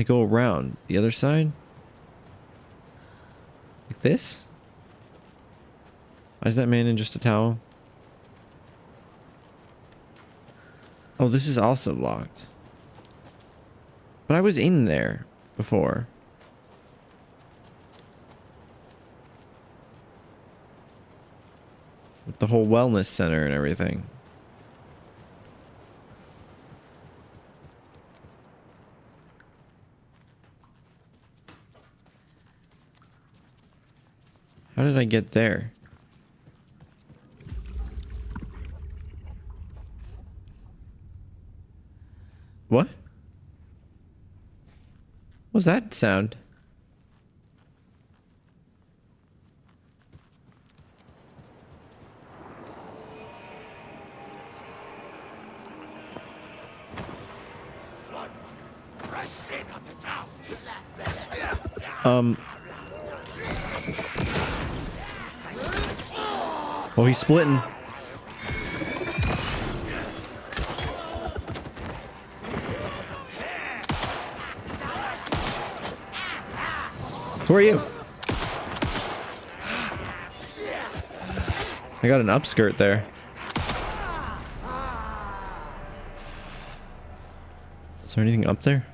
go around the other side? Like this? Why is that man in just a towel? Oh, this is also locked. But I was in there before. With the whole wellness center and everything. How did I get there? What? What was that sound? Oh, he's splitting. Who are you? I got an upskirt there. Is there anything up there?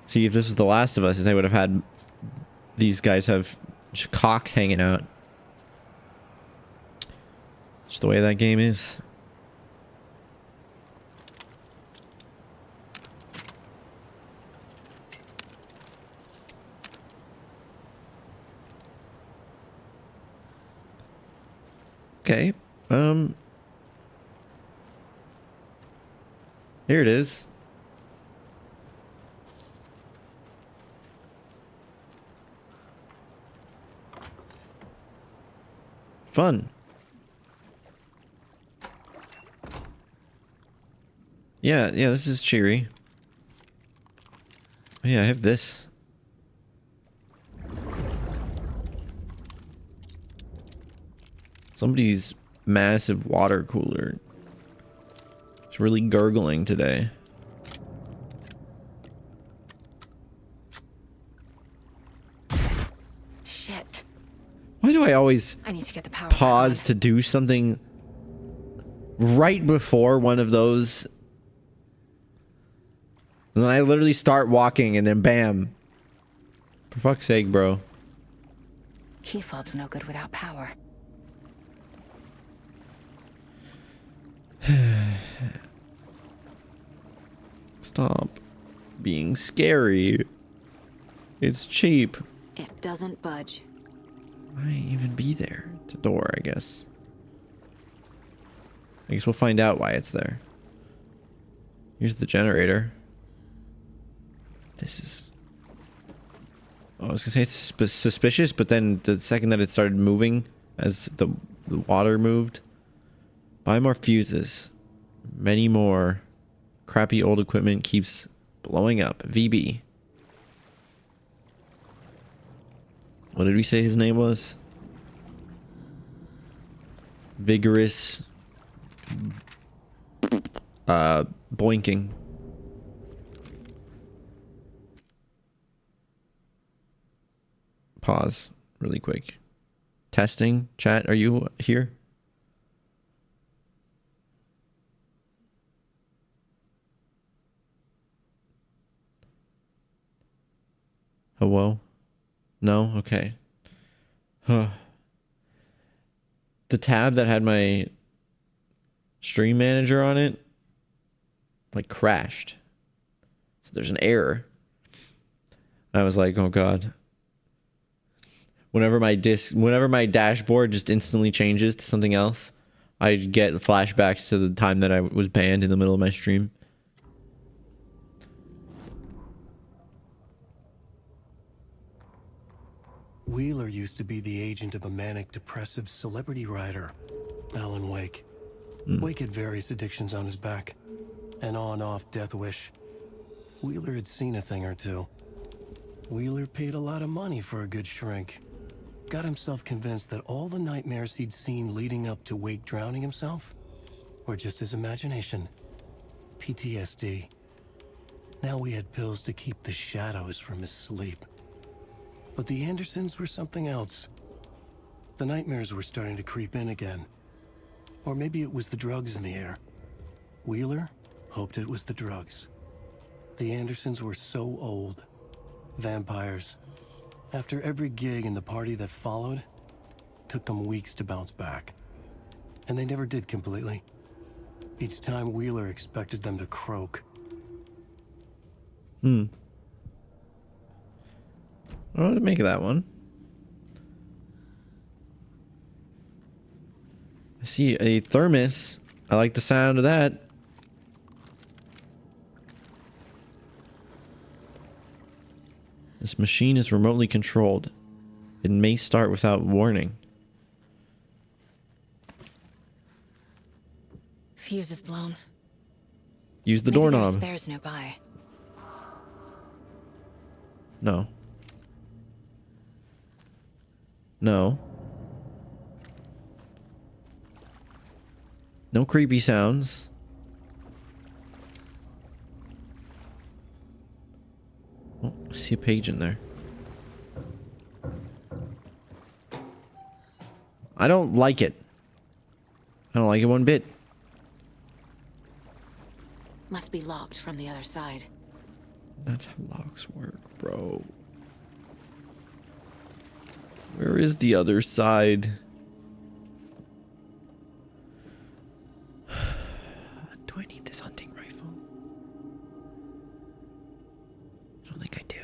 See, if this was The Last of Us, they would have had these guys have cocks hanging out. Just the way that game is. Okay. Here it is. Fun. Yeah, this is cheery. Oh, yeah, I have this. Somebody's massive water cooler. It's really gurgling today. Shit. Why do I always I need to get the power pause to do something right before one of those? And then I literally start walking and then bam. For fuck's sake, bro. Key fob's no good without power. Stop being scary. It's cheap. It doesn't budge. Why even be there? It's a door, I guess. I guess we'll find out why it's there. Here's the generator. This is... I was gonna say it's suspicious, but then the second that it started moving, as the water moved... Buy more fuses. Many more. Crappy old equipment keeps blowing up. VB. What did we say his name was? Vigorous. Boinking. Pause really quick. Testing. Chat, are you here? Hello? No? Okay. Huh. The tab that had my stream manager on it, like, crashed. So there's an error. I was like, oh god. Whenever my dashboard just instantly changes to something else, I get flashbacks to the time that I was banned in the middle of my stream. Wheeler used to be the agent of a manic-depressive celebrity writer, Alan Wake. Wake had various addictions on his back. An on-off death wish. Wheeler had seen a thing or two. Wheeler paid a lot of money for a good shrink. Got himself convinced that all the nightmares he'd seen leading up to Wake drowning himself were just his imagination. PTSD. Now we had pills to keep the shadows from his sleep. But the Andersons were something else. The nightmares were starting to creep in again. Or maybe it was the drugs in the air. Wheeler hoped it was the drugs. The Andersons were so old. Vampires. After every gig and the party that followed, took them weeks to bounce back. And they never did completely. Each time Wheeler expected them to croak. I don't know what to make of that one. I see a thermos. I like the sound of that. This machine is remotely controlled. It may start without warning. Fuse is blown. Use the Maybe there are doorknob. spares nearby. No. No. No creepy sounds. Oh, I see a page in there. I don't like it. I don't like it one bit. Must be locked from the other side. That's how locks work, bro. Where is the other side? Do I need this hunting rifle? I don't think I do.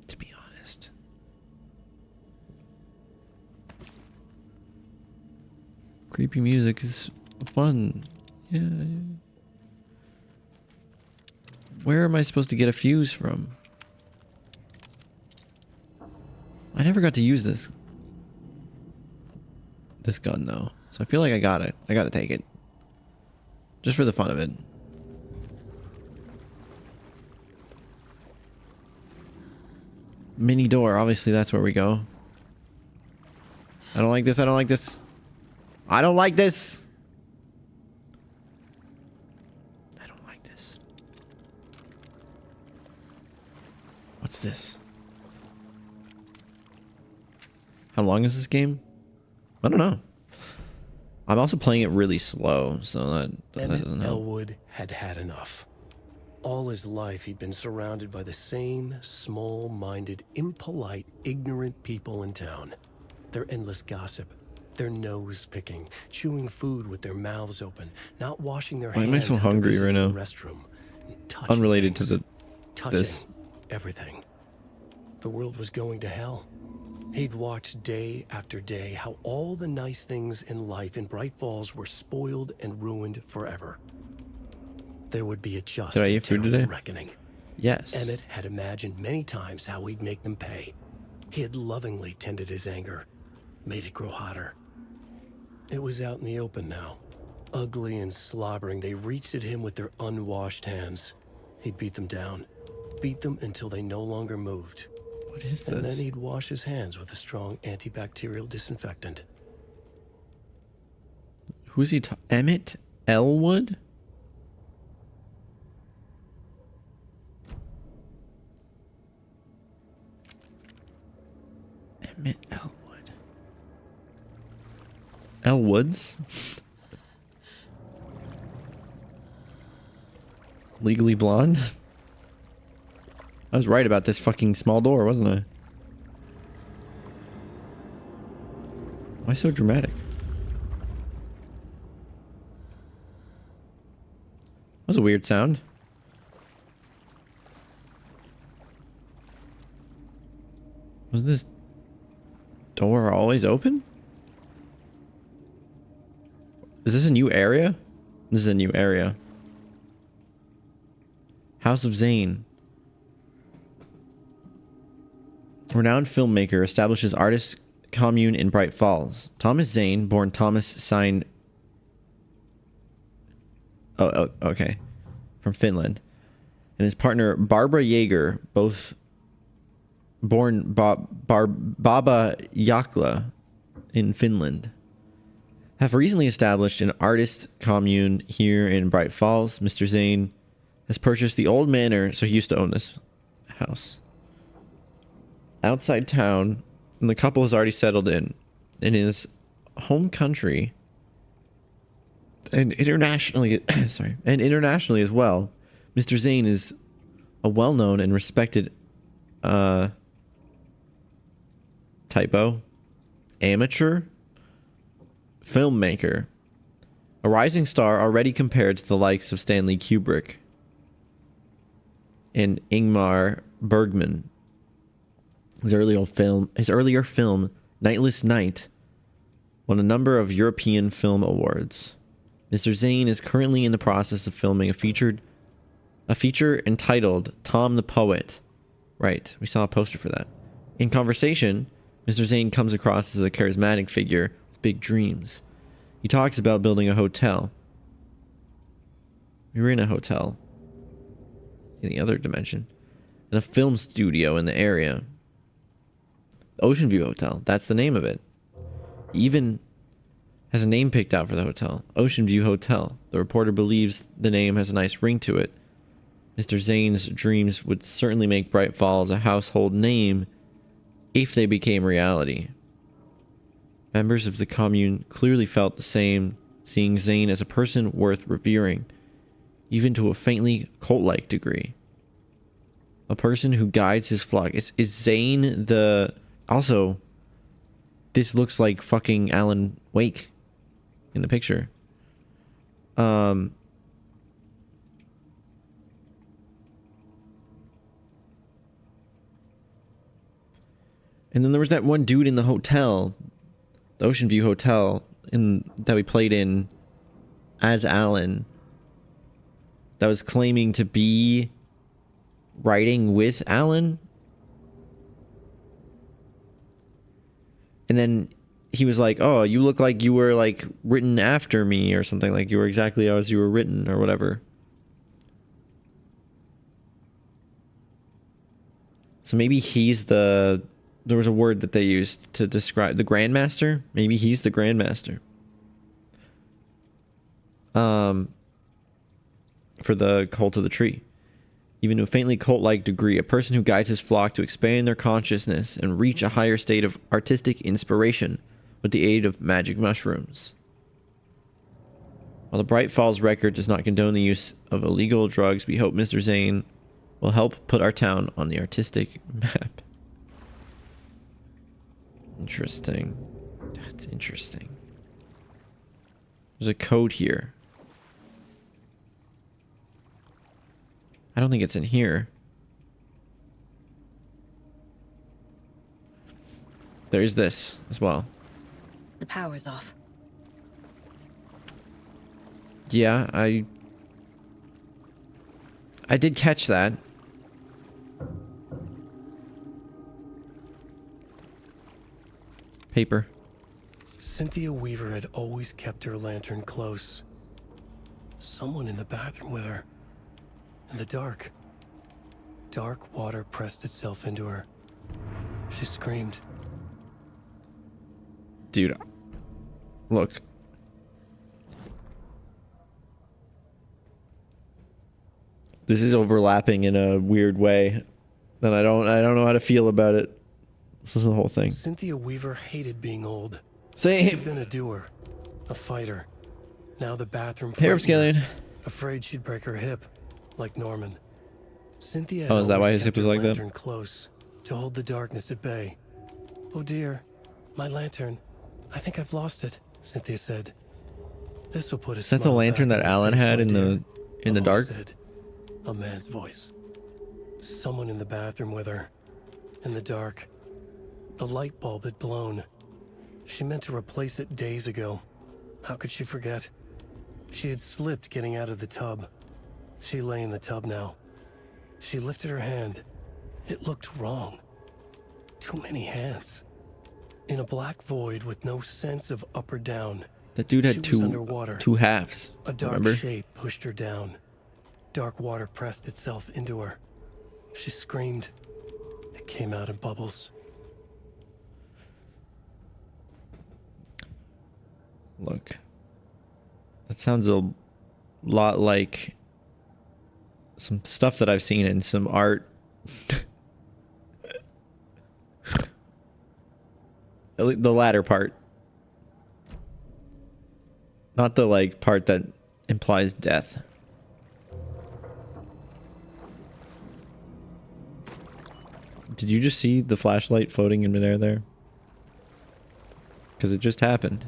To be honest. Creepy music is fun. Yeah. Where am I supposed to get a fuse from? I never got to use this gun though. So I feel like I got it. I gotta take it. Just for the fun of it. Mini door. Obviously that's where we go. I don't like this. I don't like this. I don't like this. I don't like this. What's this? How long is this game? I don't know. I'm also playing it really slow, so that doesn't help. Elwood had had enough. All his life, he'd been surrounded by the same small-minded, impolite, ignorant people in town. Their endless gossip, their nose-picking, chewing food with their mouths open, not washing their Why hands. am I so after hungry visiting right the now? restroom, touching Unrelated things, to the touching this. everything. The world was going to hell. He'd watched day after day how all the nice things in life in Bright Falls were spoiled and ruined forever. There would be a just Did I and eat food terrible today? reckoning. Yes. Emmett had imagined many times how he'd make them pay. He had lovingly tended his anger, made it grow hotter. It was out in the open now. Ugly and slobbering, they reached at him with their unwashed hands. He beat them down, beat them until they no longer moved. What is And then this? he'd wash his hands with a strong antibacterial disinfectant. Who's he? Emmett Elwood? Emmett Elwood. Elwoods? Legally Blonde? I was right about this fucking small door, wasn't I? Why so dramatic? That was a weird sound. Was this door always open? Is this a new area? This is a new area. House of Zane. Renowned filmmaker establishes artist commune in Bright Falls. Thomas Zane, born Thomas Sign. Oh, okay. From Finland. And his partner Barbara Yeager, both born Baba Jakla in Finland, have recently established an artist commune here in Bright Falls. Mr. Zane has purchased the old manor, so he used to own this house, outside town, and the couple has already settled in his home country and internationally. Sorry, and internationally as well. Mr. Zane is a well-known and respected amateur filmmaker, a rising star already compared to the likes of Stanley Kubrick and Ingmar Bergman. His earlier film, Nightless Night, won a number of European Film Awards. Mr. Zane is currently in the process of filming a feature entitled Tom the Poet. Right, we saw a poster for that. In conversation, Mr. Zane comes across as a charismatic figure with big dreams. He talks about building a hotel. We were in a hotel in the other dimension, and a film studio in the area. Ocean View Hotel, that's the name of it. Even has a name picked out for the hotel. Ocean View Hotel. The reporter believes the name has a nice ring to it. Mr. Zane's dreams would certainly make Bright Falls a household name if they became reality. Members of the commune clearly felt the same, seeing Zane as a person worth revering, even to a faintly cult-like degree. A person who guides his flock. Is Zane the... Also, this looks like fucking Alan Wake in the picture. And then there was that one dude in the hotel, the Ocean View Hotel, that we played in as Alan, that was claiming to be writing with Alan. And then he was like, oh, you look like you were like written after me or something, like you were exactly as you were written or whatever. So maybe he's the... There was a word that they used to describe the Grandmaster. Maybe he's the Grandmaster. For the Cult of the Tree. Even to a faintly cult-like degree, a person who guides his flock to expand their consciousness and reach a higher state of artistic inspiration with the aid of magic mushrooms. While the Bright Falls record does not condone the use of illegal drugs, we hope Mr. Zane will help put our town on the artistic map. Interesting. That's interesting. There's a code here. I don't think it's in here. There's this as well. The power's off. Yeah, I did catch that. Paper. Cynthia Weaver had always kept her lantern close. Someone in the bathroom with her. In the dark. Dark water pressed itself into her. She screamed. Dude, look. This is overlapping in a weird way that I don't know how to feel about it. This is the whole thing. Cynthia Weaver hated being old. Same. She'd been a doer, a fighter. Now the bathroom. Hair upscaling. Afraid she'd break her hip, like Norman. Cynthia. Oh, is that why his hip was like that? Lantern close to hold the darkness at bay. Oh dear, my lantern. I think I've lost it. Cynthia said. This will put us. Is that the lantern that Alan had in the dark? Said, a man's voice. Someone in the bathroom with her. In the dark. The light bulb had blown. She meant to replace it days ago. How could she forget? She had slipped getting out of the tub. She lay in the tub now. She lifted her hand. It looked wrong. Too many hands. In a black void with no sense of up or down. That dude had two halves. A dark remember? shape pushed her down. Dark water pressed itself into her. She screamed. It came out in bubbles. Look. That sounds a lot like some stuff that I've seen in some art. The latter part. Not the like part that implies death. Did you just see the flashlight floating in midair there? Because it just happened.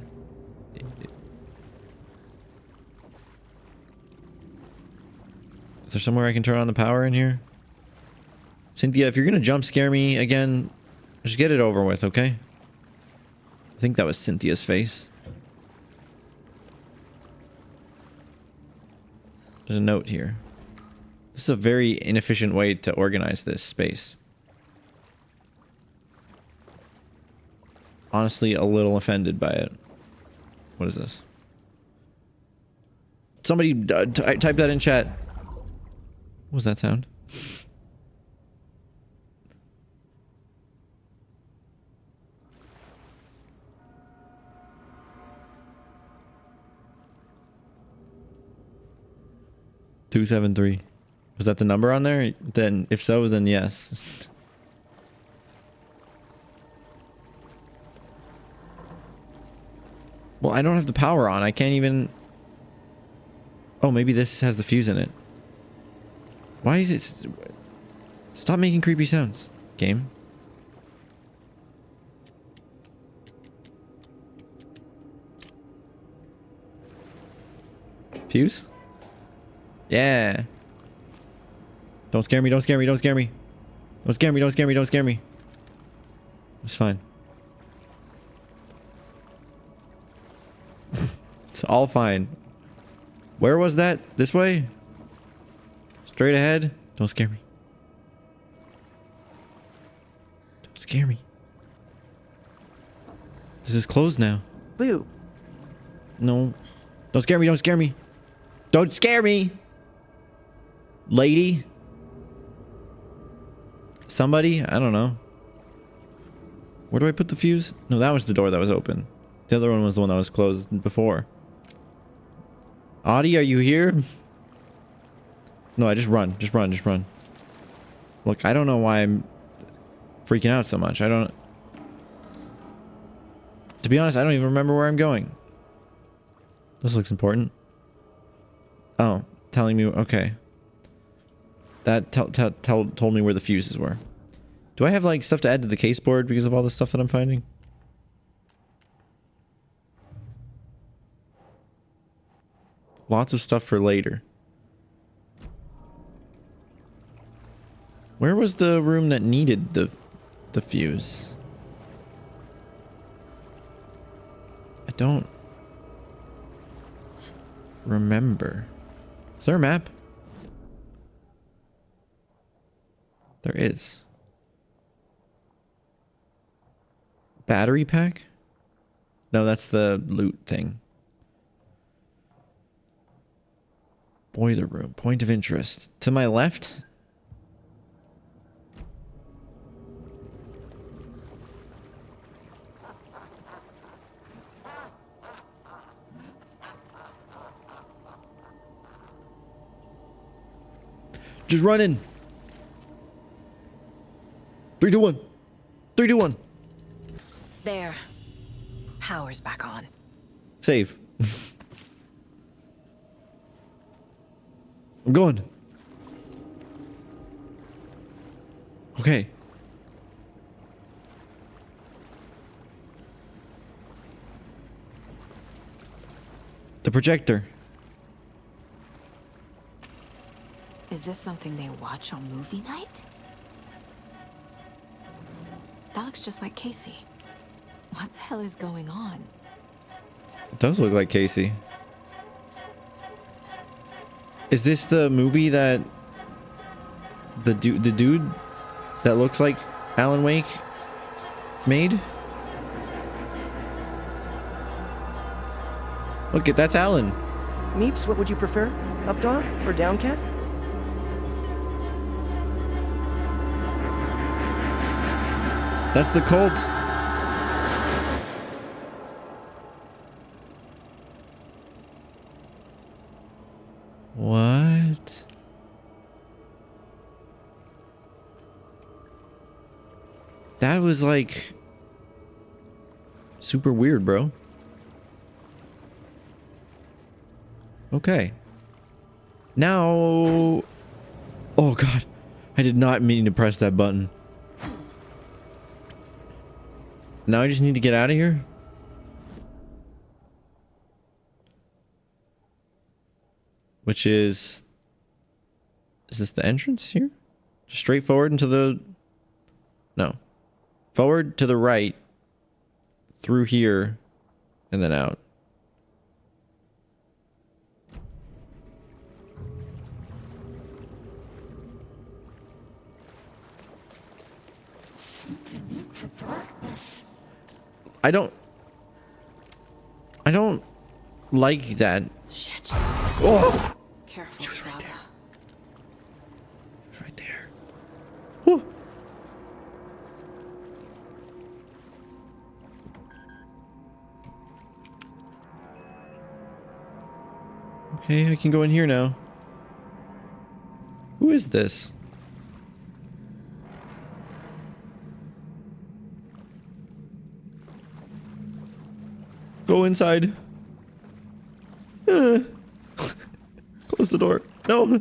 Is there somewhere I can turn on the power in here? Cynthia, if you're gonna jump scare me again, just get it over with, okay? I think that was Cynthia's face. There's a note here. This is a very inefficient way to organize this space. Honestly, a little offended by it. What is this? Somebody type that in chat. What was that sound? 273. Was that the number on there? Then, if so, then yes. Well, I don't have the power on. I can't even... Oh, maybe this has the fuse in it. Why is it... Stop making creepy sounds, game. Fuse? Yeah. Don't scare me, don't scare me, don't scare me. Don't scare me, don't scare me, don't scare me. It's fine. It's all fine. Where was that? This way? Straight ahead? Don't scare me. Don't scare me. This is closed now. Boo. No. Don't scare me, don't scare me. Don't scare me! Lady? Somebody? I don't know. Where do I put the fuse? No, that was the door that was open. The other one was the one that was closed before. Audie, are you here? No, I just run. Just run. Just run. Look, I don't know why I'm freaking out so much. I don't... To be honest, I don't even remember where I'm going. This looks important. Oh, telling me... Okay. That told me where the fuses were. Do I have, like, stuff to add to the case board because of all the stuff that I'm finding? Lots of stuff for later. Where was the room that needed the fuse? I don't remember. Is there a map? There is. Battery pack? No, that's the loot thing. Boiler room. Point of interest. To my left? Just run in. 3, 2, 1. 3, 2, 1. There. Power's back on. Save. I'm going. Okay. The projector. Is this something they watch on movie night? That looks just like Casey. What the hell is going on? It does look like Casey. Is this the movie that the dude that looks like Alan Wake made? Look at that's Alan. Meeps, what would you prefer? Up dog or down cat? That's the cult. What? That was like super weird, bro. Okay. Now... Oh god. I did not mean to press that button. Now I just need to get out of here? Which is... Is this the entrance here? Just straight forward into the... No. Forward to the right. Through here. And then out. I don't like that. Shit. Oh! Careful, She was right Saga. there. She was right there. Whew. Okay, I can go in here now. is this? Go inside. Close the door. No.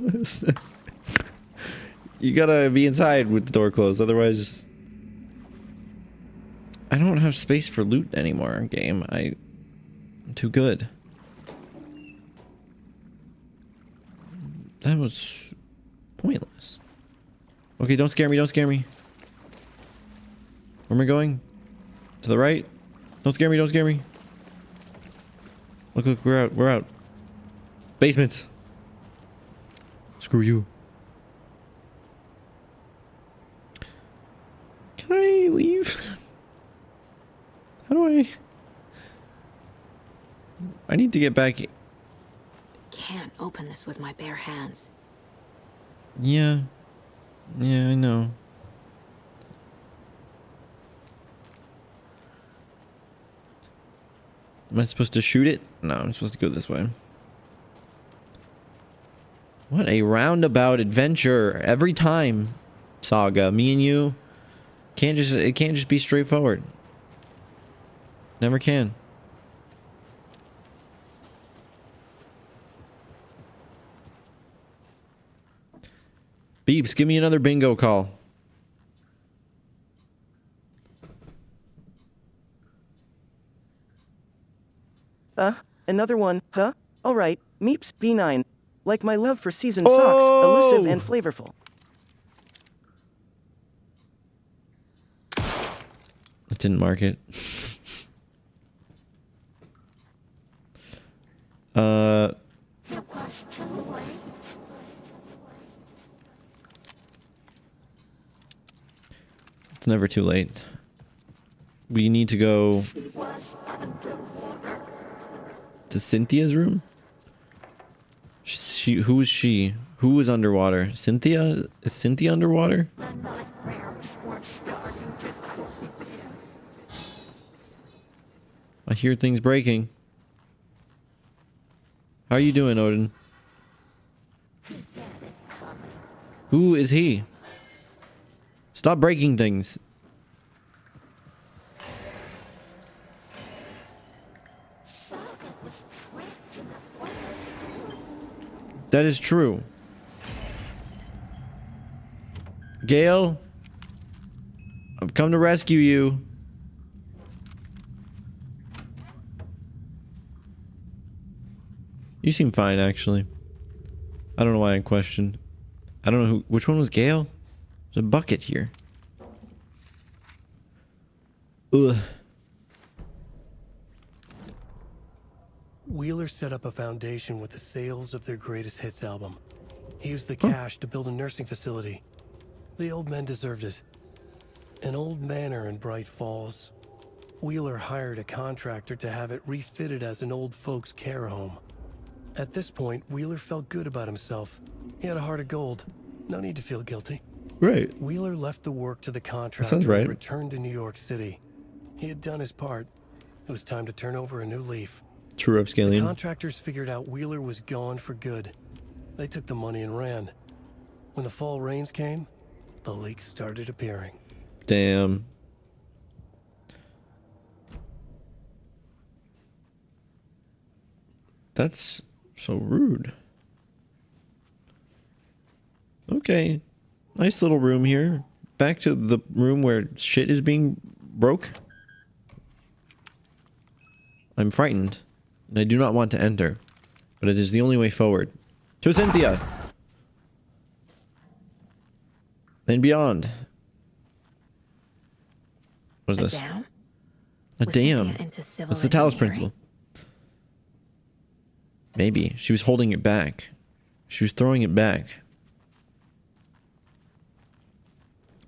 You gotta be inside with the door closed, otherwise... I don't have space for loot anymore, game. I'm too good. That was pointless. Okay, don't scare me, don't scare me. Where am I going? To the right? Don't scare me, don't scare me. Look, look, we're out, we're out. Basements. Screw you. Can I leave? How do I... I need to get back... Can't open this with my bare hands. Yeah. Yeah, I know. Am I supposed to shoot it? No, I'm supposed to go this way. What a roundabout adventure every time, Saga. Me and you it can't just be straightforward. Never can. Beeps, give me another bingo call. Another one, huh? Alright, Meeps B9. Like my love for seasoned socks, elusive and flavorful. It didn't mark it. It's never too late. We need to go to Cynthia's room? Who is she? Who is underwater? Cynthia? Is Cynthia underwater? I hear things breaking. How are you doing, Odin? Who is he? Stop breaking things. That is true. Gale, I've come to rescue you. You seem fine, actually. I don't know why I questioned. I don't know which one was Gale? There's a bucket here. Ugh. Wheeler set up a foundation with the sales of their greatest hits album. He used the cash to build a nursing facility. The old men deserved it. An old manor in Bright Falls. Wheeler hired a contractor to have it refitted as an old folks' care home. At this point, Wheeler felt good about himself. He had a heart of gold. No need to feel guilty. Right. Wheeler left the work to the contractor sounds right. and returned to New York City. He had done his part. It was time to turn over a new leaf. True The upscaling. contractors figured out Wheeler was gone for good. They took the money and ran. When the fall rains came, the leaks started appearing. Damn. That's so rude. Okay. Nice little room here. Back to the room where shit is being broke. I'm frightened. And I do not want to enter. But it is the only way forward. To Cynthia! And beyond. What is this? Dam? A Was dam. Cynthia into civil What's the Talos engineering? principle? Maybe. She was holding it back. She was throwing it back.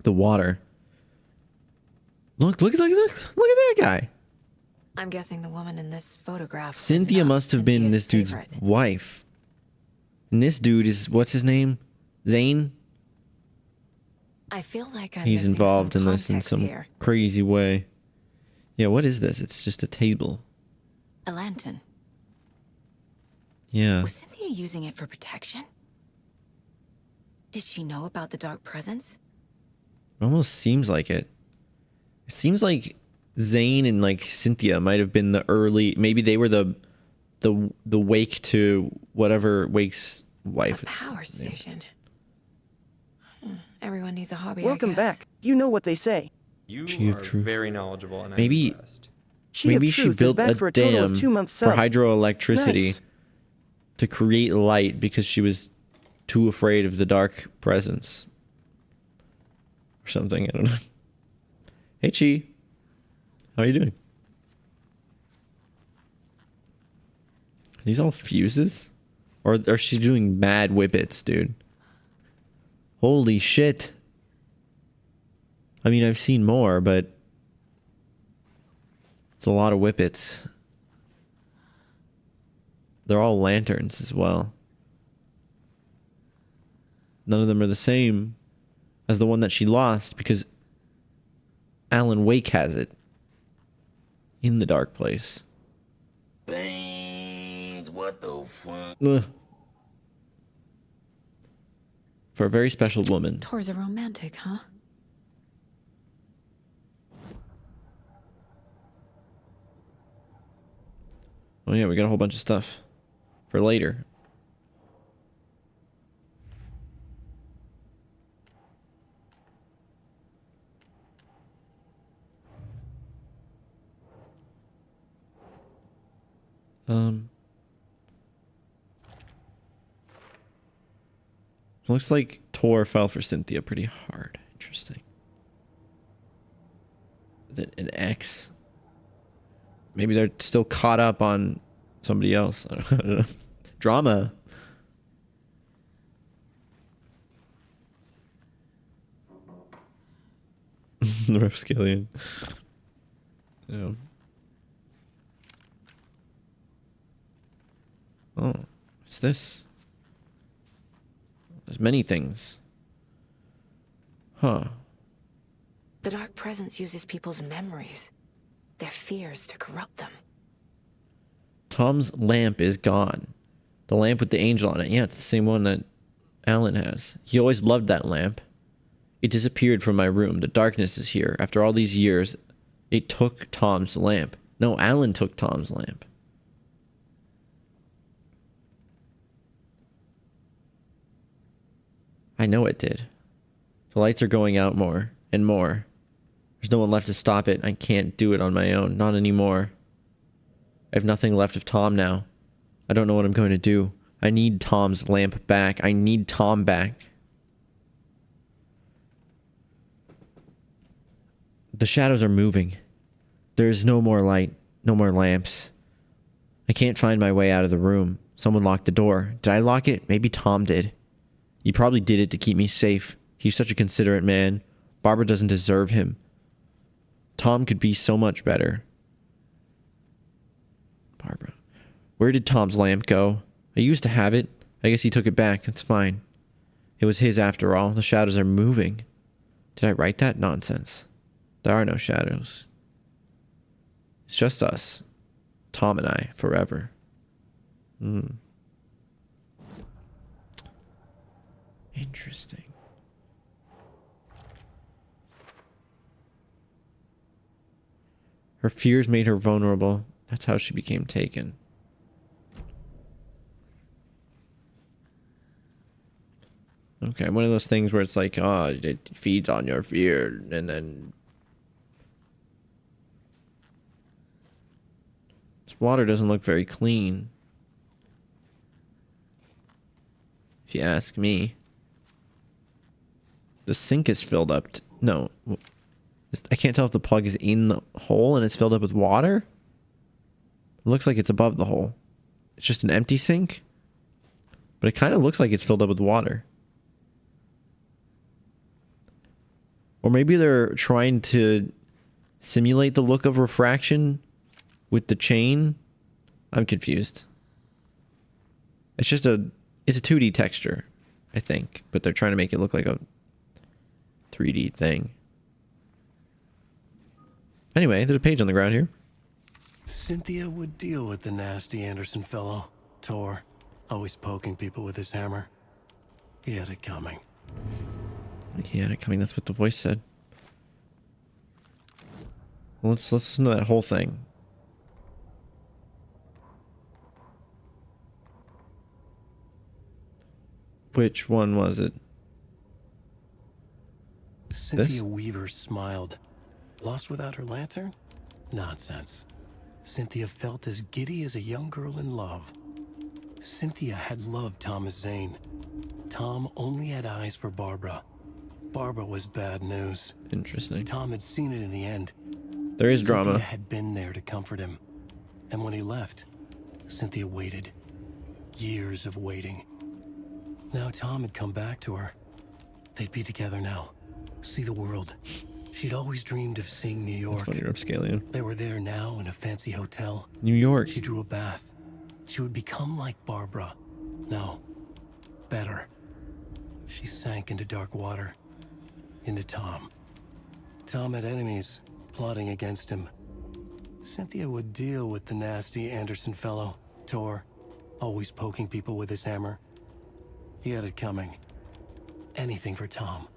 The water. Look at that guy. I'm guessing the woman in this photograph. was Cynthia not must have been Cynthia's this dude's favorite. wife. And this dude is, what's his name? Zane? I feel like I'm He's missing involved some in this in context some here. crazy way. Yeah, what is this? It's just a table. A lantern. Yeah. Was Cynthia using it for protection? Did she know about the dark presence? It almost seems like it. It seems like Zane and like Cynthia might have been the early. Maybe they were the Wake to whatever Wake's wife is. Power station. Everyone needs a hobby. Welcome I guess. back. You know what they say. You She of are Truth. very knowledgeable, and I'm Maybe impressed. maybe she Truth is built back a for a total of dam 2 months for sub. hydroelectricity Nice. to create light because she was too afraid of the dark presence or something. I don't know. Hey, Chi. How are you doing? Are these all fuses? Or are she doing mad whippets, dude? Holy shit. I mean, I've seen more, but it's a lot of whippets. They're all lanterns as well. None of them are the same as the one that she lost because Alan Wake has it in the dark place. Beans, what the fuck? Ugh. For a very special woman. Tor's a romantic, huh? Oh yeah, we got a whole bunch of stuff for later. Looks like Tor fell for Cynthia pretty hard. Interesting. An X. Maybe they're still caught up on somebody else. I don't know. Drama. The Repskillian. Yeah. Oh, what's this? There's many things. Huh. The dark presence uses people's memories, their fears to corrupt them. Tom's lamp is gone. The lamp with the angel on it. Yeah, it's the same one that Alan has. He always loved that lamp. It disappeared from my room. The darkness is here. After all these years, it took Tom's lamp. No, Alan took Tom's lamp. I know it did. The lights are going out more and more. There's no one left to stop it. I can't do it on my own. Not anymore. I have nothing left of Tom now. I don't know what I'm going to do. I need Tom's lamp back. I need Tom back. The shadows are moving. There is no more light. No more lamps. I can't find my way out of the room. Someone locked the door. Did I lock it? Maybe Tom did. He probably did it to keep me safe. He's such a considerate man. Barbara doesn't deserve him. Tom could be so much better. Barbara. Where did Tom's lamp go? I used to have it. I guess he took it back. It's fine. It was his after all. The shadows are moving. Did I write that? Nonsense. There are no shadows. It's just us. Tom and I, forever. Interesting. Her fears made her vulnerable. That's how she became taken. Okay, one of those things where it's like, oh, it feeds on your fear, and then this water doesn't look very clean, if you ask me. The sink is filled up. No, I can't tell if the plug is in the hole and it's filled up with water. It looks like it's above the hole. It's just an empty sink, but it kind of looks like it's filled up with water. Or maybe they're trying to simulate the look of refraction with the chain. I'm confused. It's just it's a 2D texture, I think, but they're trying to make it look like a 3D thing. Anyway, there's a page on the ground here. Cynthia would deal with the nasty Anderson fellow, Tor, always poking people with his hammer. He had it coming. He had it coming. That's what the voice said. Well, let's listen to that whole thing. Which one was it? Cynthia Weaver smiled. Lost without her lantern? Nonsense. Cynthia felt as giddy as a young girl in love. Cynthia had loved Thomas Zane. Tom only had eyes for Barbara. Barbara was bad news. Interesting. Tom had seen it in the end. There is drama. Cynthia had been there to comfort him. And when he left, Cynthia waited. Years of waiting. Now Tom had come back to her. They'd be together now. See the world. She'd always dreamed of seeing New York. That's funny, you're upscaling. They were there now in a fancy hotel. New York. She drew a bath. She would become like Barbara. No. Better. She sank into dark water. Into Tom. Tom had enemies plotting against him. Cynthia would deal with the nasty Anderson fellow, Tor, always poking people with his hammer. He had it coming. Anything for Tom.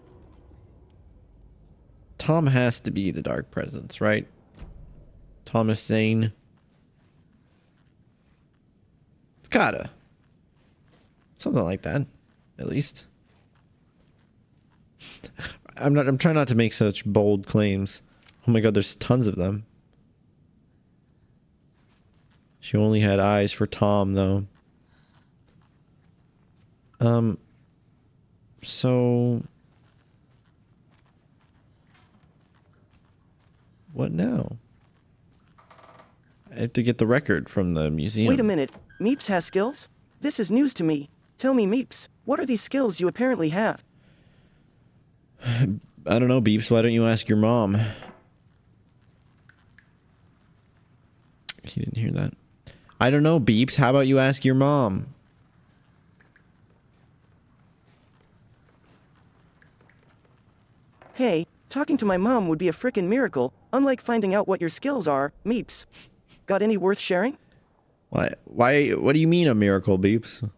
Tom has to be the dark presence, right? Thomas Zane. It's gotta. Something like that, at least. I'm trying not to make such bold claims. Oh my god, there's tons of them. She only had eyes for Tom, though. So what now? I have to get the record from the museum. Wait a minute. Meeps has skills? This is news to me. Tell me, Meeps, what are these skills you apparently have? I don't know, Beeps. Why don't you ask your mom? He didn't hear that. I don't know, Beeps. How about you ask your mom? Hey, talking to my mom would be a frickin' miracle, unlike finding out what your skills are, Meeps. Got any worth sharing? Why, what do you mean a miracle, Beeps?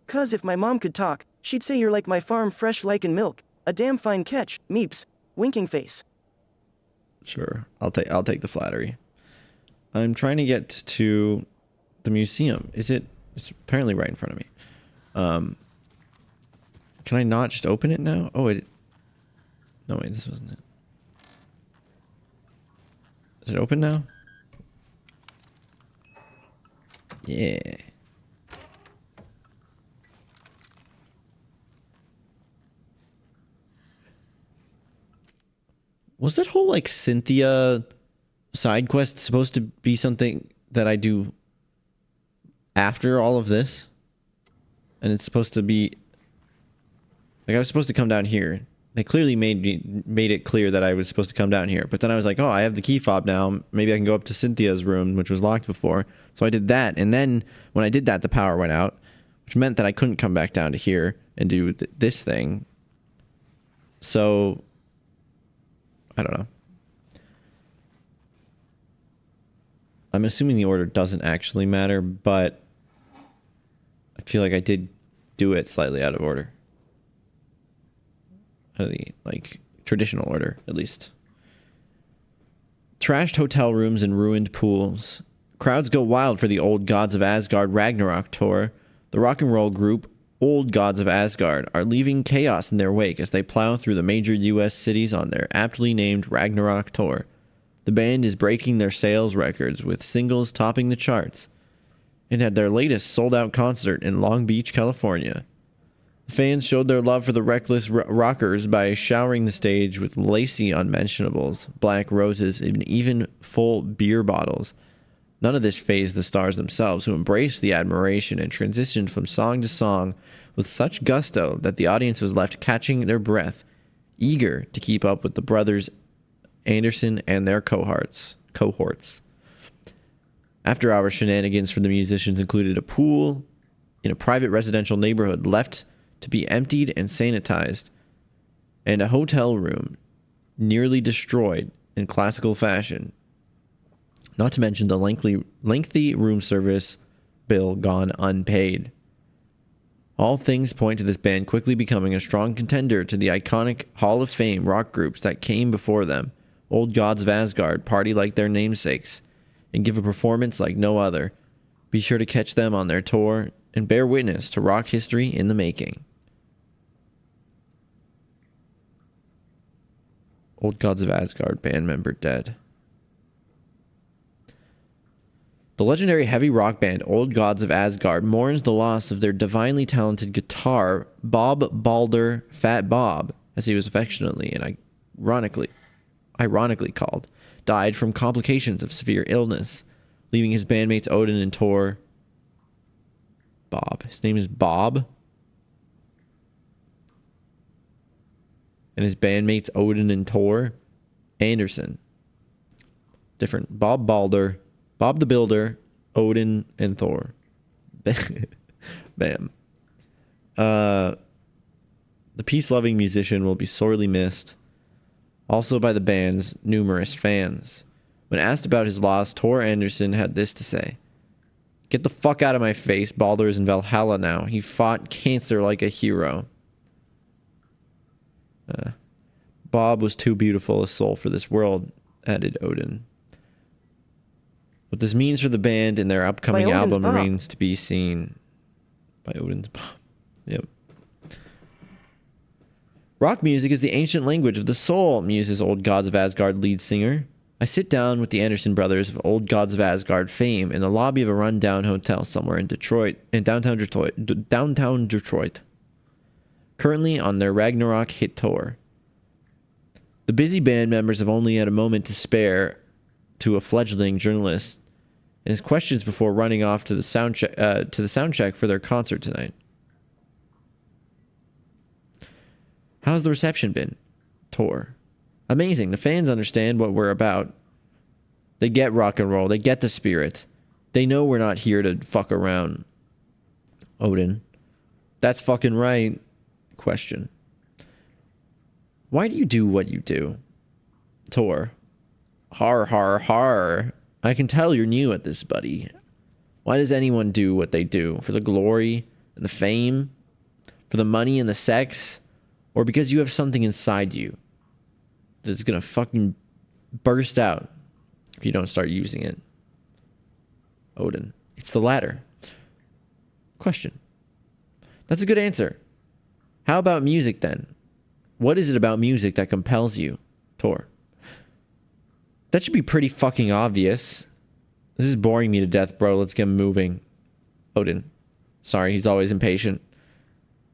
Cause if my mom could talk, she'd say you're like my farm fresh like in milk. A damn fine catch, Meeps. Winking face. Sure, I'll take the flattery. I'm trying to get to the museum. It's apparently right in front of me. Can I not just open it now? Oh, no, wait, this wasn't it. Is it open now? Yeah. Was that whole like Cynthia side quest supposed to be something that I do after all of this? And it's supposed to be like I was supposed to come down here. They clearly made it clear that I was supposed to come down here. But then I was like, oh, I have the key fob now. Maybe I can go up to Cynthia's room, which was locked before. So I did that. And then when I did that, the power went out, which meant that I couldn't come back down to here and do this thing. So I don't know. I'm assuming the order doesn't actually matter, but I feel like I did do it slightly out of order. Out of the, like, traditional order, at least. Trashed hotel rooms and ruined pools. Crowds go wild for the Old Gods of Asgard Ragnarok tour. The rock and roll group Old Gods of Asgard are leaving chaos in their wake as they plow through the major U.S. cities on their aptly named Ragnarok tour. The band is breaking their sales records with singles topping the charts and had their latest sold-out concert in Long Beach, California. The fans showed their love for the reckless rockers by showering the stage with lacy unmentionables, black roses, and even full beer bottles. None of this fazed the stars themselves, who embraced the admiration and transitioned from song to song with such gusto that the audience was left catching their breath, eager to keep up with the brothers Anderson and their cohorts. After-hour shenanigans for the musicians included a pool in a private residential neighborhood left to be emptied and sanitized, and a hotel room nearly destroyed in classical fashion. Not to mention the lengthy room service bill gone unpaid. All things point to this band quickly becoming a strong contender to the iconic Hall of Fame rock groups that came before them. Old Gods of Asgard party like their namesakes and give a performance like no other. Be sure to catch them on their tour and bear witness to rock history in the making. Old Gods of Asgard band member dead. The legendary heavy rock band Old Gods of Asgard mourns the loss of their divinely talented guitar, Bob Balder Fat Bob, as he was affectionately and ironically called, died from complications of severe illness, leaving his bandmates Odin and Tor. Bob. His name is Bob. And his bandmates Odin and Tor Anderson. Different. Bob Balder, Bob the Builder, Odin, and Thor. Bam. The peace-loving musician will be sorely missed, also by the band's numerous fans. When asked about his loss, Tor Anderson had this to say. Get the fuck out of my face. Balder is in Valhalla now. He fought cancer like a hero. Bob was too beautiful a soul for this world, added Odin. What this means for the band and their upcoming album remains to be seen. By Odin's Bob. Yep. Rock music is the ancient language of the soul, muses Old Gods of Asgard lead singer. I sit down with the Anderson brothers of Old Gods of Asgard fame in the lobby of a rundown hotel somewhere in downtown Detroit. Currently on their Ragnarok hit tour. The busy band members have only had a moment to spare to a fledgling journalist and his questions before running off to the sound check for their concert tonight. How's the reception been? Tor. Amazing. The fans understand what we're about. They get rock and roll. They get the spirit. They know we're not here to fuck around. Odin. That's fucking right. Question. Why do you do what you do? Tor. Har, har, har. I can tell you're new at this, buddy. Why does anyone do what they do? For the glory and the fame? For the money and the sex? Or because you have something inside you that's gonna fucking burst out if you don't start using it? Odin. It's the latter. Question. That's a good answer. How about music then? What is it about music that compels you? Tor. That should be pretty fucking obvious. This is boring me to death, bro. Let's get moving. Odin. Sorry, he's always impatient.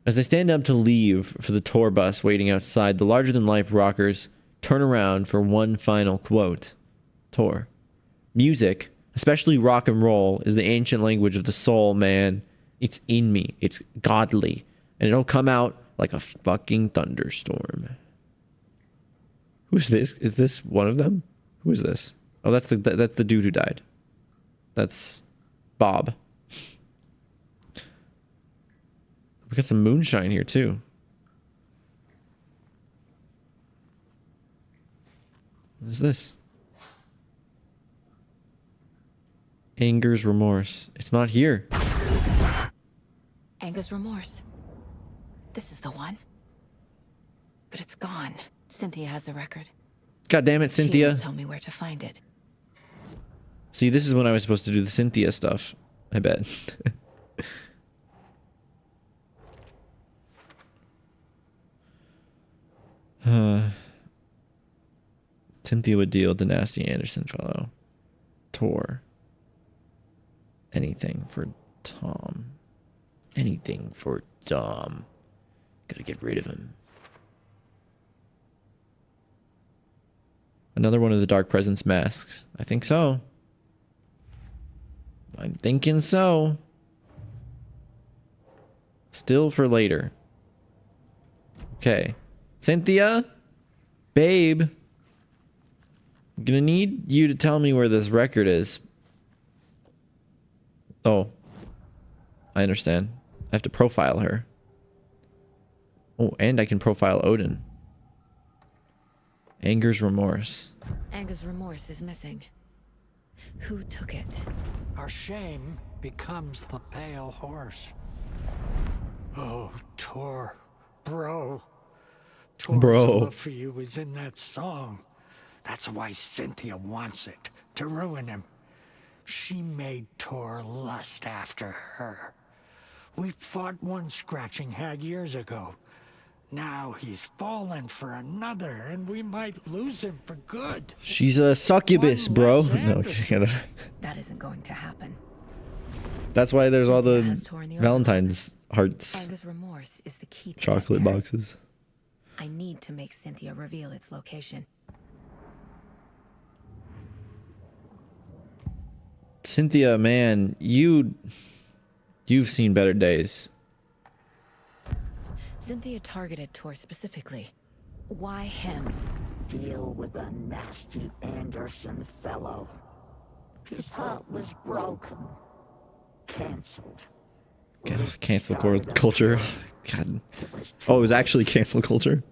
As they stand up to leave for the tour bus waiting outside, the larger-than-life rockers turn around for one final quote. Tor. Music, especially rock and roll, is the ancient language of the soul, man. It's in me. It's godly. And it'll come out like a fucking thunderstorm. Who's this? Is this one of them? Who is this? Oh, that's the dude who died. That's Bob. We got some moonshine here too. What is this? Anger's remorse. It's not here. Anger's remorse. This is the one. But it's gone. Cynthia has the record. God damn it, Cynthia. She will tell me where to find it. See, this is when I was supposed to do the Cynthia stuff. I bet. Cynthia would deal with the nasty Anderson fellow. Tor. Anything for Tom. Anything for Tom. Gotta get rid of him. Another one of the Dark Presence masks. I think so. I'm thinking so. Still for later. Okay. Cynthia? Babe? I'm gonna need you to tell me where this record is. Oh. I understand. I have to profile her. Oh, and I can profile Odin. Anger's remorse. Anger's remorse is missing. Who took it? Our shame becomes the pale horse. Oh, Tor, bro. Tor's Bro. love for you is in that song. That's why Cynthia wants it, to ruin him. She made Tor lust after her. We fought one scratching hag years ago. Now he's fallen for another, and we might lose him for good. She's a succubus, bro. No, That isn't going to happen. that's why there's all Cynthia the has Tor in the Valentine's hearts, Angus' remorse is the key to chocolate that pair. boxes. I need to make Cynthia reveal its location. Cynthia, man, you've seen better days. Cynthia targeted Tor specifically. Why him? Deal with the nasty Anderson fellow. His heart was broken. Cancelled. Cancel culture. God. Oh, it was actually cancel culture.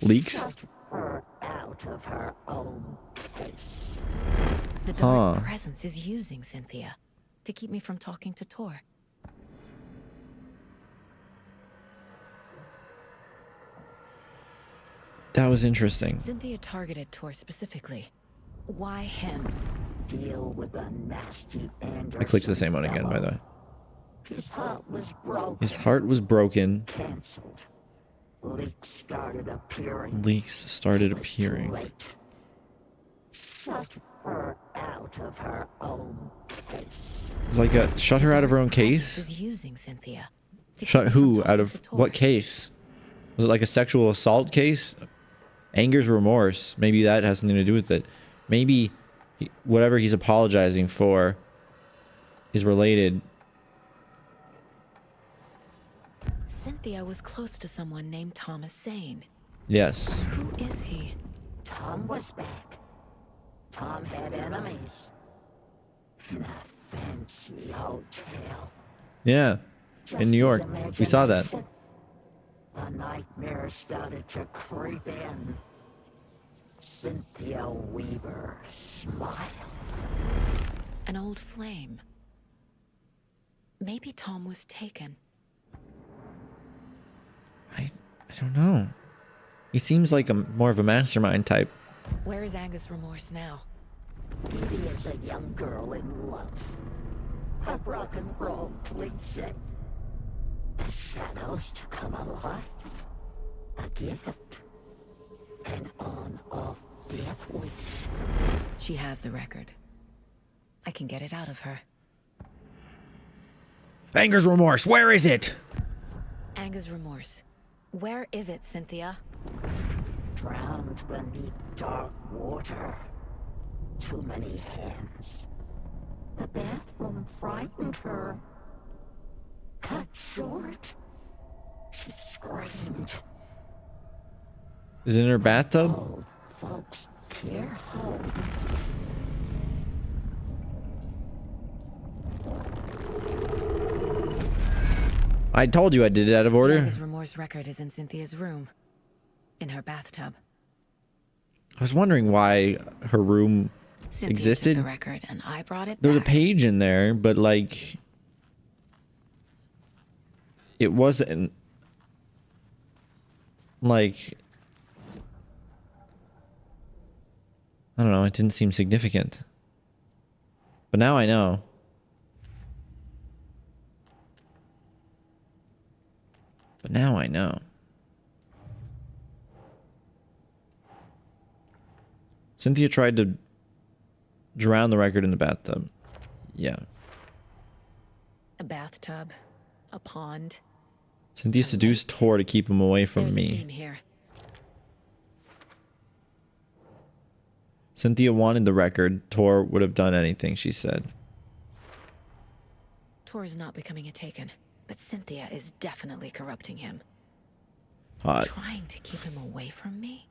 Leaks. Shut her out of her own case. The dark presence is using Cynthia to keep me from talking to Tor. That was interesting. Cynthia targeted Tor specifically. Why him? Deal with the nasty Anderson. I clicked the same one again, by the way. His heart was broken. His heart was broken. Cancelled. Leaks started appearing. Leaks started appearing. Late. Shut her out of her own case. It's like a shut her out of her own case. Is using Cynthia. Shut who out of what case? Was it like a sexual assault case? Anger's remorse. Maybe that has something to do with it. Maybe whatever he's apologizing for is related. Cynthia was close to someone named Thomas Zane. Yes. Who is he? Tom was back. Tom had enemies. In a fancy hotel. Yeah. In New York. We saw that. The nightmare started to creep in. Cynthia Weaver smiled. An old flame. Maybe Tom was taken. I don't know. He seems like more of a mastermind type. Where is Angus' remorse now? Diddy is a young girl in love. A rock and roll cliche. The shadows to come alive. A gift. An on-off death wish. She has the record. I can get it out of her. Anger's remorse. Where is it? Angus' remorse. Where is it, Cynthia? Drowned beneath dark water. Too many hands. The bathroom frightened her. Cut short. She screamed. Is it in her bathtub? Old folks care home. I told you I did it out of order. Angus' remorse record is in Cynthia's room. In her bathtub. I was wondering why her room Cynthia existed. took the record and I brought it There was a back. page in there, but like it wasn't like I don't know, it didn't seem significant. But now I know. But now I know. Cynthia tried to drown the record in the bathtub. Yeah. A bathtub. A pond. Cynthia seduced Tor to keep him away from There's a me. theme here. Cynthia wanted the record. Tor would have done anything, she said. Tor is not becoming a Taken, but Cynthia is definitely corrupting him. Hot. Trying to keep him away from me?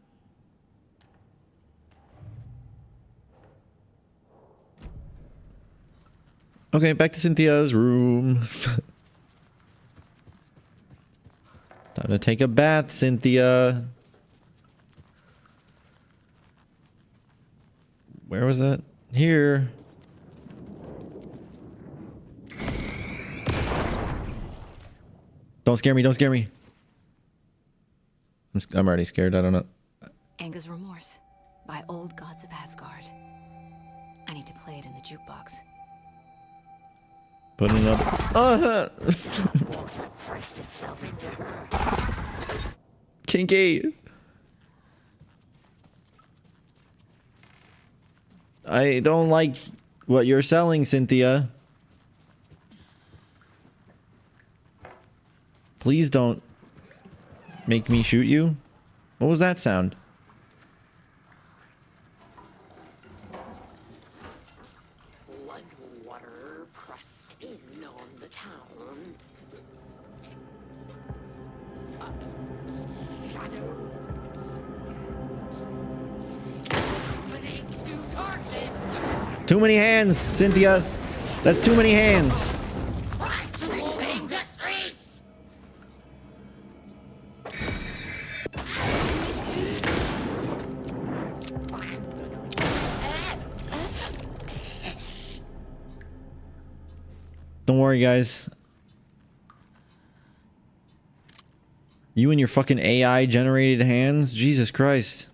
Okay, back to Cynthia's room. Time to take a bath, Cynthia. Where was that? Here. Don't scare me. Don't scare me. I'm already scared. I don't know. Anger's Remorse by Old Gods of Asgard. I need to play it in the jukebox. Putting it up. Kinky. I don't like what you're selling, Cynthia. Please don't make me shoot you. What was that sound? Blood water pressed in on the town. Shadow. Too many hands, Cynthia. That's too many hands. Patrolling the streets. Don't worry, guys. You and your fucking AI generated hands? Jesus Christ.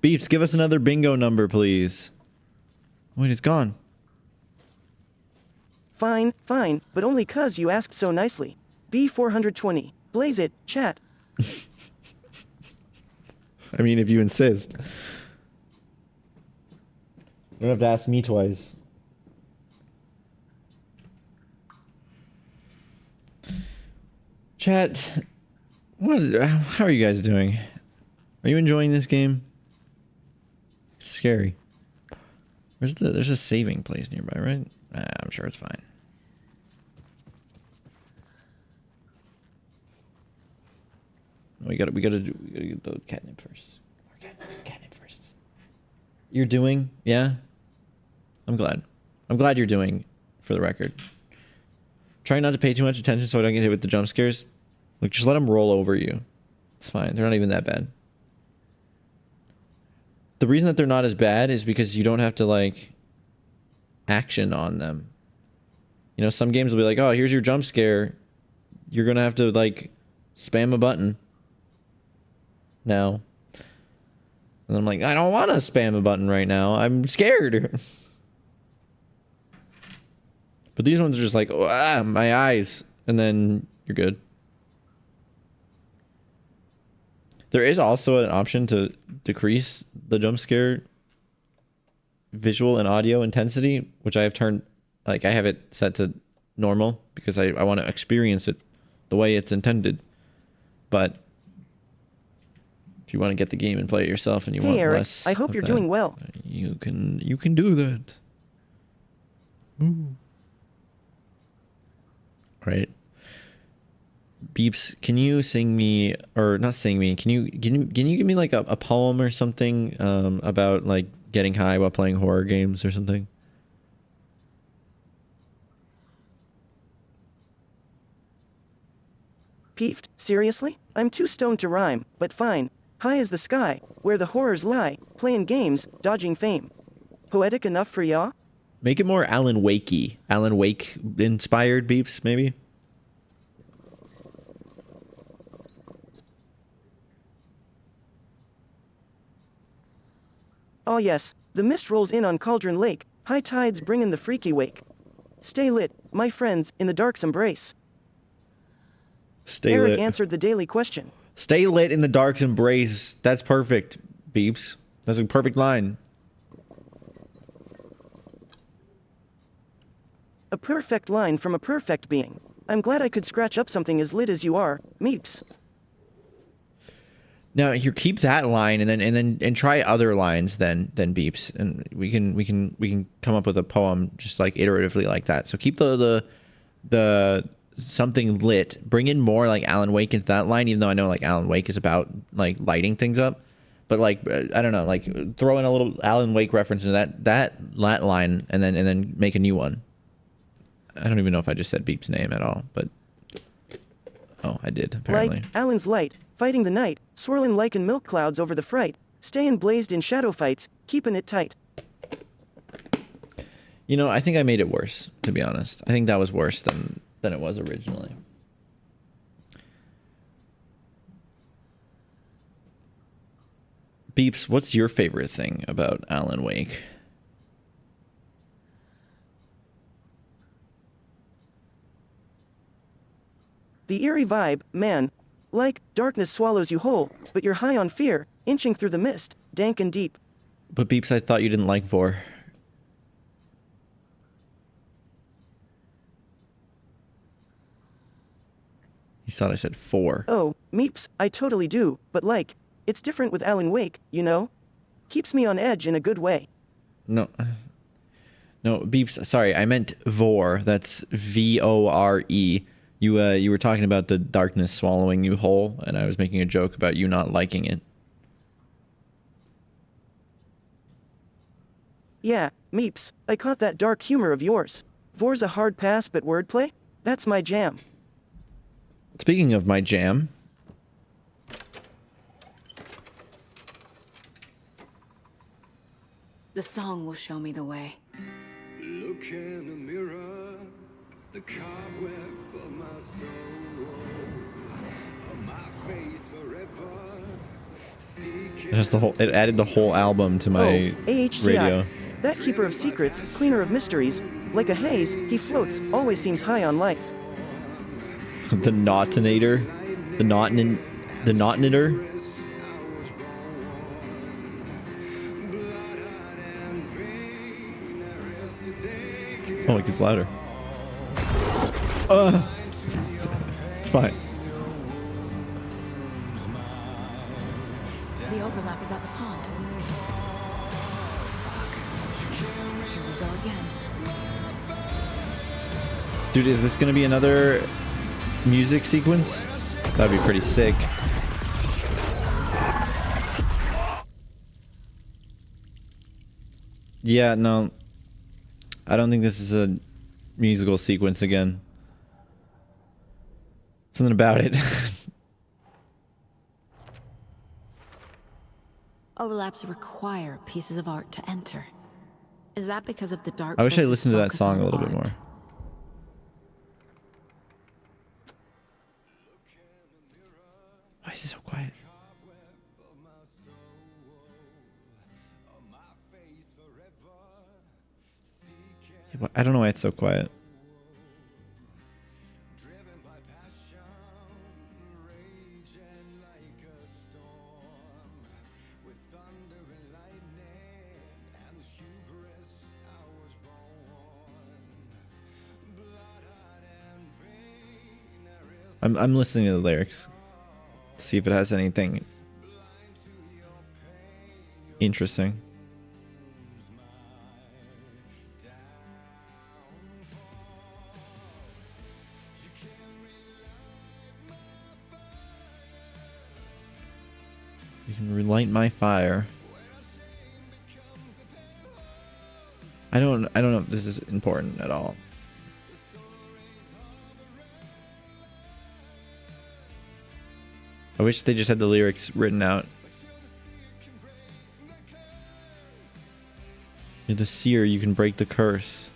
Beeps, give us another bingo number, please. Wait, it's gone. Fine, fine, but only 'cause you asked so nicely. B420. Blaze it, chat. I mean, if you insist. You don't have to ask me twice. Chat, how are you guys doing? Are you enjoying this game? It's scary. There's a saving place nearby, right? I'm sure it's fine. We gotta get the catnip first. Catnip first. You're doing? Yeah? I'm glad. I'm glad you're doing, for the record. Try not to pay too much attention so I don't get hit with the jump scares. Like, just let them roll over you. It's fine. They're not even that bad. The reason that they're not as bad is because you don't have to, like, action on them. You know, some games will be like, oh, here's your jump scare. You're gonna have to, like, spam a button now. And I'm like, I don't want to spam a button right now. I'm scared. But these ones are just like, oh, my eyes. And then you're good. There is also an option to decrease the jump scare visual and audio intensity, which I have turned, like, I have it set to normal because I want to experience it the way it's intended. But if you want to get the game and play it yourself and you want Eric, less, I hope of you're that, doing well. You can do that. Ooh. Right. Beeps, can you sing me, or not sing me, can you give me like a poem or something about like getting high while playing horror games or something? Peeved, seriously? I'm too stoned to rhyme, but fine. High as the sky, where the horrors lie, playing games, dodging fame. Poetic enough for ya? Make it more Alan Wakey. Alan Wake inspired, Beeps, maybe? Oh yes, the mist rolls in on Cauldron Lake, high tides bring in the freaky wake. Stay lit, my friends, in the dark's embrace. Stay Eric lit. answered the daily question. Stay lit in the dark's embrace. That's perfect, Beeps. That's a perfect line. A perfect line from a perfect being. I'm glad I could scratch up something as lit as you are, Meeps. Now here, keep that line and try other lines than Beeps, and we can come up with a poem just like iteratively like that. So keep the something lit. Bring in more like Alan Wake into that line, even though I know like Alan Wake is about like lighting things up. But like I don't know, like throw in a little Alan Wake reference into that line, and then make a new one. I don't even know if I just said Beep's name at all, but oh, I did apparently. Like Alan's light, fighting the night, swirling like in milk clouds over the fright, staying blazed in shadow fights, keeping it tight. You know, I think I made it worse, to be honest. I think that was worse than it was originally. Beeps, what's your favorite thing about Alan Wake? The eerie vibe, man. Like, darkness swallows you whole, but you're high on fear, inching through the mist, dank and deep. But Beeps, I thought you didn't like Vor. He thought I said 4. Oh, Meeps, I totally do, but like, it's different with Alan Wake, you know? Keeps me on edge in a good way. No. No, Beeps, sorry, I meant Vor. That's V-O-R-E. You were talking about the darkness swallowing you whole, and I was making a joke about you not liking it. Yeah, Meeps, I caught that dark humor of yours. Vor's a hard pass, but wordplay? That's my jam. Speaking of my jam... The song will show me the way. Look in the mirror, the cobweb of my soul, of my face forever. It has the whole. It added the whole album to my AHCI. radio. That keeper of secrets, cleaner of mysteries. Like a haze, he floats, always seems high on life. The Naughtinator, the Naughtinator. Oh, it gets louder. It's fine. The overlap is at the pond. Fuck. Here we go again. Dude, is this gonna be another music sequence? That'd be pretty sick. Yeah, no. I don't think this is a musical sequence again. Something about it. Overlaps require pieces of art to enter. Is that because of the dark? I wish I place's listened to that focus song on a little bit art? more. Why is it so quiet? Yeah, I don't know why it's so quiet. I'm listening to the lyrics. See if it has anything interesting. You can relight my fire. I don't know if this is important at all. I wish they just had the lyrics written out. You're the seer, you can break the curse.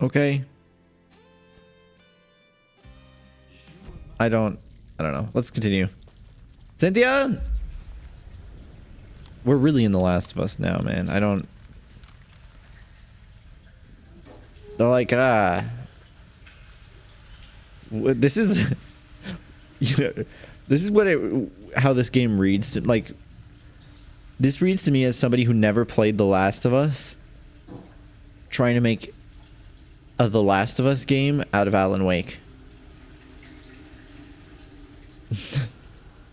Okay. I don't know. Let's continue. Cynthia! We're really in The Last of Us now, man. They're like, this is... you know, this is how this game reads. Like, this reads to me as somebody who never played The Last of Us trying to make a The Last of Us game out of Alan Wake.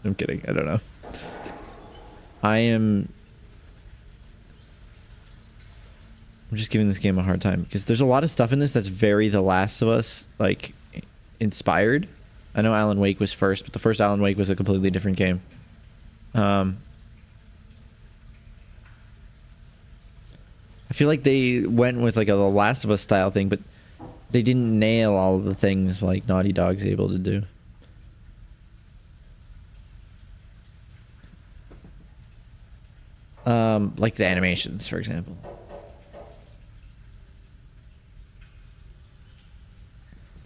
I'm kidding. I don't know. I'm just giving this game a hard time because there's a lot of stuff in this that's very The Last of Us like inspired. I know Alan Wake was first, but the first Alan Wake was a completely different game. I feel like they went with like a The Last of Us style thing, but they didn't nail all of the things like Naughty Dog's able to do. Like the animations, for example.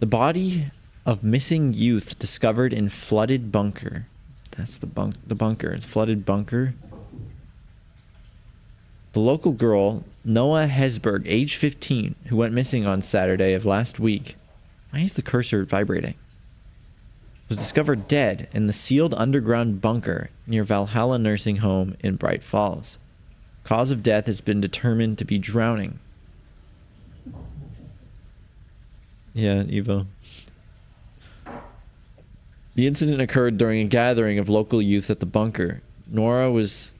The body of missing youth discovered in flooded bunker. That's the bunker. Flooded bunker. The local girl, Noah Hesberg, age 15, who went missing on Saturday of last week. Why is the cursor vibrating? Was discovered dead in the sealed underground bunker near Valhalla Nursing Home in Bright Falls. Cause of death has been determined to be drowning. Yeah, Evo. The incident occurred during a gathering of local youth at the bunker. Nora was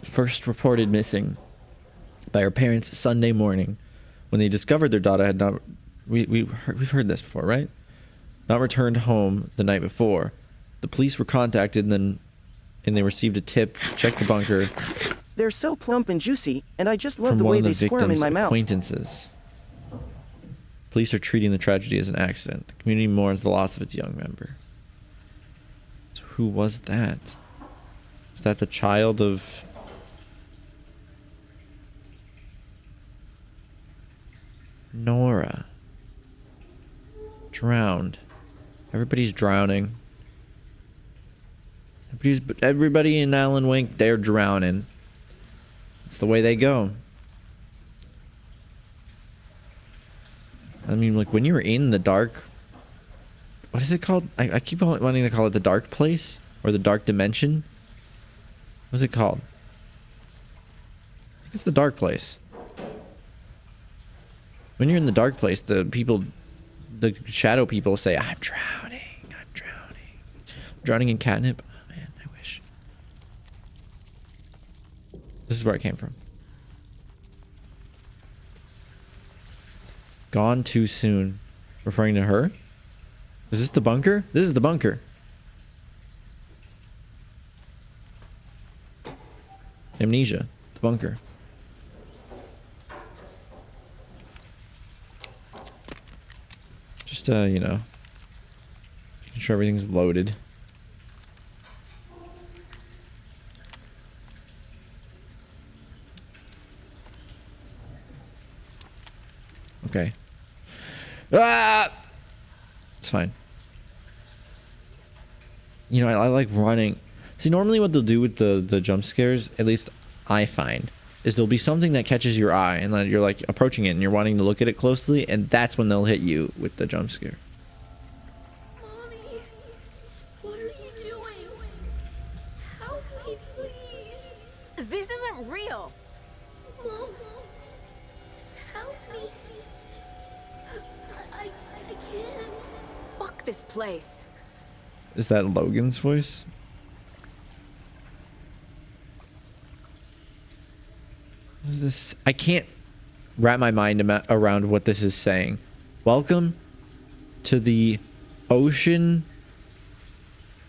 first reported missing by her parents Sunday morning when they discovered their daughter had not... We've heard this before, right? Not returned home the night before. The police were contacted and they received a tip. Check the bunker. They're so plump and juicy, and I just love From the one way of the they squirm in victim's my mouth. acquaintances. Police are treating the tragedy as an accident. The community mourns the loss of its young member. So who was that? Is that the child of... Nora? Drowned. Everybody's drowning. Everybody in Alan Wake, they're drowning. It's the way they go. I mean, like, when you're in the dark... What is it called? I keep wanting to call it the dark place. Or the dark dimension. What's it called? I think it's the dark place. When you're in the dark place, the shadow people say, I'm drowning. I'm drowning. I'm drowning in catnip. Oh, man, I wish. This is where I came from. Gone too soon. Referring to her? Is this the bunker? This is the bunker. Amnesia. The bunker. Just, you know. Making sure everything's loaded. Okay. Ah! It's fine. You know, I like running. See, normally what they'll do with the jump scares, at least I find, is there'll be something that catches your eye and then you're like approaching it and you're wanting to look at it closely, and that's when they'll hit you with the jump scare. Mommy, what are you doing? Help me, please. This isn't real. Mom, help me. I can't. Fuck this place. Is that Logan's voice? What is this? I can't wrap my mind around what this is saying. Welcome to the Ocean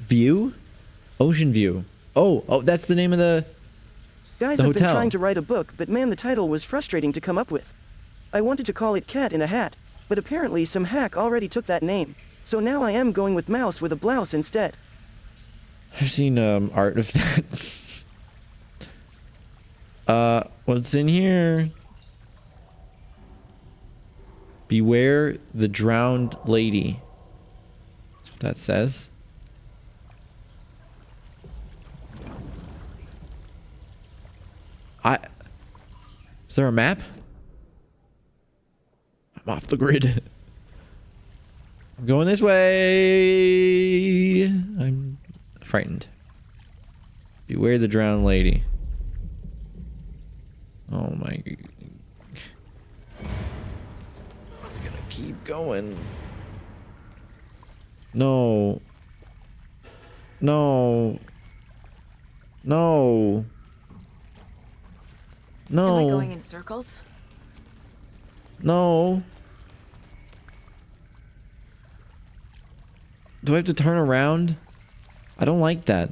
View? Ocean View. Oh, that's the name of the Guys have been trying to write a book, but man, the title was frustrating to come up with. I wanted to call it Cat in a Hat, but apparently some hack already took that name. So now I am going with Mouse with a blouse instead. I've seen art of that. What's in here? Beware the drowned lady. That's what that says. Is there a map? I'm off the grid. I'm going this way. I'm frightened. Beware the drowned lady. Oh my. I'm gonna keep going. No. No. No. No. Am I going in circles? No. Do I have to turn around? I don't like that.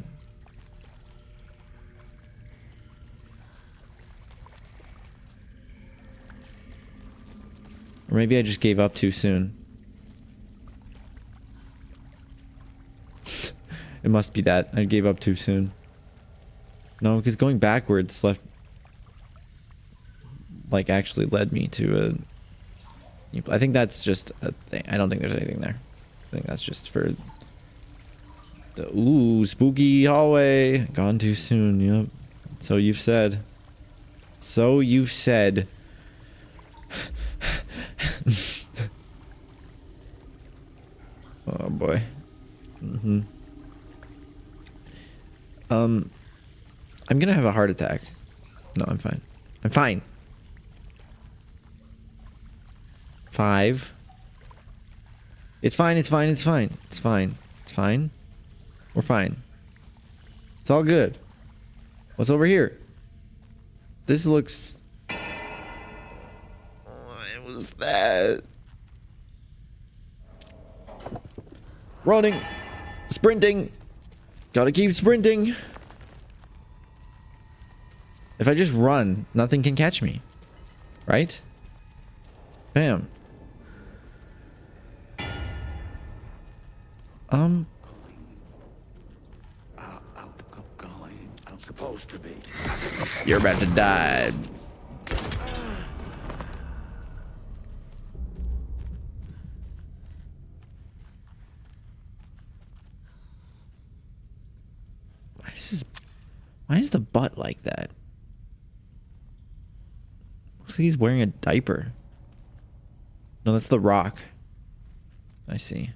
Or maybe I just gave up too soon. It must be that. I gave up too soon. No, because going backwards left... like, actually led me to a... I think that's just a thing. I don't think there's anything there. I think that's just for... the... Ooh, spooky hallway. Gone too soon, yep. So you've said. So you've said. Oh boy. I'm gonna have a heart attack. No, I'm fine. I'm fine. 5. It's fine, it's fine, it's fine. It's fine. It's fine. We're fine. It's all good. What's over here? This looks... What was that? Running. Sprinting. Gotta keep sprinting. If I just run, nothing can catch me. Right? Bam. I'm supposed to be. You're about to die. Why is the butt like that? Looks like he's wearing a diaper. No, that's the Rock. I see.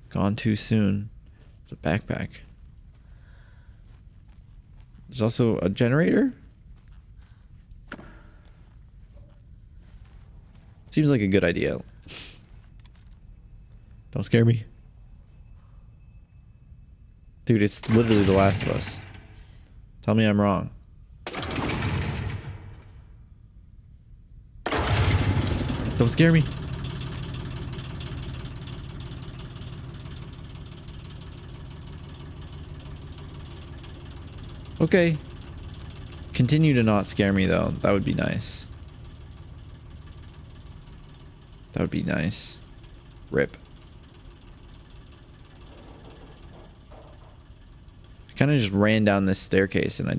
Gone too soon. It's a backpack. There's also a generator. Seems like a good idea. Don't scare me. Dude, it's literally The Last of Us. Tell me I'm wrong. Don't scare me. Okay. Continue to not scare me, though. That would be nice. That would be nice. Rip. I kind of just ran down this staircase and I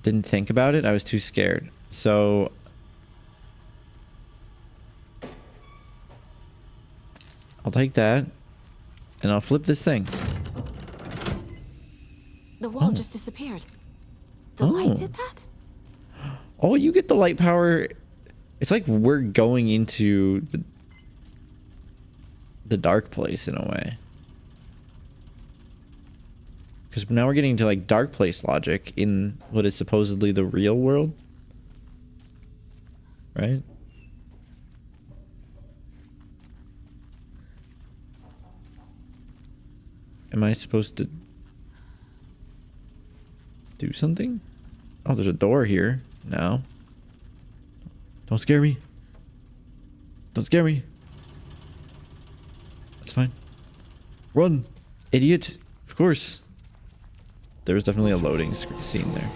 didn't think about it. I was too scared. So... I'll take that. And I'll flip this thing. The wall just disappeared. The light did that? Oh, you get the light power. It's like we're going into the dark place in a way. Because now we're getting into like dark place logic in what is supposedly the real world. Right? Am I supposed to do something? Oh, there's a door here now. Don't scare me. Don't scare me. That's fine. Run, idiot. Of course. There was definitely a loading scene there.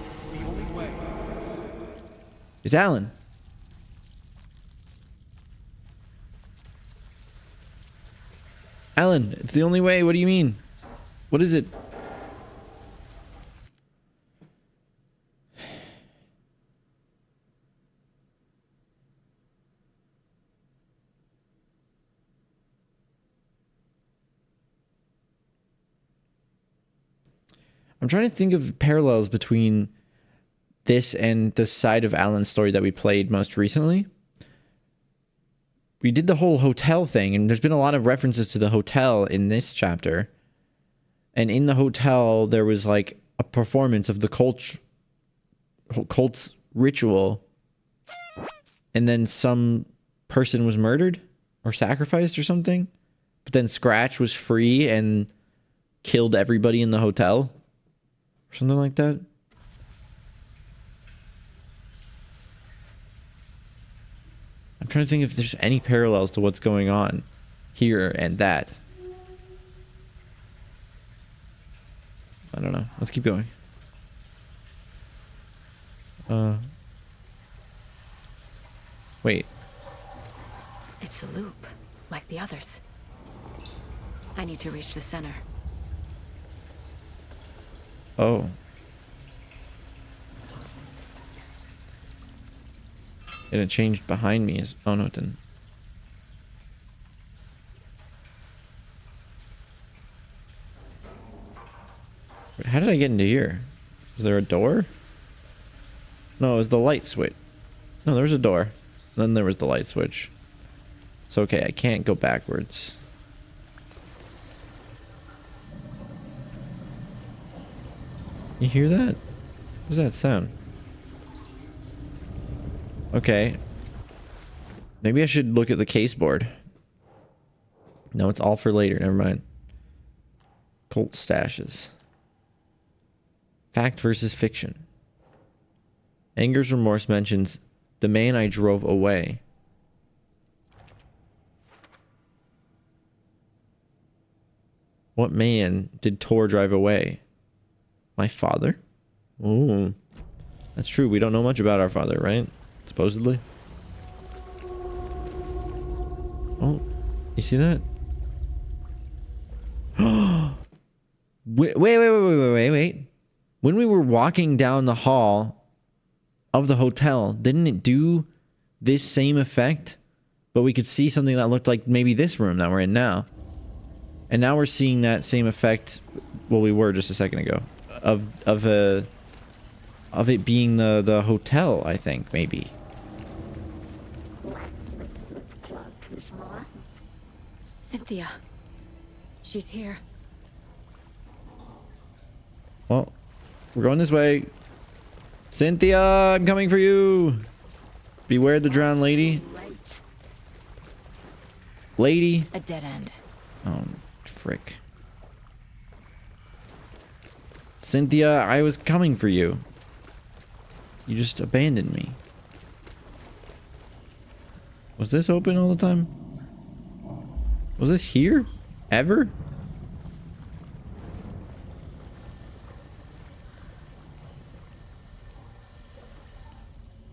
It's Alan. Alan, it's the only way. What do you mean? What is it? I'm trying to think of parallels between this and the side of Alan's story that we played most recently. We did the whole hotel thing, and there's been a lot of references to the hotel in this chapter. And in the hotel, there was like a performance of the cult's ritual. And then some person was murdered or sacrificed or something. But then Scratch was free and killed everybody in the hotel. Or something like that. I'm trying to think if there's any parallels to what's going on here and that. I don't know. Let's keep going. Wait. It's a loop, like the others. I need to reach the center. Oh. And it changed behind me. Oh, no, it didn't. Wait, how did I get into here? Was there a door? No, it was the light switch. No, there was a door. Then there was the light switch. So, okay, I can't go backwards. You hear that? What's that sound? Okay. Maybe I should look at the case board. No, it's all for later. Never mind. Cult stashes. Fact versus fiction. Anger's remorse mentions the man I drove away. What man did Tor drive away? My father? Ooh. That's true. We don't know much about our father, right? Supposedly. Oh, you see that? Wait. When we were walking down the hall of the hotel, didn't it do this same effect? But we could see something that looked like maybe this room that we're in now. And now we're seeing that same effect. Well, we were just a second ago. Of it being the hotel, I think, maybe. Cynthia. She's here. Well, we're going this way. Cynthia, I'm coming for you. Beware the drowned lady. Lady. A dead end. Oh, frick. Cynthia, I was coming for you. You just abandoned me. Was this open all the time? Was this here? Ever?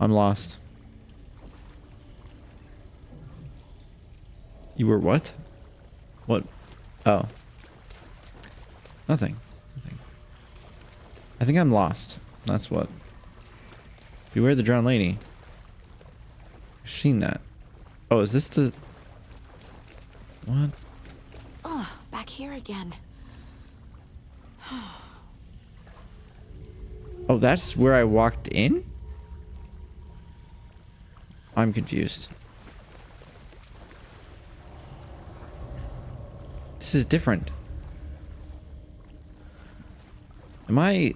I'm lost. You were what? What? Oh. Nothing. I think I'm lost. That's what. Beware the drowned lady. I've seen that. Oh, is this the... What? Oh, back here again. Oh, that's where I walked in? I'm confused. This is different. Am I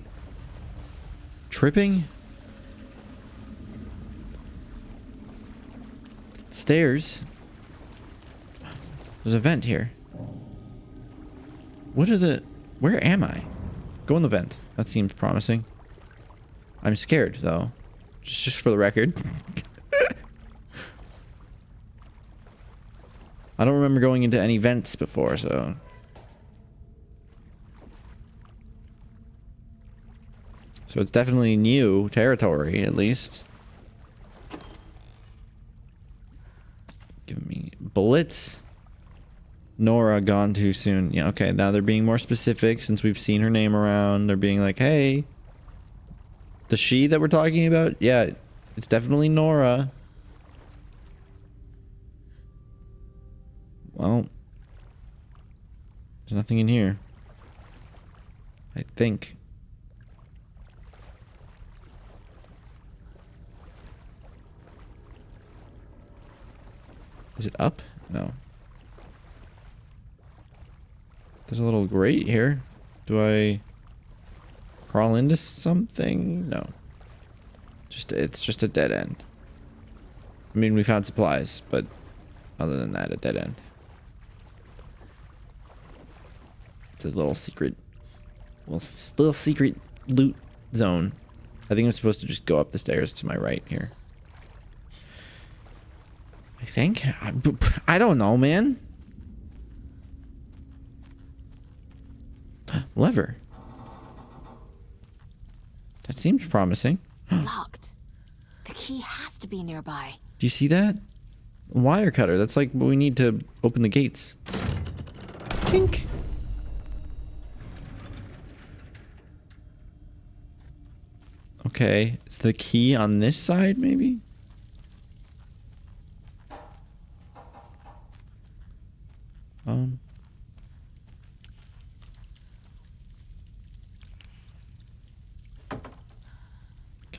tripping? Stairs. There's a vent here. What are the... Where am I? Go in the vent. That seems promising. I'm scared, though. Just for the record. I don't remember going into any vents before, so... So it's definitely new territory, at least. Give me bullets. Nora gone too soon. Yeah, okay, now they're being more specific since we've seen her name around. They're being like, hey, the she that we're talking about? Yeah, it's definitely Nora. Well, there's nothing in here. I think. Is it up? No. There's a little grate here. Do I crawl into something? No. It's just a dead end. I mean, we found supplies, but other than that, a dead end. It's a little secret, little secret loot zone. I think I'm supposed to just go up the stairs to my right here. I think. I don't know, man. Lever. That seems promising. Locked. The key has to be nearby. Do you see that? Wire cutter. That's like what we need to open the gates. Tink. Okay. Is the key on this side, maybe? Can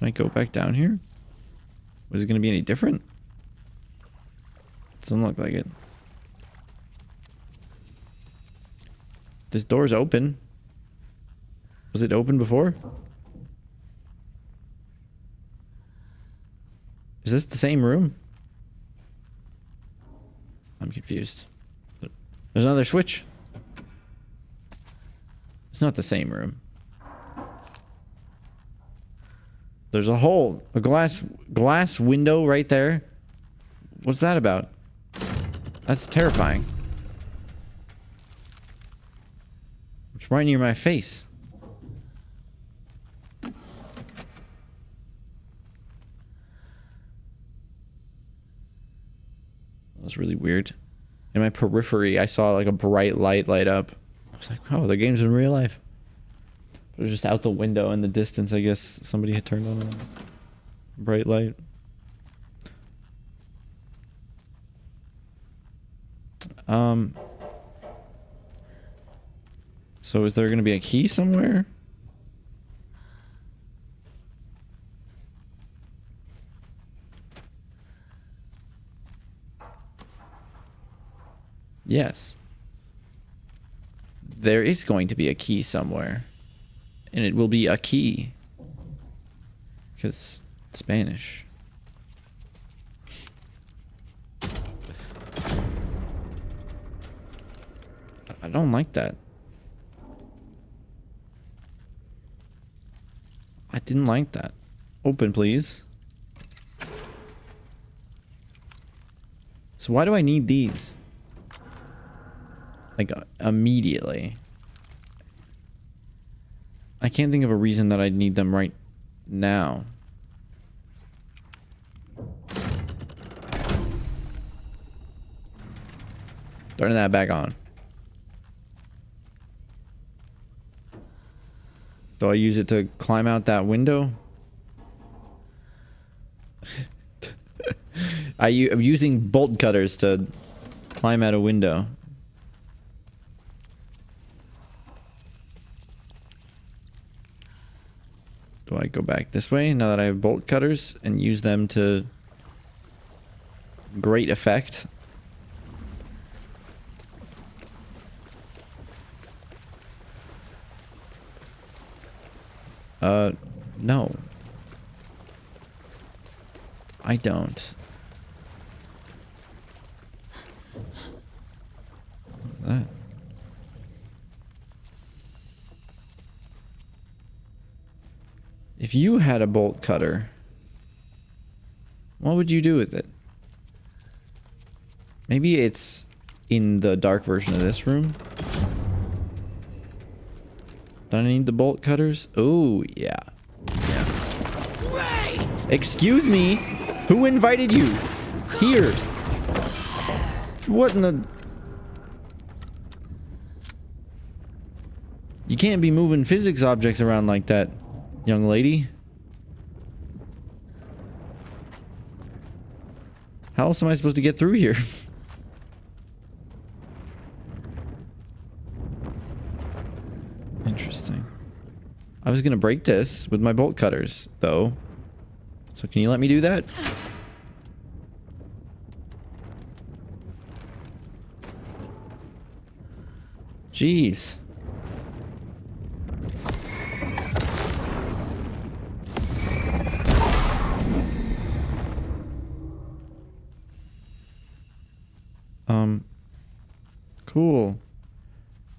I go back down here? Was it going to be any different? Doesn't look like it. This door's open. Was it open before? Is this the same room? I'm confused. There's another switch. It's not the same room. There's a hole, a glass window right there. What's that about? That's terrifying. It's right near my face. That's really weird. In my periphery, I saw like a bright light light up. I was like, oh, the game's in real life. But it was just out the window in the distance. I guess somebody had turned on a bright light. So is there going to be a key somewhere? Yes. There is going to be a key somewhere. And it will be a key. Because Spanish. I don't like that. I didn't like that. Open, please. So why do I need these? Like, immediately. I can't think of a reason that I'd need them right now. Turn that back on. Do I use it to climb out that window? I'm using bolt cutters to climb out a window. Do I go back this way now that I have bolt cutters and use them to great effect? No. I don't. What's that? If you had a bolt cutter, what would you do with it? Maybe it's in the dark version of this room. Do I need the bolt cutters? Oh, yeah. Excuse me? Who invited you? Here. What in the... You can't be moving physics objects around like that, young lady. How else am I supposed to get through here? Interesting. I was gonna break this with my bolt cutters, though. So can you let me do that? Jeez. Cool.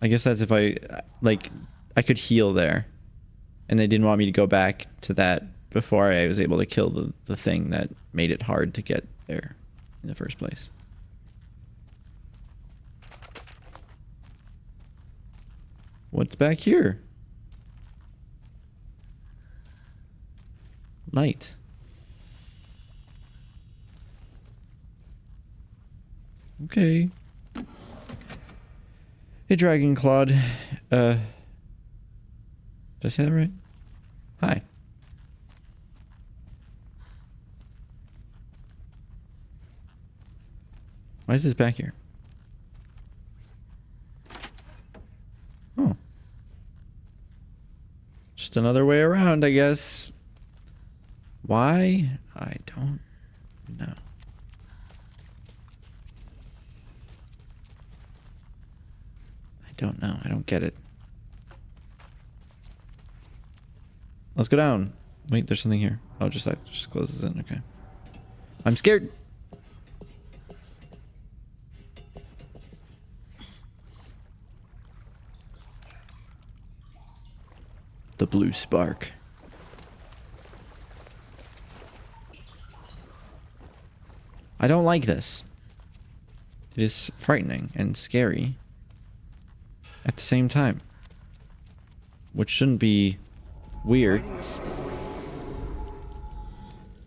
I guess that's if I, like, I could heal there. And they didn't want me to go back to that before I was able to kill the thing that made it hard to get there in the first place. What's back here? Light. Okay. Hey, Dragon Claude. Did I say that right? Hi. Why is this back here? Oh. Just another way around, I guess. Why? I don't know. I don't know. I don't get it. Let's go down. Wait, there's something here. Oh, just that just closes it. Okay. I'm scared. The blue spark. I don't like this. It is frightening and scary at the same time. Which shouldn't be weird.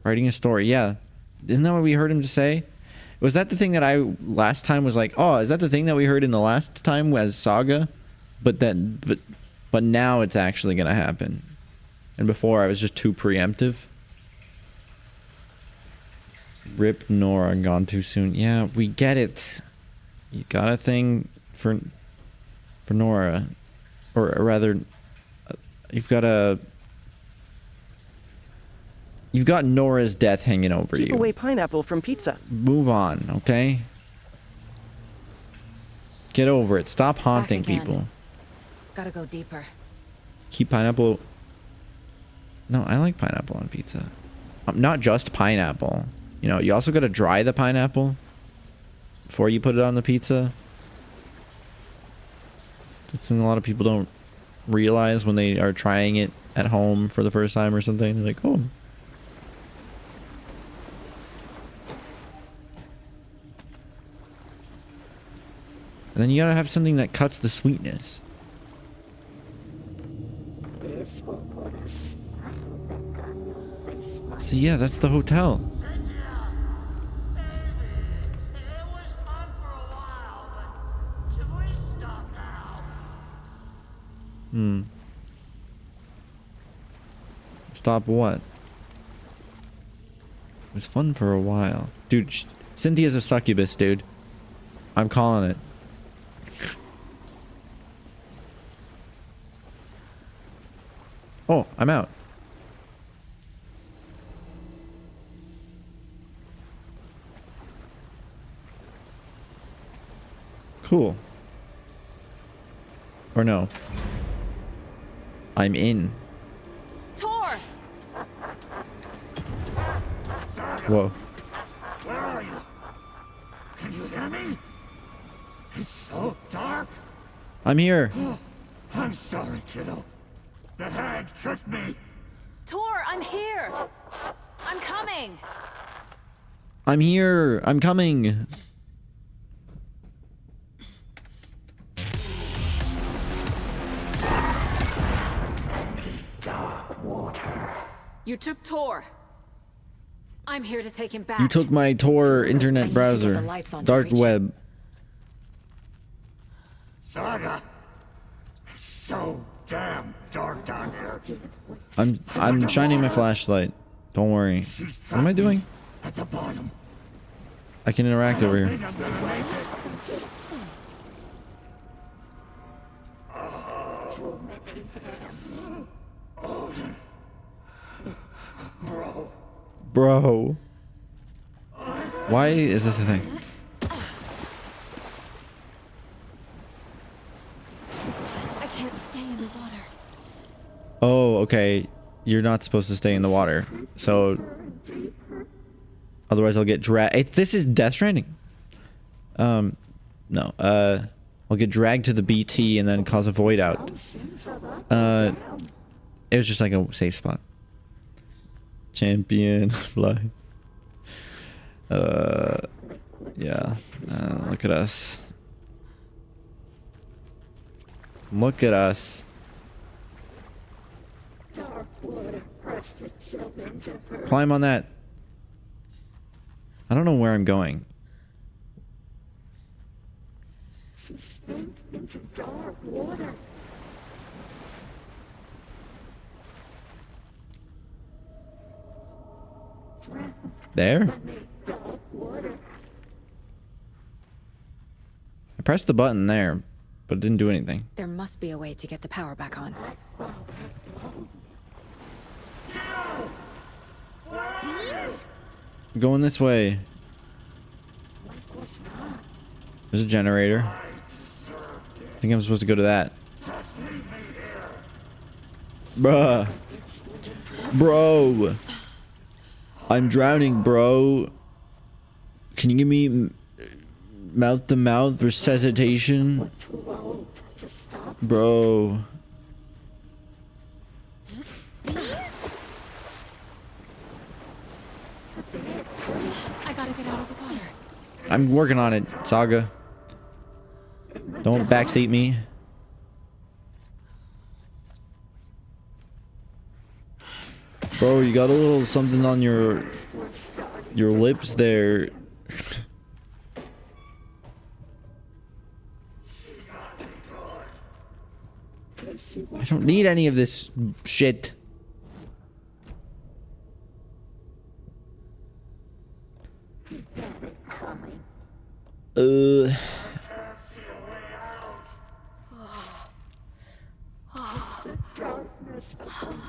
Writing a story, yeah. Isn't that what we heard him to say? Was that the thing that I last time was like, oh, is that the thing that we heard in the last time as Saga? But then, but now it's actually gonna happen. And before I was just too preemptive. Rip Nora, gone too soon. Yeah, we get it. You got a thing for Nora, or rather, you've got Nora's death hanging over Keep you. away pineapple from pizza. Move on, okay? Get over it. Stop haunting Back again. people. Gotta go deeper. Keep pineapple. No, I like pineapple on pizza. Not just pineapple. You know, you also gotta dry the pineapple before you put it on the pizza. That's something a lot of people don't realize when they are trying it at home for the first time or something. They're like, oh. And then you gotta have something that cuts the sweetness. So yeah, that's the hotel. Stop what? It was fun for a while. Dude, Cynthia's a succubus, dude. I'm calling it. Oh, I'm out. Cool. Or no. I'm in. Tor! Whoa. Where are you? Can you hear me? It's so dark. I'm here. I'm sorry, kiddo. The hag tricked me. Tor, I'm here! I'm coming! I'm here. I'm coming. Dark water. You took Tor. I'm here to take him back. You took my Tor I internet need to get browser. the lights on to Dark reach it. web. Saga. It's so damn dark down here. I'm shining my flashlight. Don't worry. What am I doing? At the bottom. I can interact over here. I'm gonna make it. Odin. Bro. Why is this a thing? I can't stay in the water. Oh, okay. You're not supposed to stay in the water. So otherwise I'll get dragged. This is Death Stranding. No. I'll get dragged to the BT and then cause a void out. It was just like a safe spot. Champion fly. Yeah. Look at us. Look at us. Climb on that. I don't know where I'm going. into dark water. There? I pressed the button there, but it didn't do anything. There must be a way to get the power back on. I'm going this way. There's a generator. I think I'm supposed to go to that. Bruh. Bro. I'm drowning, bro. Can you give me mouth-to-mouth resuscitation? Bro. I gotta get out of the water. I'm working on it, Saga. Don't backseat me. Bro, you got a little something on your lips there. I don't need any of this shit.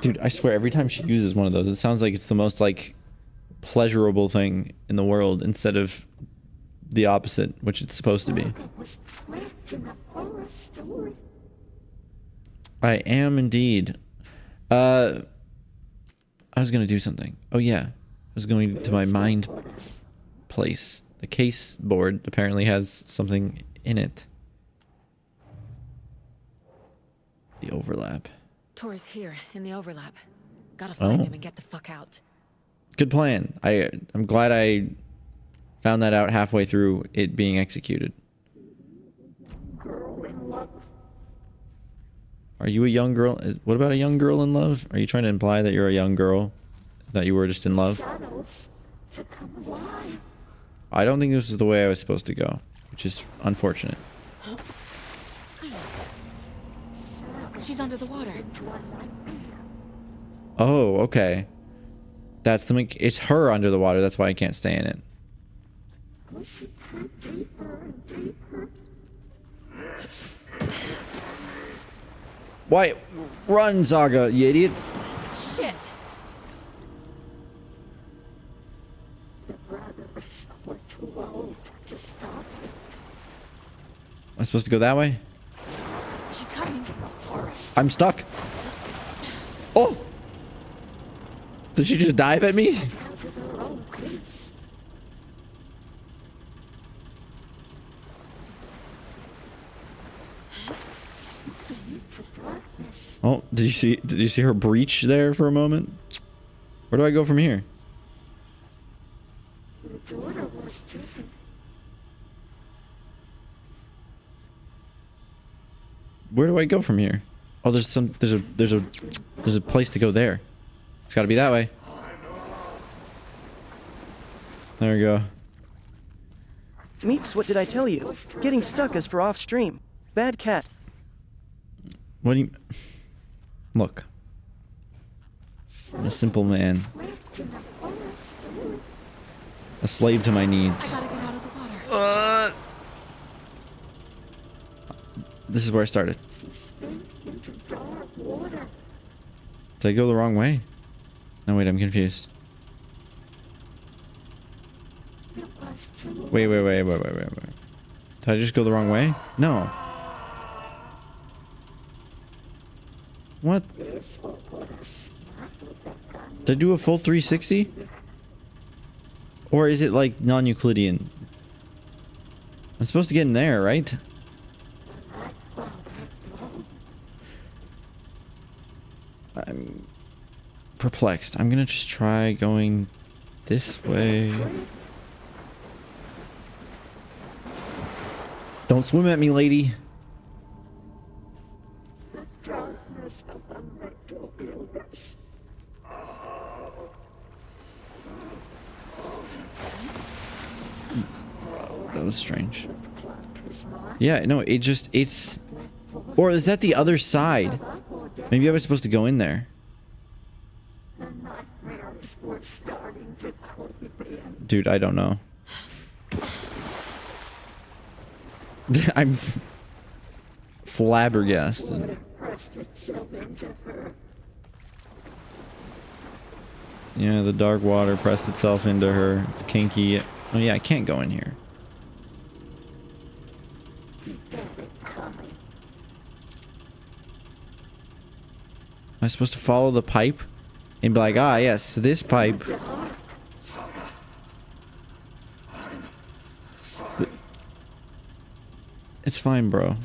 Dude, I swear every time she uses one of those, it sounds like it's the most like pleasurable thing in the world instead of the opposite, which it's supposed to be. I am indeed. I was gonna do something. Oh yeah, I was going to my mind place. The case board apparently has something in it. The overlap. Tor's here in the overlap. Gotta find him and get the fuck out. Good plan. I'm glad I found that out halfway through it being executed. Are you a young girl? What about a young girl in love? Are you trying to imply that you're a young girl? That you were just in love? I don't think this is the way I was supposed to go, which is unfortunate. She's under the water. Oh, okay. That's the it's her under the water. That's why I can't stay in it. Why? Run, Saga, you idiot. Shit. I'm supposed to go that way? She's coming. I'm stuck. Oh! Did she just dive at me? Oh, did you see her breach there for a moment? Where do I go from here? Where do I go from here? Oh, there's a place to go there. It's got to be that way. There we go. Meeps, what did I tell you? Getting stuck is for off stream. Bad cat. What do you... Look. I'm a simple man. A slave to my needs. I gotta get out of the water. This is where I started. Did I go the wrong way? No, wait, I'm confused. Wait. Did I just go the wrong way? No. What? Did I do a full 360? Or is it like non-Euclidean? I'm supposed to get in there, right? I'm perplexed. I'm gonna just try going this way. Don't swim at me, lady. That was strange. Yeah, no, it's... Or is that the other side? Maybe I was supposed to go in there. Dude, I don't know. I'm flabbergasted. Yeah, the dark water pressed itself into her. It's kinky. Oh yeah, I can't go in here. Am I supposed to follow the pipe? And be like, ah, yes, this pipe. It's fine, bro.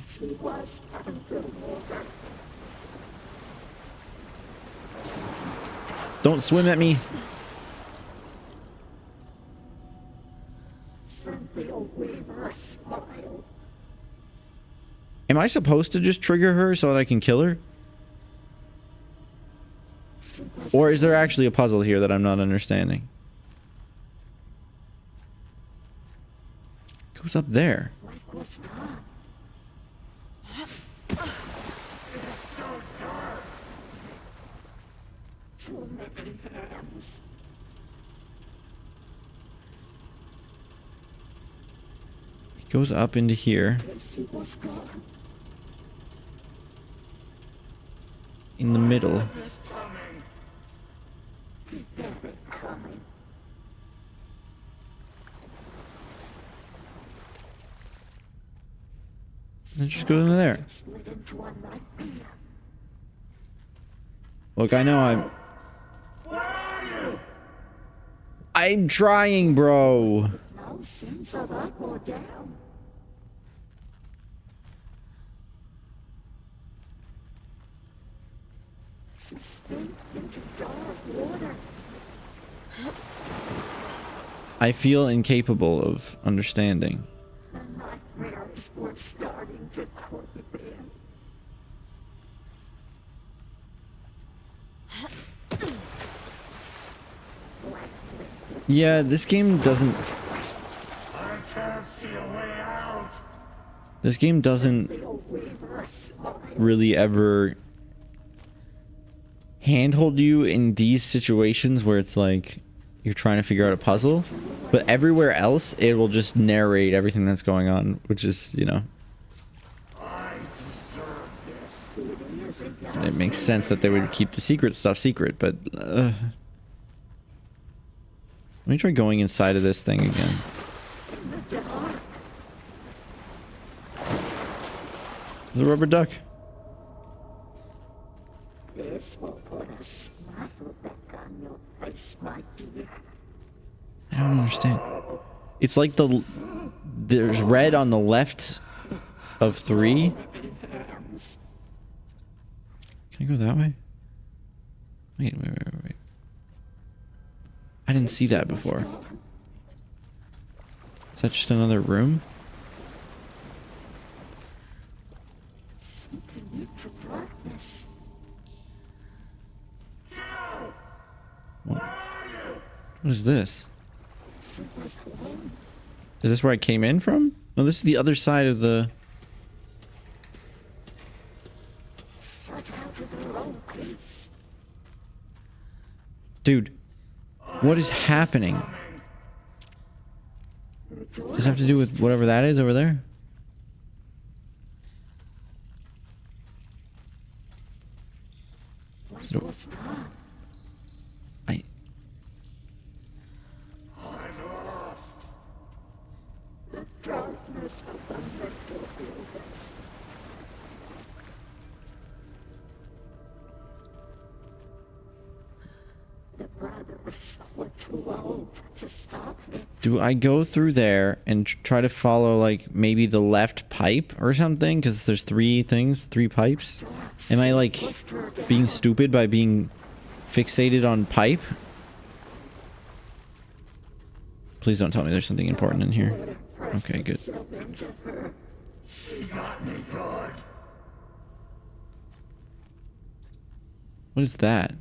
Don't swim at me. Am I supposed to just trigger her so that I can kill her? Or is there actually a puzzle here that I'm not understanding? It goes up there. It goes up into here. In the middle. And just goes into there. Look, I know I'm trying, bro. I feel incapable of understanding. Yeah, this game doesn't... This game doesn't really ever handhold you in these situations where it's like you're trying to figure out a puzzle, but everywhere else it will just narrate everything that's going on, which is, you know, it makes sense that they would keep the secret stuff secret, but let me try going inside of this thing again. There's a rubber duck. This will put a smile back on your face, my dear. I don't understand. It's like there's red on the left of 3. Can I go that way? Wait. I didn't see that before. Is that just another room? What is this? Is this where I came in from? No, this is the other side of the... Dude, what is happening? Does this have to do with whatever that is over there? Do I go through there and try to follow, like, maybe the left pipe or something? Because there's 3 pipes. Am I, like, being stupid by being fixated on pipe? Please don't tell me there's something important in here. Okay, good. What is that?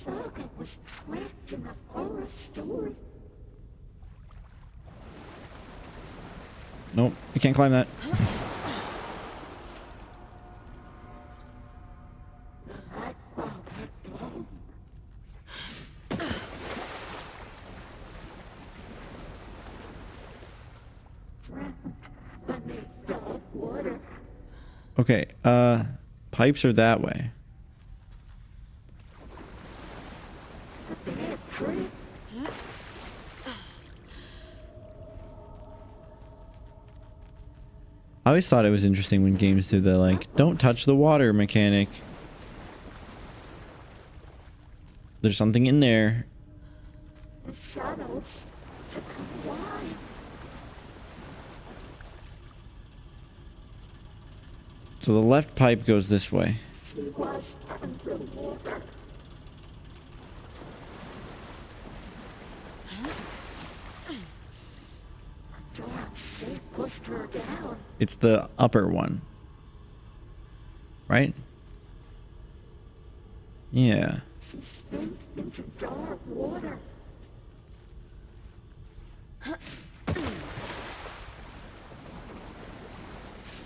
Saga was trapped in a horror story. Nope, you can't climb that. Okay, pipes are that way. I always thought it was interesting when games do the like, don't touch the water mechanic. There's something in there. The shadows took a while. So the left pipe goes this way. She was underwater. A dark shape pushed her down. It's the upper one. Right? Yeah. She sank into dark water.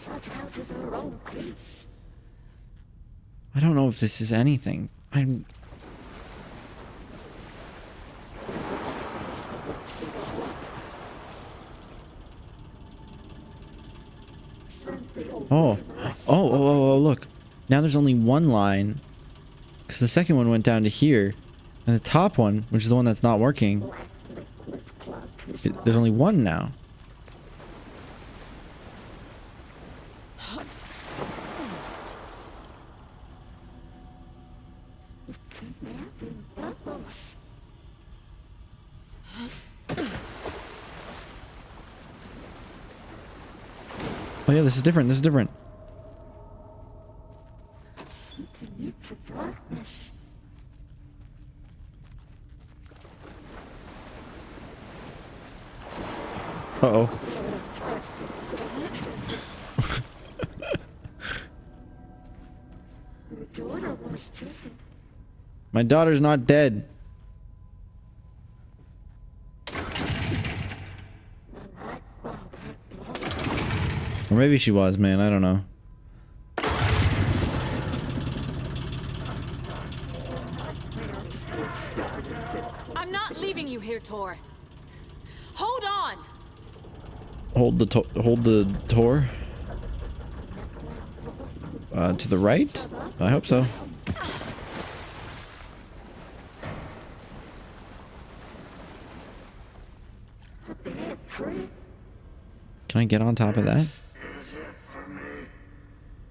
Shut out of her own peace. I don't know if this is anything. I'm... Oh, look. Now there's only one line. Because the second one went down to here. And the top one, which is the one that's not working, there's only one now. Oh yeah, this is different. This is different. Into darkness. Uh-oh. Her daughter was taken. My daughter's not dead. Or maybe she was, man. I don't know. I'm not leaving you here, Tor. Hold on. Hold the door. To the right? I hope so. Can I get on top of that?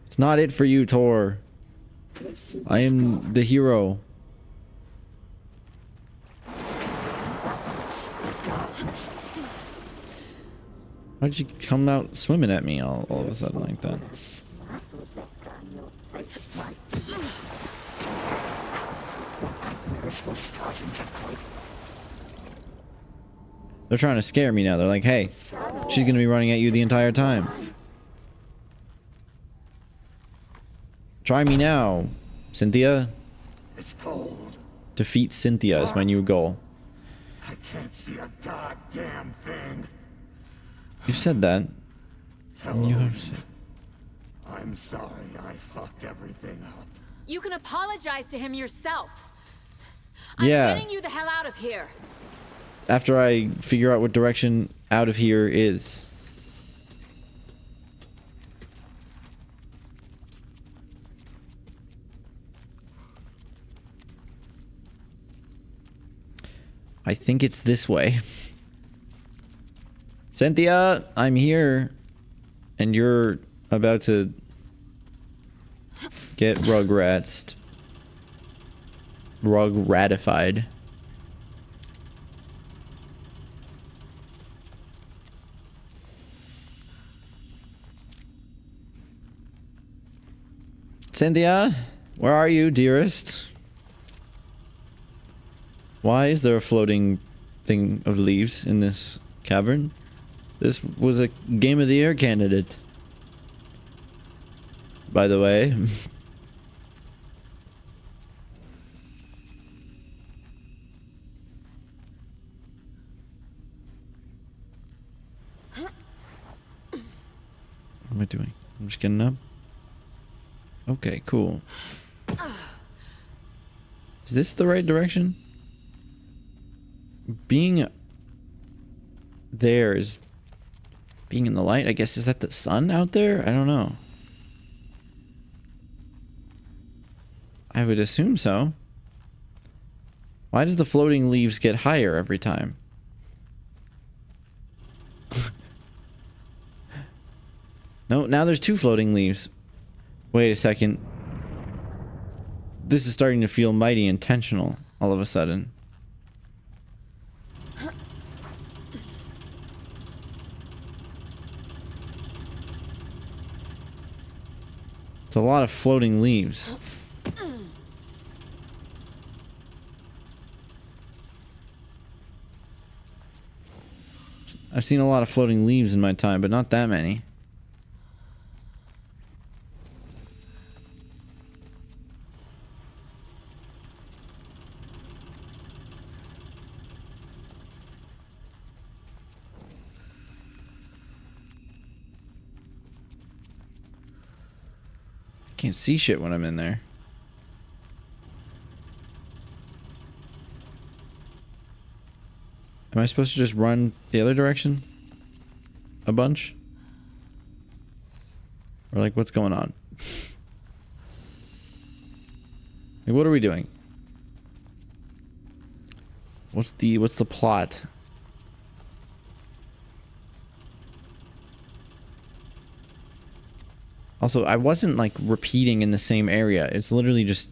It's not it for you, Tor. I am the hero. Why'd you come out swimming at me all of a sudden like that? They're trying to scare me now. They're like, hey, she's gonna be running at you the entire time. Try me now, Cynthia. It's cold. Defeat Cynthia is my new goal. I can't see a goddamn thing. You said that. Tell You her have said. I'm sorry I fucked everything up. You can apologize to him yourself. Yeah. I'm getting you the hell out of here. After I figure out what direction out of here is. I think it's this way. Cynthia, I'm here. And you're about to get rugratified. Cynthia, where are you, dearest? Why is there a floating thing of leaves in this cavern? This was a Game of the Year candidate. by the way. What am I doing? I'm just getting up. Okay, cool. Is this the right direction? Being there is being in the light, I guess. Is that the sun out there? I don't know. I would assume so. Why does the floating leaves get higher every time? No, now there's 2 floating leaves. Wait a second. This is starting to feel mighty intentional all of a sudden. It's a lot of floating leaves. I've seen a lot of floating leaves in my time, but not that many. Can't see shit when I'm in there. Am I supposed to just run the other direction? A bunch? Or like, what's going on? Like, what are we doing? What's the plot? Also, I wasn't like repeating in the same area. It's literally just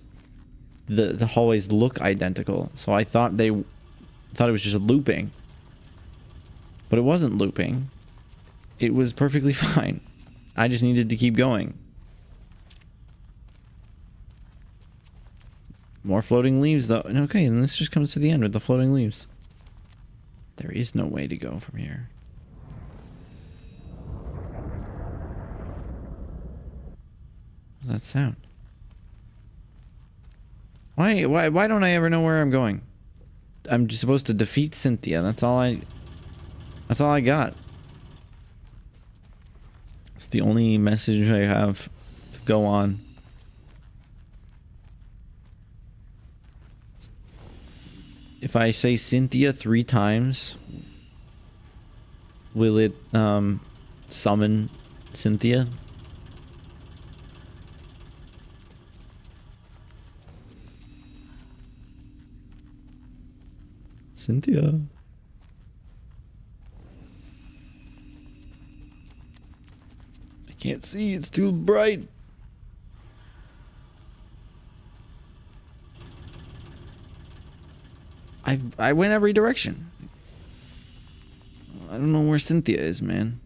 the hallways look identical. So I thought it was just looping. But it wasn't looping. It was perfectly fine. I just needed to keep going. More floating leaves though. Okay, and this just comes to the end with the floating leaves. There is no way to go from here. What's that sound? Why don't I ever know where I'm going? I'm just supposed to defeat Cynthia. That's all I got. It's the only message I have to go on. If I say Cynthia 3 times, will it summon Cynthia? Cynthia. I can't see, it's too bright. I went every direction. I don't know where Cynthia is, man.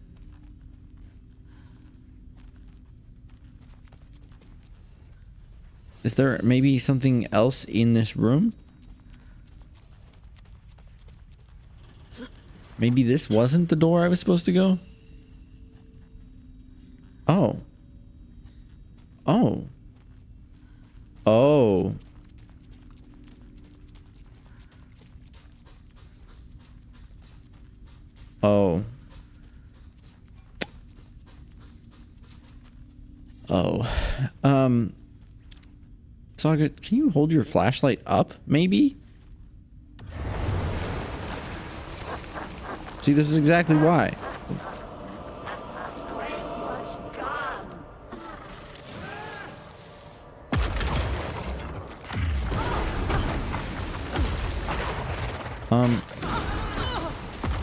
Is there maybe something else in this room? Maybe this wasn't the door I was supposed to go? Oh. Oh. Oh. Oh. Oh. Saga, can you hold your flashlight up, maybe? See, this is exactly why.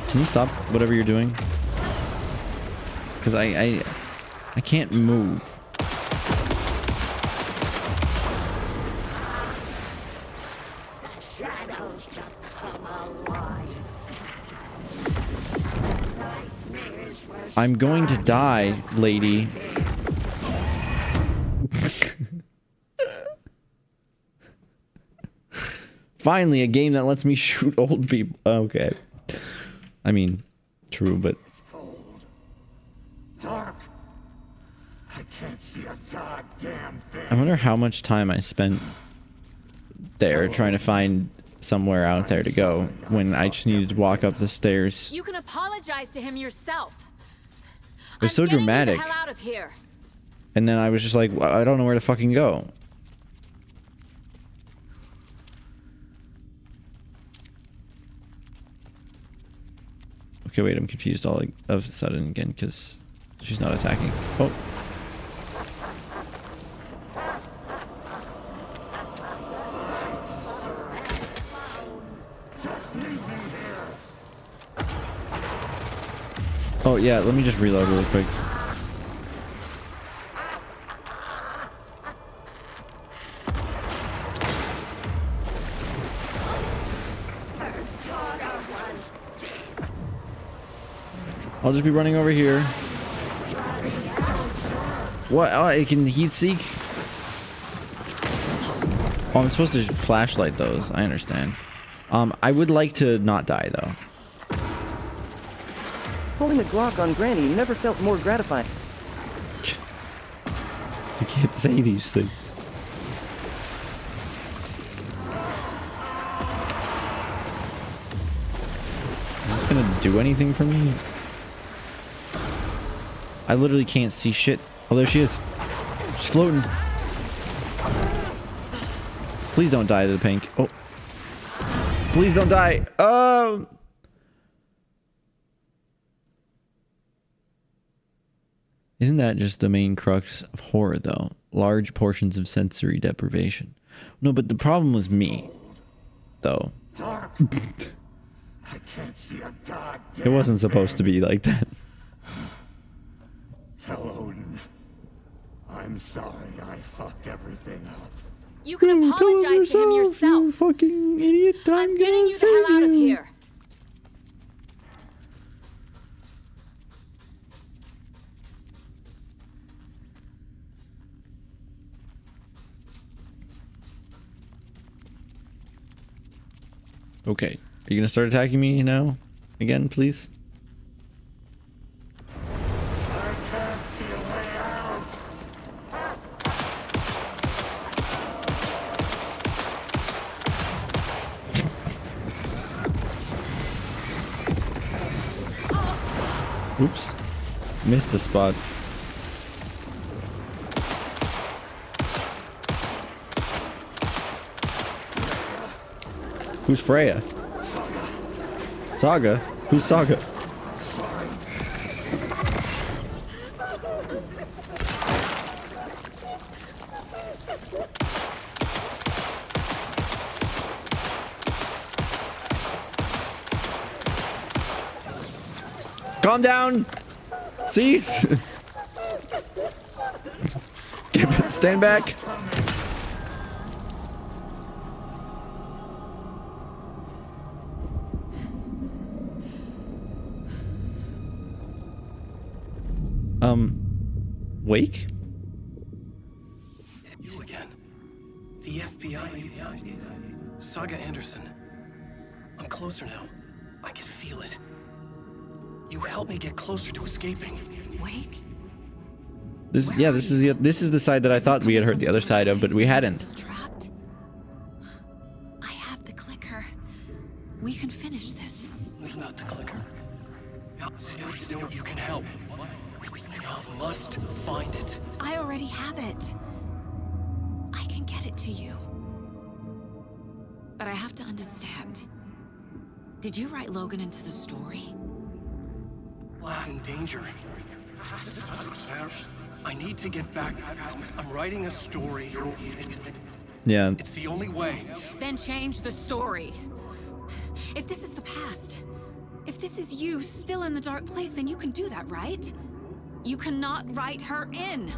Can you stop whatever you're doing? Because I can't move. I'm going to die, lady. Finally, a game that lets me shoot old people. Okay. I mean, true, but... Dark. I can't see a goddamn thing. I wonder how much time I spent there trying to find somewhere out there to go when I just needed to walk up the stairs. You can apologize to him yourself. It was so dramatic. Get the hell out of here. And then I was just like, I don't know where to fucking go. Okay, wait, I'm confused all of a sudden again because she's not attacking. Oh. Oh yeah, let me just reload really quick. I'll just be running over here. What? Oh, it can heat seek? Oh, I'm supposed to flashlight those. I understand. I would like to not die though. Pulling a Glock on Granny never felt more gratifying. You can't say these things. Is this gonna do anything for me? I literally can't see shit. Oh, there she is. She's floating. Please don't die to the pink. Oh. Please don't die. Isn't that just the main crux of horror, though? Large portions of sensory deprivation. No, but the problem was me, though. Dark. I can't see a goddamn It wasn't supposed to be like that. Tell Odin. I'm sorry I fucked everything up. You can apologize to him yourself. You fucking idiot. I'm getting you the hell out of here. Okay. Are you gonna start attacking me now? Again, please? Oops. Missed a spot. Who's Freya? Saga? Who's Saga? Calm down. Cease. Stand back. Wake? You again. The FBI. Saga Anderson. I'm closer now. I can feel it. You helped me get closer to escaping. Wake? This is the side that I thought we had heard the other side of, but we hadn't. Trapped? I have the clicker. We can finish this. Not the clicker. You can help. You must find it. I already have it. I can get it to you. But I have to understand. Did you write Logan into the story? Lad's in danger. I need to get back. I'm writing a story. Yeah. It's the only way. Then change the story. If this is the past, if this is you still in the dark place, then you can do that, right? You cannot write her in.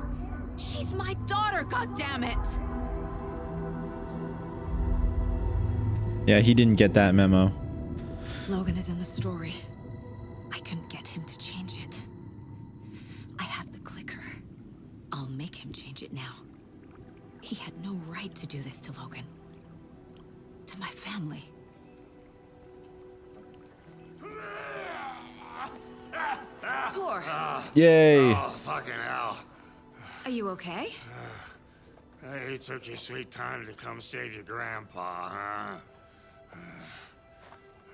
She's my daughter, goddammit! Yeah, he didn't get that memo. Logan is in the story. I can get him to change it. I have the clicker. I'll make him change it now. He had no right to do this to Logan. To my family. Tor! Yay! Oh, fucking hell. Are you okay? You took your sweet time to come save your grandpa, huh?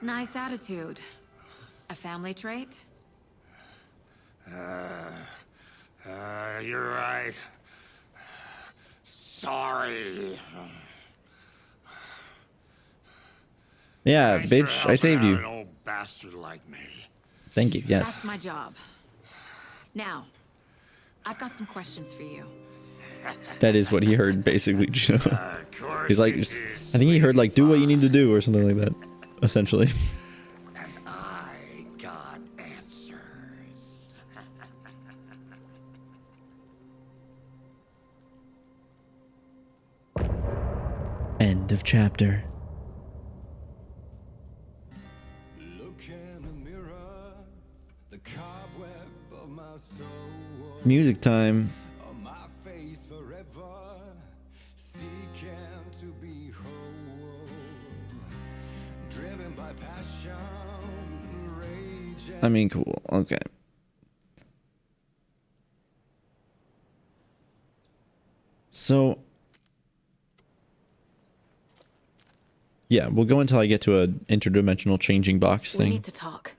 Nice attitude. A family trait? You're right. Sorry. Yeah, Thanks for bitch, I helping saved out you. an old bastard like me. Thank you. Yes. That's my job. Now, I've got some questions for you. That is what he heard, basically. course He's like, you I do, think he heard like, do what you need to do or something like that, essentially. And I got answers. End of chapter. Look in the mirror, the cobweb of my soul. Music time. On my face forever, seeking to be whole. Driven by passion, rage. I mean, cool. Okay. So, yeah, we'll go until I get to an interdimensional changing box We thing. need to talk.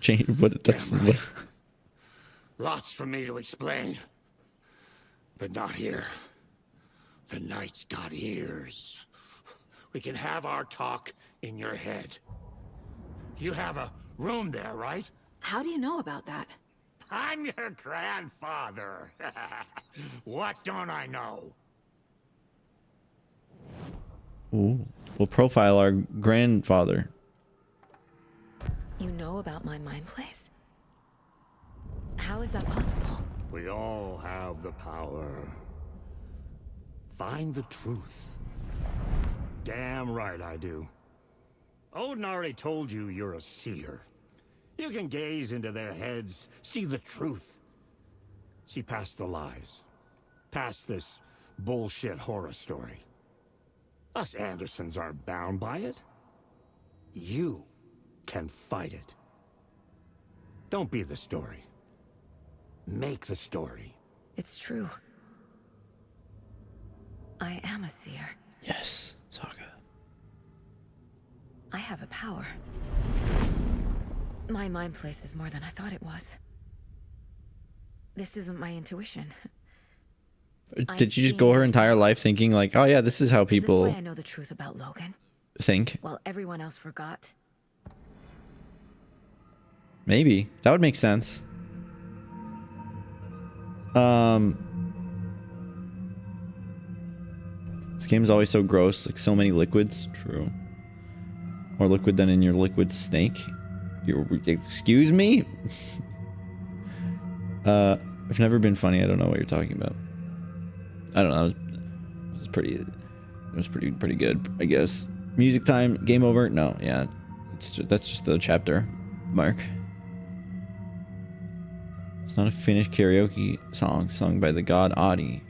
Change. What? That's. What, Lots for me to explain. But not here. The night's got ears. We can have our talk in your head. You have a room there, right? How do you know about that? I'm your grandfather. What don't I know? ooh. We'll profile our grandfather. You know about my mind place? How is that possible? We all have the power. Find the truth. Damn right I do. Odin already told you you're a seer. You can gaze into their heads, see the truth. See past the lies. Past this bullshit horror story. Us Andersons aren't bound by it. You can fight it. Don't be the story. Make the story. It's true. I am a seer. Yes, Saga. I have a power. My mind place is more than I thought it was. This isn't my intuition. Did she just go her entire life thinking like, oh yeah, this is how Is this people why I know the truth about Logan? think? While everyone else forgot. Maybe that would make sense. This game's always so gross, like so many liquids. True. More liquid than in your liquid snake. Excuse me? I've never been funny. I don't know what you're talking about. I don't know. It was pretty good, I guess. Music time. Game over. No, yeah. That's just the chapter mark. It's not a Finnish karaoke song sung by the god Adi.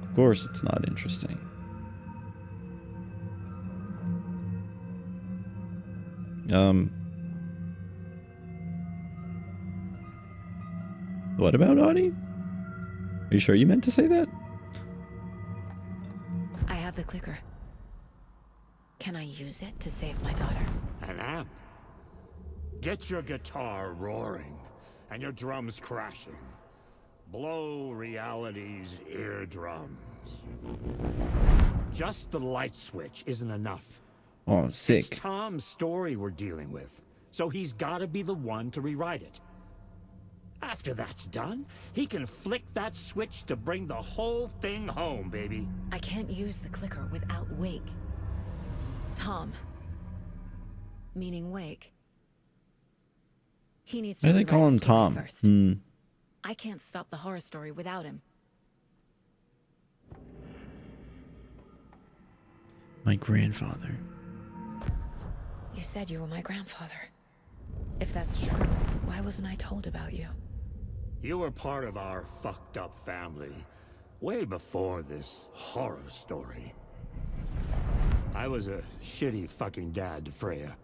Of course, it's not interesting. What about Adi? Are you sure you meant to say that? I have the clicker. Can I use it to save my daughter? An amp. Get your guitar roaring and your drums crashing. Blow reality's eardrums. Just the light switch isn't enough. Oh, sick. It's Tom's story we're dealing with, so he's gotta be the one to rewrite it. After that's done, he can flick that switch to bring the whole thing home, baby. I can't use the clicker without Wake. Tom. Meaning Wake. He needs to Why do they call rewrite him the story Tom? first. I can't stop the horror story without him. My grandfather. You said you were my grandfather. If that's true, why wasn't I told about you? You were part of our fucked up family, way before this horror story. I was a shitty fucking dad to Freya.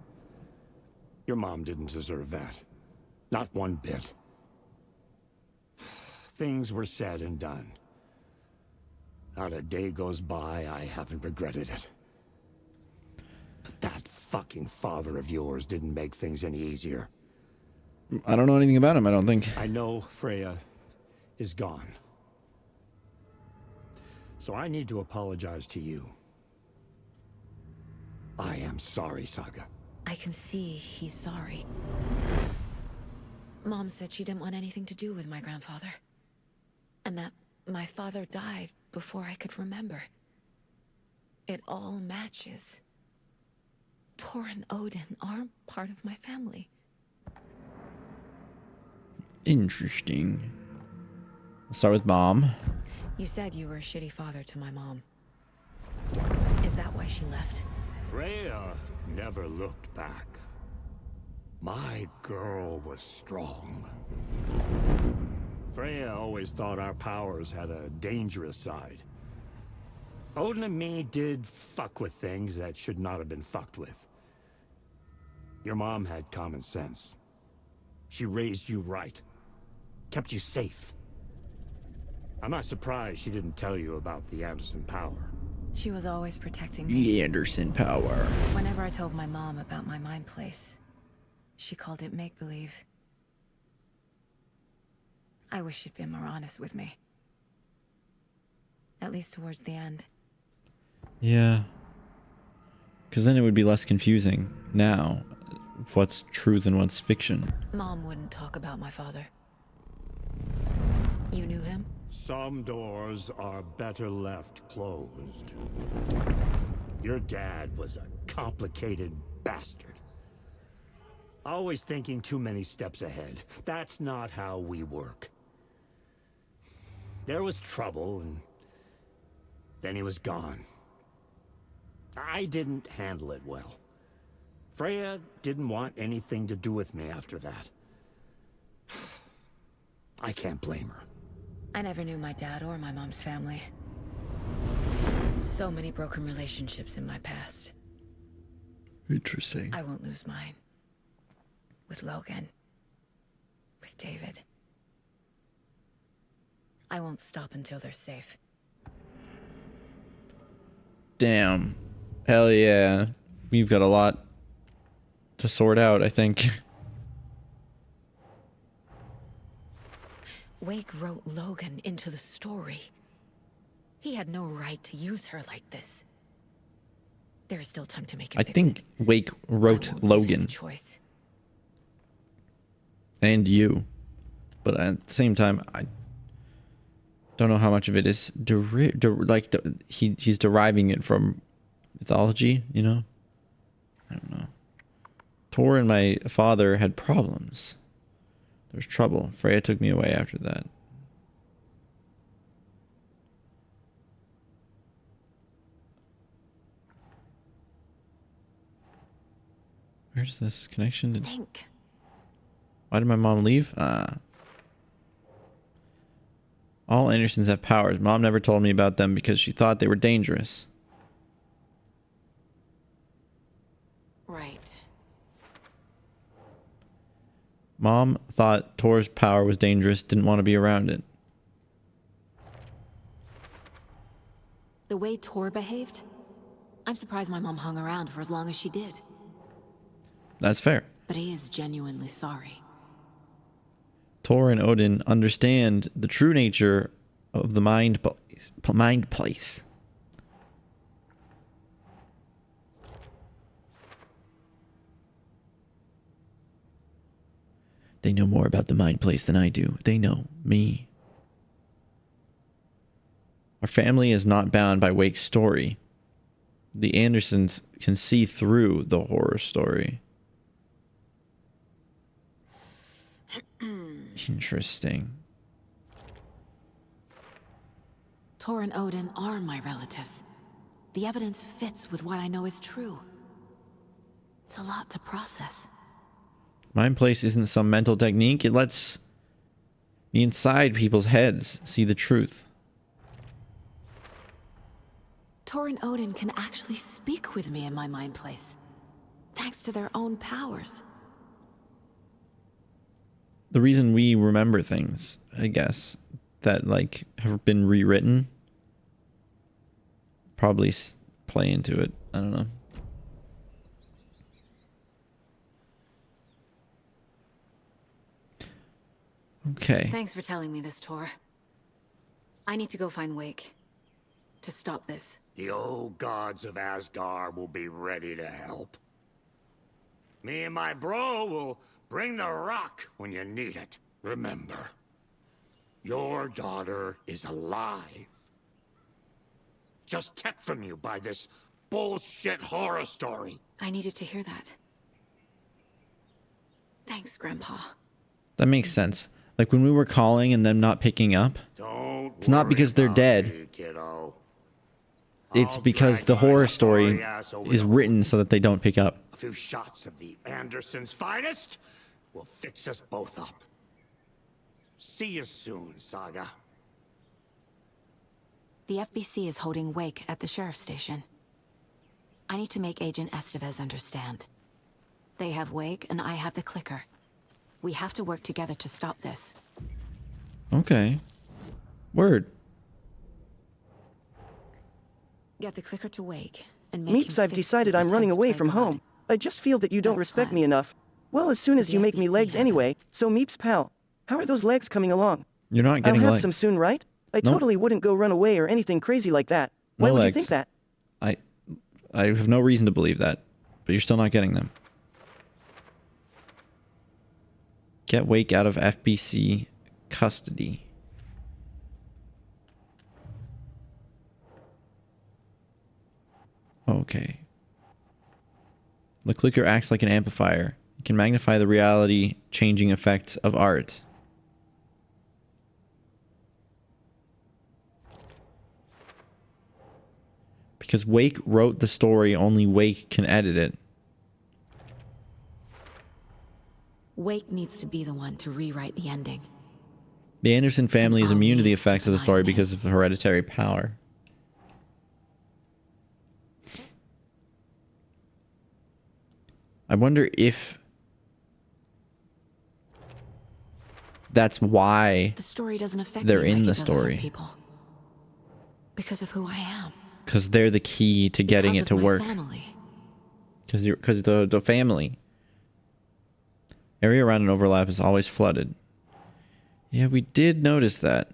Your mom didn't deserve that. Not one bit. things were said and done. Not a day goes by I haven't regretted it. But that fucking father of yours didn't make things any easier. I don't know anything about him, I don't think. I know Freya is gone. So I need to apologize to you. I am sorry, Saga. I can see he's sorry. Mom said she didn't want anything to do with my grandfather. And that my father died before I could remember. It all matches. Tor and Odin are part of my family. Interesting. I'll start with Mom. You said you were a shitty father to my mom. Is that why she left? Freya never looked back. My girl was strong. Freya always thought our powers had a dangerous side. Odin and me did fuck with things that should not have been fucked with. Your mom had common sense. She raised you right. Kept you safe. I'm not surprised she didn't tell you about the Anderson power. She was always protecting me. The Anderson power. Whenever I told my mom about my mind place, she called it make-believe. I wish she'd been more honest with me. At least towards the end. Yeah. Because then it would be less confusing now. What's truth and what's fiction. Mom wouldn't talk about my father. You knew him? Some doors are better left closed. Your dad was a complicated bastard. Always thinking too many steps ahead. That's not how we work. There was trouble, and then he was gone. I didn't handle it well. Freya didn't want anything to do with me after that. I can't blame her. I never knew my dad or my mom's family. So many broken relationships in my past. Interesting. I won't lose mine. With Logan. With David. I won't stop until they're safe. Damn. Hell yeah. We've got a lot to sort out, I think. Wake wrote Logan into the story. He had no right to use her like this. There is still time to make him I fix think it. Wake wrote Logan. Choice. And you. But at the same time, I don't know how much of it is he's deriving it from mythology, you know? I don't know. Tor and my father had problems. There was trouble. Freya took me away after that. Where's this connection? Think. Why did my mom leave? All Andersons have powers. Mom never told me about them because she thought they were dangerous. Right. Mom thought Tor's power was dangerous, didn't want to be around it. The way Tor behaved, I'm surprised my mom hung around for as long as she did. That's fair. But he is genuinely sorry. Tor and Odin understand the true nature of the mind place. They know more about the mind place than I do. They know me. Our family is not bound by Wake's story. The Andersons can see through the horror story. Interesting. Tor and Odin are my relatives. The evidence fits with what I know is true. It's a lot to process. Mind place isn't some mental technique. It lets me inside people's heads see the truth. Tor and Odin can actually speak with me in my mind place, thanks to their own powers. The reason we remember things, I guess, that like have been rewritten probably play into it. I don't know. Okay. Thanks for telling me this, Tor. I need to go find Wake to stop this. The old gods of Asgard will be ready to help. Me and my bro will bring the rock when you need it. Remember, your daughter is alive. Just kept from you by this bullshit horror story. I needed to hear that. Thanks, Grandpa. That makes sense. Like when we were calling and them not picking up, it's not because they're dead. It's because the horror story is written so that they don't pick up. A few shots of the Andersons' finest will fix us both up. See you soon, Saga. The FBC is holding Wake at the sheriff's station. I need to make Agent Estevez understand. They have Wake and I have the clicker. We have to work together to stop this. Okay. Word. Get the clicker to Wake and make Meeps, him I've fix decided this I'm running attempt away by from God. home. I just feel that you don't That's respect fine. me enough. Well, as soon as The you make me FBC legs have anyway, so Meeps pal. How are those legs coming along? You're not getting I'll have legs. some soon, right? I Nope. totally wouldn't go run away or anything crazy like that. Why No would you legs. think that? I have no reason to believe that, but you're still not getting them. Get Wake out of FBC custody. Okay. The clicker acts like an amplifier. It can magnify the reality-changing effects of art. Because Wake wrote the story, only Wake can edit it. Wake needs to be the one to rewrite the ending. The Anderson family is I'll immune to the need to effects keep of the an eye story on it. because of hereditary power. I wonder if that's why The story doesn't affect they're me in like the it does other story. people. Because of who I am. Because they're the key to getting Because it to of my work. family. Because the family. Area around an overlap is always flooded. Yeah, we did notice that.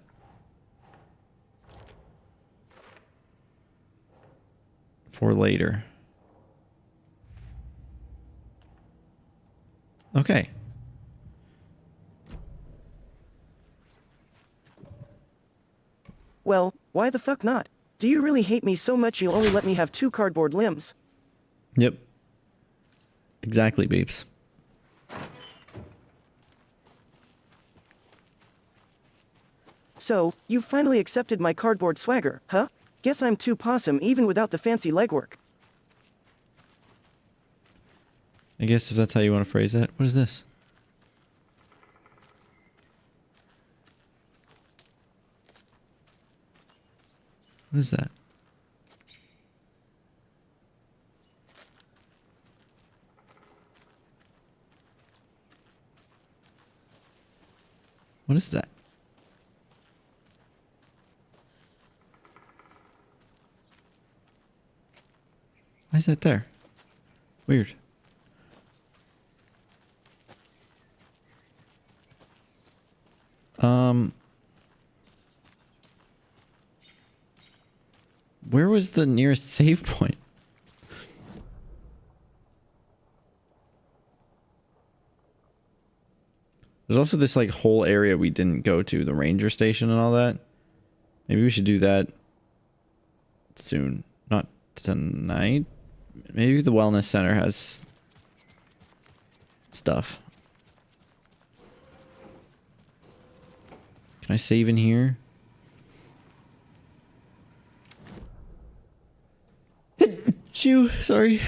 For later. Okay. Well, why the fuck not? Do you really hate me so much you'll only let me have 2 cardboard limbs? Yep. Exactly, Beeps. So, you finally accepted my cardboard swagger, huh? Guess I'm too possum even without the fancy legwork. I guess if that's how you want to phrase that. What is this? What is that? What is that? Why is that there? Weird. Where was the nearest save point? There's also this like whole area we didn't go to, the ranger station and all that. Maybe we should do that soon. Not tonight. Maybe the wellness center has stuff. Can I save in here? Chew, sorry.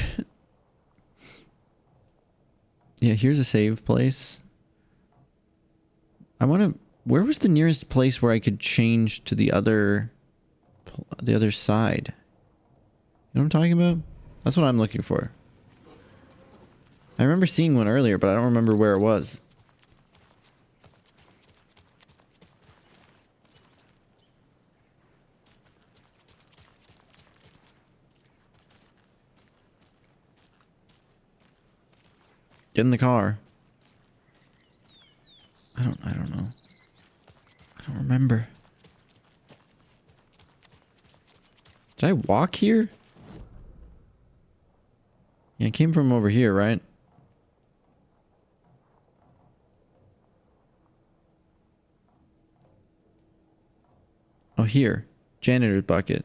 Yeah, here's a save place. I want to... Where was the nearest place where I could change to the other side? You know what I'm talking about? That's what I'm looking for. I remember seeing one earlier, but I don't remember where it was. Get in the car. I don't know. I don't remember. Did I walk here? Yeah, it came from over here, right? Oh, here. Janitor's bucket.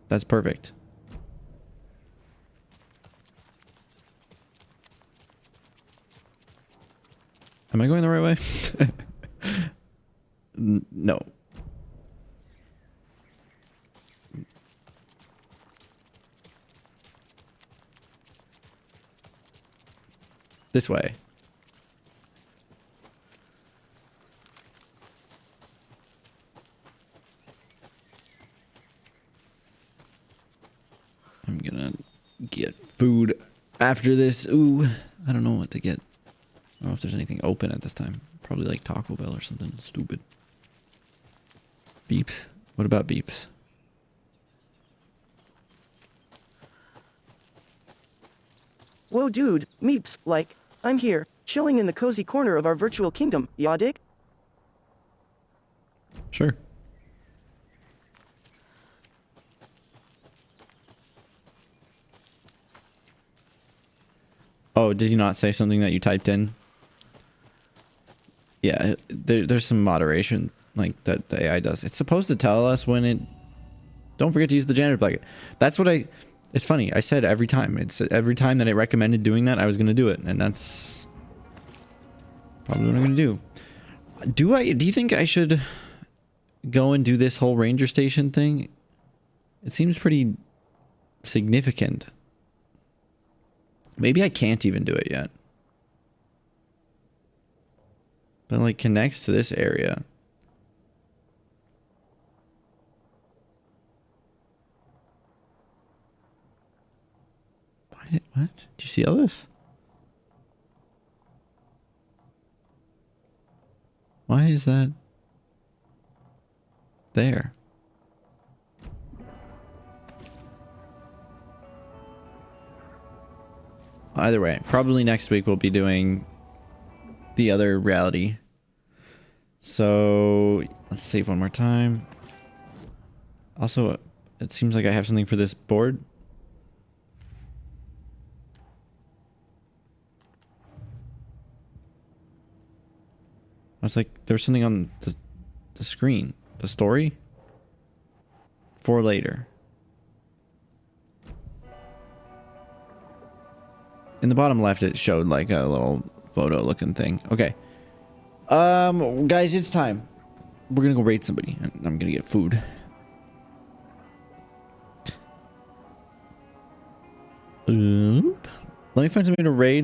That's perfect. Am I going the right way? No. This way. I'm gonna get food after this. Ooh, I don't know what to get. I don't know if there's anything open at this time. Probably like Taco Bell or something stupid. Beeps? What about beeps? Whoa, dude, meeps, like, I'm here, chilling in the cozy corner of our virtual kingdom, ya dig? Sure. Oh, did you not say something that you typed in? Yeah, there's some moderation like that the AI does. It's supposed to tell us when it... Don't forget to use the janitor bucket. That's what I... It's funny. I said every time. It's every time that it recommended doing that, I was going to do it. And that's probably what I'm going to do. Do you think I should go and do this whole ranger station thing? It seems pretty significant. Maybe I can't even do it yet. But it, like, connects to this area. What? Do you see all this? Why is that there? Either way, probably next week we'll be doing the other reality. So let's save one more time. Also, it seems like I have something for this board. I was like, there was something on the screen. The story? For later. In the bottom left, it showed like a little photo looking thing. Okay. Guys, it's time. We're gonna go raid somebody. I'm gonna get food. Let me find somebody to raid.